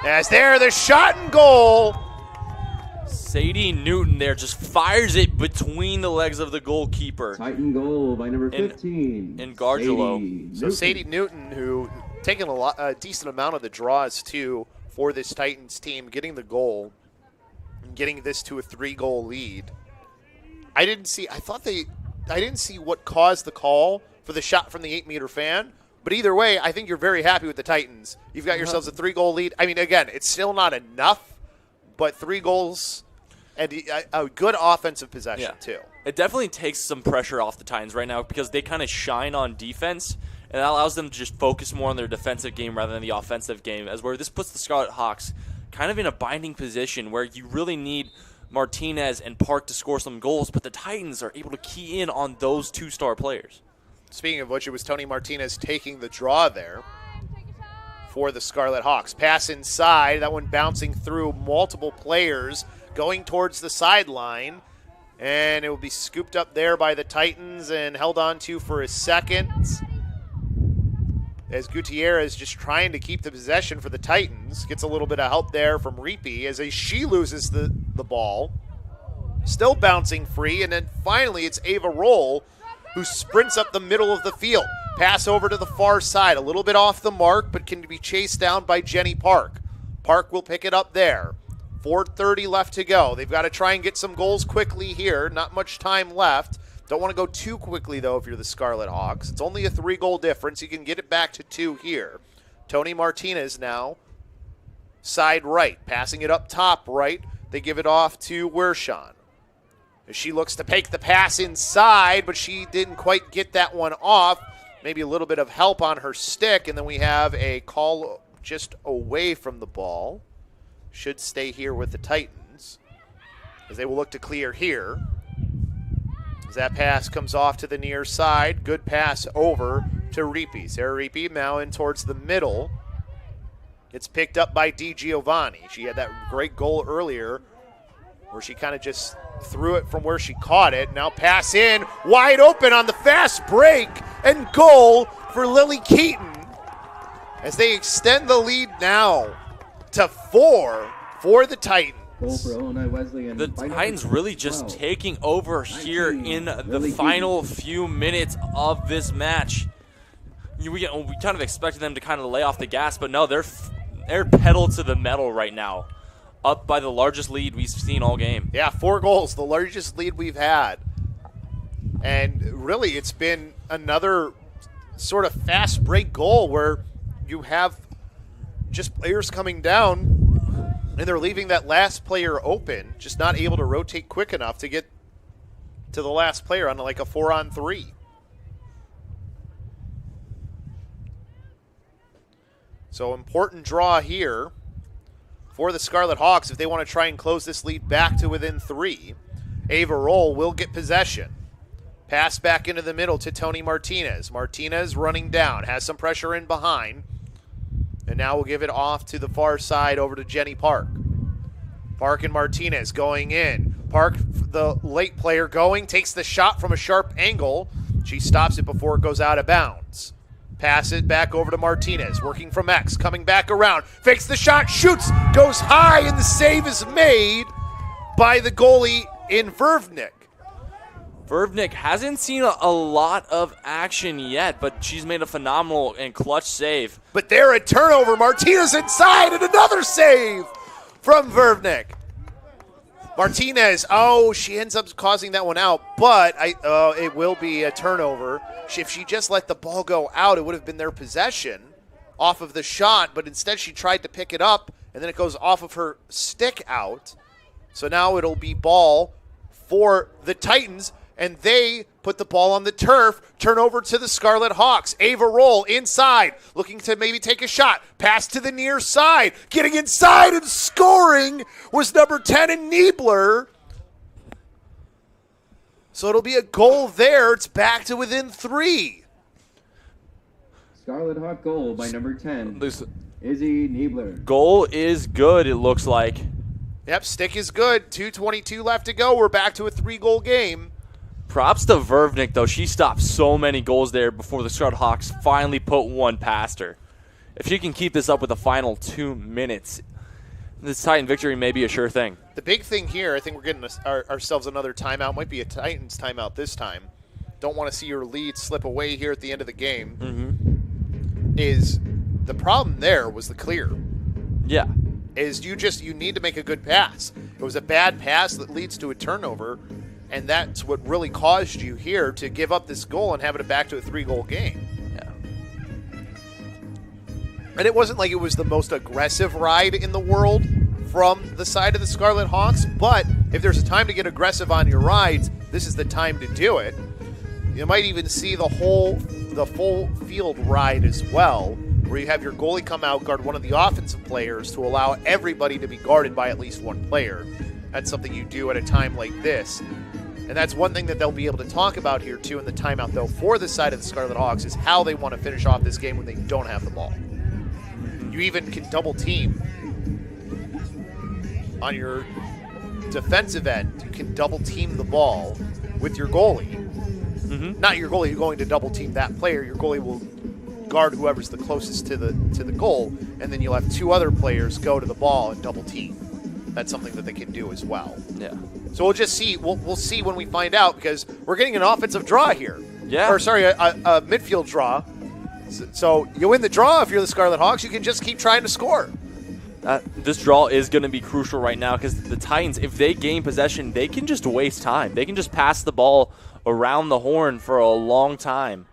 As there, the shot and goal. Sadie Newton there just fires it between the legs of the goalkeeper. Titan goal by number 15. In Gargilo. So Sadie Newton, who taking a decent amount of the draws too for this Titans team, getting the goal and getting this to a 3-goal lead. I didn't see what caused the call for the shot from the 8-meter fan. But either way, I think you're very happy with the Titans. You've got yourselves a 3-goal lead. I mean, again, it's still not enough, but 3 goals and a good offensive possession, too. It definitely takes some pressure off the Titans right now because they kind of shine on defense, and that allows them to just focus more on their defensive game rather than the offensive game, as where this puts the Scarlet Hawks kind of in a binding position where you really need Martinez and Park to score some goals, but the Titans are able to key in on those 2-star players. Speaking of which, it was Tony Martinez taking the draw there for the Scarlet Hawks. Pass inside, that one bouncing through multiple players, going towards the sideline, and it will be scooped up there by the Titans and held on to for a second. As Gutierrez just trying to keep the possession for the Titans. Gets a little bit of help there from Reapy as she loses the ball. Still bouncing free, and then finally it's Ava Roll who sprints up the middle of the field. Pass over to the far side, a little bit off the mark, but can be chased down by Jenny Park. Park will pick it up there. 4:30 left to go. They've got to try and get some goals quickly here. Not much time left. Don't want to go too quickly, though, if you're the Scarlet Hawks. It's only a 3-goal difference. You can get it back to 2 here. Tony Martinez now, side right, passing it up top right. They give it off to Wershon. As she looks to take the pass inside, but she didn't quite get that one off. Maybe a little bit of help on her stick, and then we have a call just away from the ball. Should stay here with the Titans, as they will look to clear here. As that pass comes off to the near side, good pass over to Reapy. Sarah Reapy now in towards the middle. It's picked up by DiGiovanni. She had that great goal earlier where she kind of just threw it from where she caught it. Now pass in, wide open on the fast break, and goal for Lily Keaton as they extend the lead now to 4 for the Titans. Goal for Illinois Wesleyan. The Titans really just taking over here in the final few minutes of this match. We kind of expected them to kind of lay off the gas, but no, they're pedal to the metal right now. Up by the largest lead we've seen all game. Yeah, 4 goals, the largest lead we've had. And really, it's been another sort of fast break goal where you have just players coming down and they're leaving that last player open, just not able to rotate quick enough to get to the last player on like a 4-on-3. So important draw here for the Scarlet Hawks if they want to try and close this lead back to within 3. Ava Roll will get possession. Pass back into the middle to Tony Martinez. Martinez running down, has some pressure in behind. And now we'll give it off to the far side over to Jenny Park. Park and Martinez going in. Park, the late player going, takes the shot from a sharp angle. She stops it before it goes out of bounds. Pass it back over to Martinez, working from X, coming back around, fakes the shot, shoots, goes high, and the save is made by the goalie in Vervnik. Vervnik hasn't seen a lot of action yet, but she's made a phenomenal and clutch save. But there a turnover, Martinez inside, and another save from Vervnik. Martinez, she ends up causing that one out, but it will be a turnover. If she just let the ball go out, it would have been their possession off of the shot, but instead she tried to pick it up, and then it goes off of her stick out. So now it'll be ball for the Titans, and they put the ball on the turf, turn over to the Scarlet Hawks. Ava Roll inside, looking to maybe take a shot. Pass to the near side. Getting inside and scoring was number 10 in Niebler. So it'll be a goal there. It's back to within 3. Scarlet Hawk goal by number 10, Izzy Niebler. Goal is good, it looks like. Yep, stick is good. 2:22 left to go. We're back to a 3-goal game. Props to Vervnik, though. She stopped so many goals there before the Scarlet Hawks finally put one past her. If she can keep this up with the final 2 minutes, this Titan victory may be a sure thing. The big thing here, I think we're getting ourselves another timeout. Might be a Titans timeout this time. Don't want to see your lead slip away here at the end of the game. Is the problem there was the clear. Yeah. Is you need to make a good pass. It was a bad pass that leads to a turnover, and that's what really caused you here to give up this goal and have it back to a 3-goal game. Yeah. And it wasn't like it was the most aggressive ride in the world from the side of the Scarlet Hawks, but if there's a time to get aggressive on your rides, this is the time to do it. You might even see the full field ride as well, where you have your goalie come out, guard one of the offensive players to allow everybody to be guarded by at least one player. That's something you do at a time like this. And that's one thing that they'll be able to talk about here, too, in the timeout, though, for the side of the Scarlet Hawks, is how they want to finish off this game when they don't have the ball. You even can double team on your defensive end. You can double team the ball with your goalie. Not your goalie going to double team that player. Your goalie will guard whoever's the closest to the goal, and then you'll have 2 other players go to the ball and double team. That's something that they can do as well. Yeah. So we'll just see. We'll see when we find out, because we're getting an offensive draw here. Yeah. Or sorry, a midfield draw. So you win the draw if you're the Scarlet Hawks. You can just keep trying to score. This draw is going to be crucial right now, because the Titans, if they gain possession, they can just waste time. They can just pass the ball around the horn for a long time.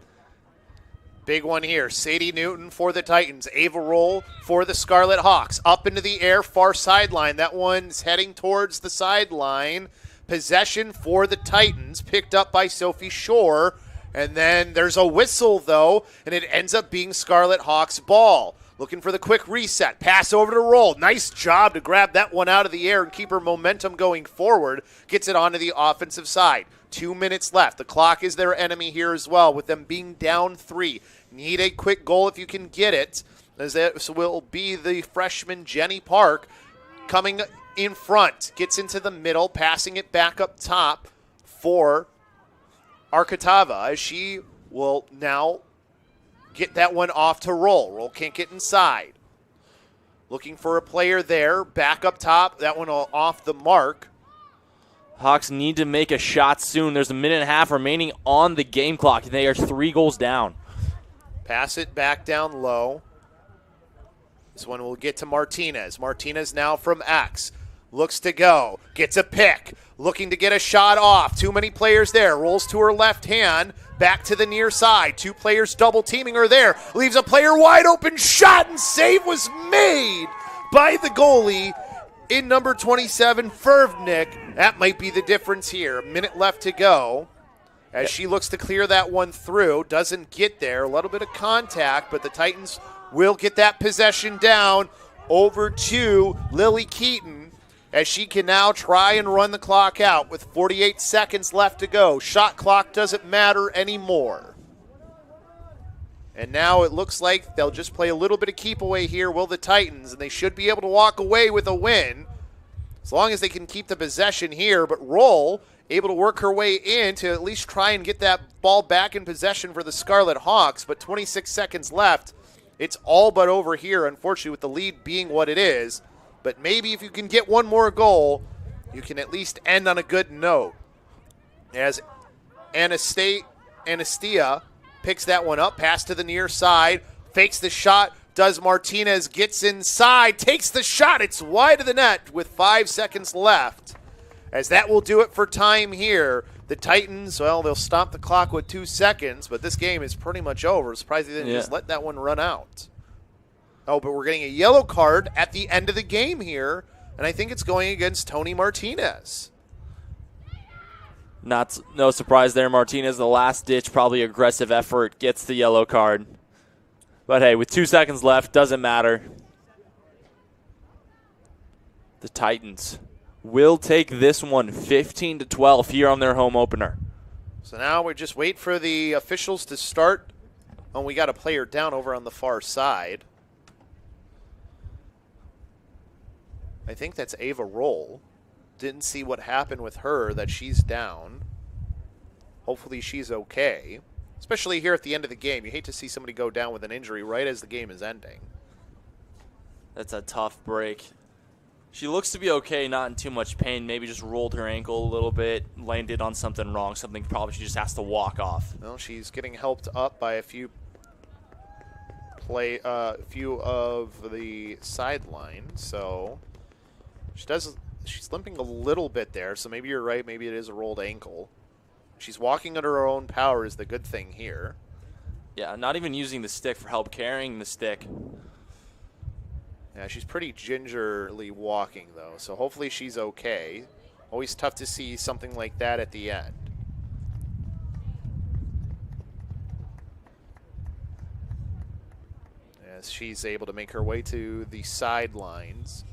Big one here. Sadie Newton for the Titans. Ava Roll for the Scarlet Hawks. Up into the air, far sideline. That one's heading towards the sideline. Possession for the Titans, picked up by Sophie Shore. And then there's a whistle, though, and it ends up being Scarlet Hawks' ball. Looking for the quick reset. Pass over to Roll. Nice job to grab that one out of the air and keep her momentum going forward. Gets it onto the offensive side. 2 minutes left. The clock is their enemy here as well, with them being down 3. Need a quick goal if you can get it, as this will be the freshman Jenny Park coming in front. Gets into the middle, passing it back up top for Arkatava, as she will now get that one off to Roll. Roll can't get inside. Looking for a player there, back up top. That one off the mark. Hawks need to make a shot soon. There's a minute and a half remaining on the game clock, and they are 3 goals down. Pass it back down low. This one will get to Martinez. Martinez now from X. Looks to go. Gets a pick. Looking to get a shot off. Too many players there. Rolls to her left hand. Back to the near side. 2 players double teaming her there. Leaves a player wide open. Shot and save was made by the goalie in number 27, Fervnik. That might be the difference here. A minute left to go as she looks to clear that one through. Doesn't get there. A little bit of contact, but the Titans will get that possession down over to Lily Keaton, as she can now try and run the clock out with 48 seconds left to go. Shot clock doesn't matter anymore. And now it looks like they'll just play a little bit of keep away here, will the Titans, and they should be able to walk away with a win as long as they can keep the possession here. But Roll able to work her way in to at least try and get that ball back in possession for the Scarlet Hawks, but 26 seconds left. It's all but over here, unfortunately, with the lead being what it is. But maybe if you can get one more goal, you can at least end on a good note. As Anastia picks that one up, pass to the near side, fakes the shot, does Martinez, gets inside, takes the shot. It's wide of the net with 5 seconds left. As that will do it for time here. The Titans, well, they'll stop the clock with 2 seconds, but this game is pretty much over. Surprised they didn't just let that one run out. Oh, but we're getting a yellow card at the end of the game here, and I think it's going against Tony Martinez. No surprise there. Martinez, the last-ditch, probably aggressive effort, gets the yellow card. But, hey, with 2 seconds left, doesn't matter. The Titans will take this one 15-12 here on their home opener. So now we just wait for the officials to start. Oh, we got a player down over on the far side. I think that's Ava Roll. Didn't see what happened with her, that she's down. hopefully she's okay. Especially here at the end of the game. You hate to see somebody go down with an injury right as the game is ending. That's a tough break. She looks to be okay, not in too much pain. Maybe just rolled her ankle a little bit, landed on something wrong, something probably she just has to walk off. Well, she's getting helped up by a few of the sidelines, so she's limping a little bit there, so maybe you're right, maybe it is a rolled ankle. She's walking under her own power is the good thing here. Yeah, not even using the stick for help carrying the stick. Yeah, she's pretty gingerly walking, though, so hopefully she's okay. Always tough to see something like that at the end. As she's able to make her way to the sidelines.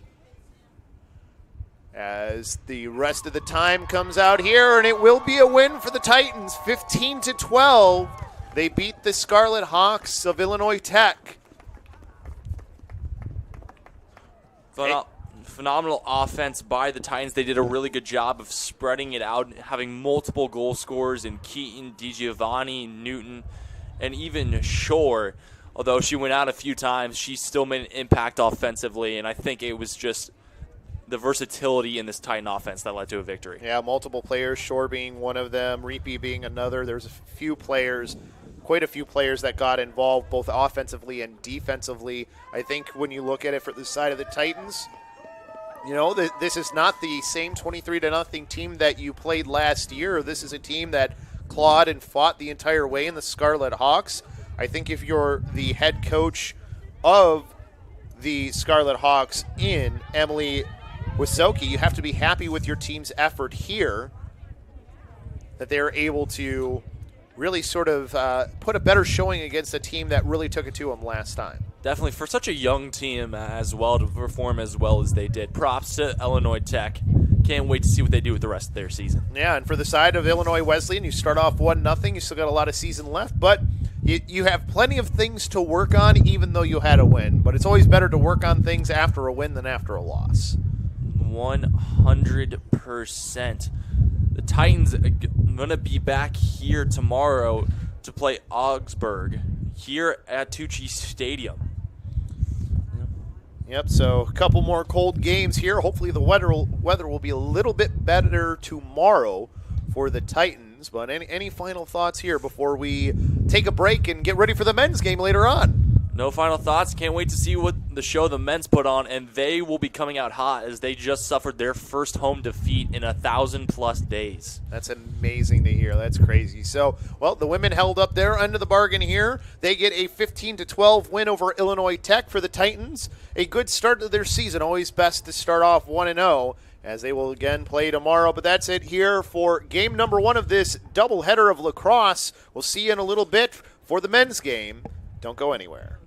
As the rest of the time comes out here, and it will be a win for the Titans, 15-12. They beat the Scarlet Hawks of Illinois Tech. Phenomenal offense by the Titans. They did a really good job of spreading it out, having multiple goal scorers in Keaton, DiGiovanni, Newton, and even Shore. Although she went out a few times, she still made an impact offensively, and I think it was just the versatility in this Titan offense that led to a victory. Yeah, multiple players, Shore being one of them, Reapy being another. There's a few players, quite a few players that got involved both offensively and defensively. I think when you look at it for the side of the Titans, you know, this is not the same 23-0 team that you played last year. This is a team that clawed and fought the entire way in the Scarlet Hawks. I think if you're the head coach of the Scarlet Hawks in Emily Wysoki, you have to be happy with your team's effort here, that they're able to really sort of put a better showing against a team that really took it to them last time. Definitely, for such a young team as well to perform as well as they did. Props to Illinois Tech. Can't wait to see what they do with the rest of their season. Yeah, and for the side of Illinois Wesleyan, you start off 1-0. You still got a lot of season left, but you have plenty of things to work on even though you had a win. But it's always better to work on things after a win than after a loss. 100%. The Titans are going to be back here tomorrow to play Augsburg here at Tucci Stadium. Yep, so a couple more cold games here. Hopefully the weather will be a little bit better tomorrow for the Titans. But any final thoughts here before we take a break and get ready for the men's game later on? No final thoughts. Can't wait to see what the show the men's put on, and they will be coming out hot as they just suffered their first home defeat in 1,000+ days. That's amazing to hear. That's crazy. So, well, the women held up their end of the bargain here. They get a 15-12 win over Illinois Tech for the Titans. A good start to their season. Always best to start off 1-0 as they will again play tomorrow. But that's it here for game number 1 of this doubleheader of lacrosse. We'll see you in a little bit for the men's game. Don't go anywhere.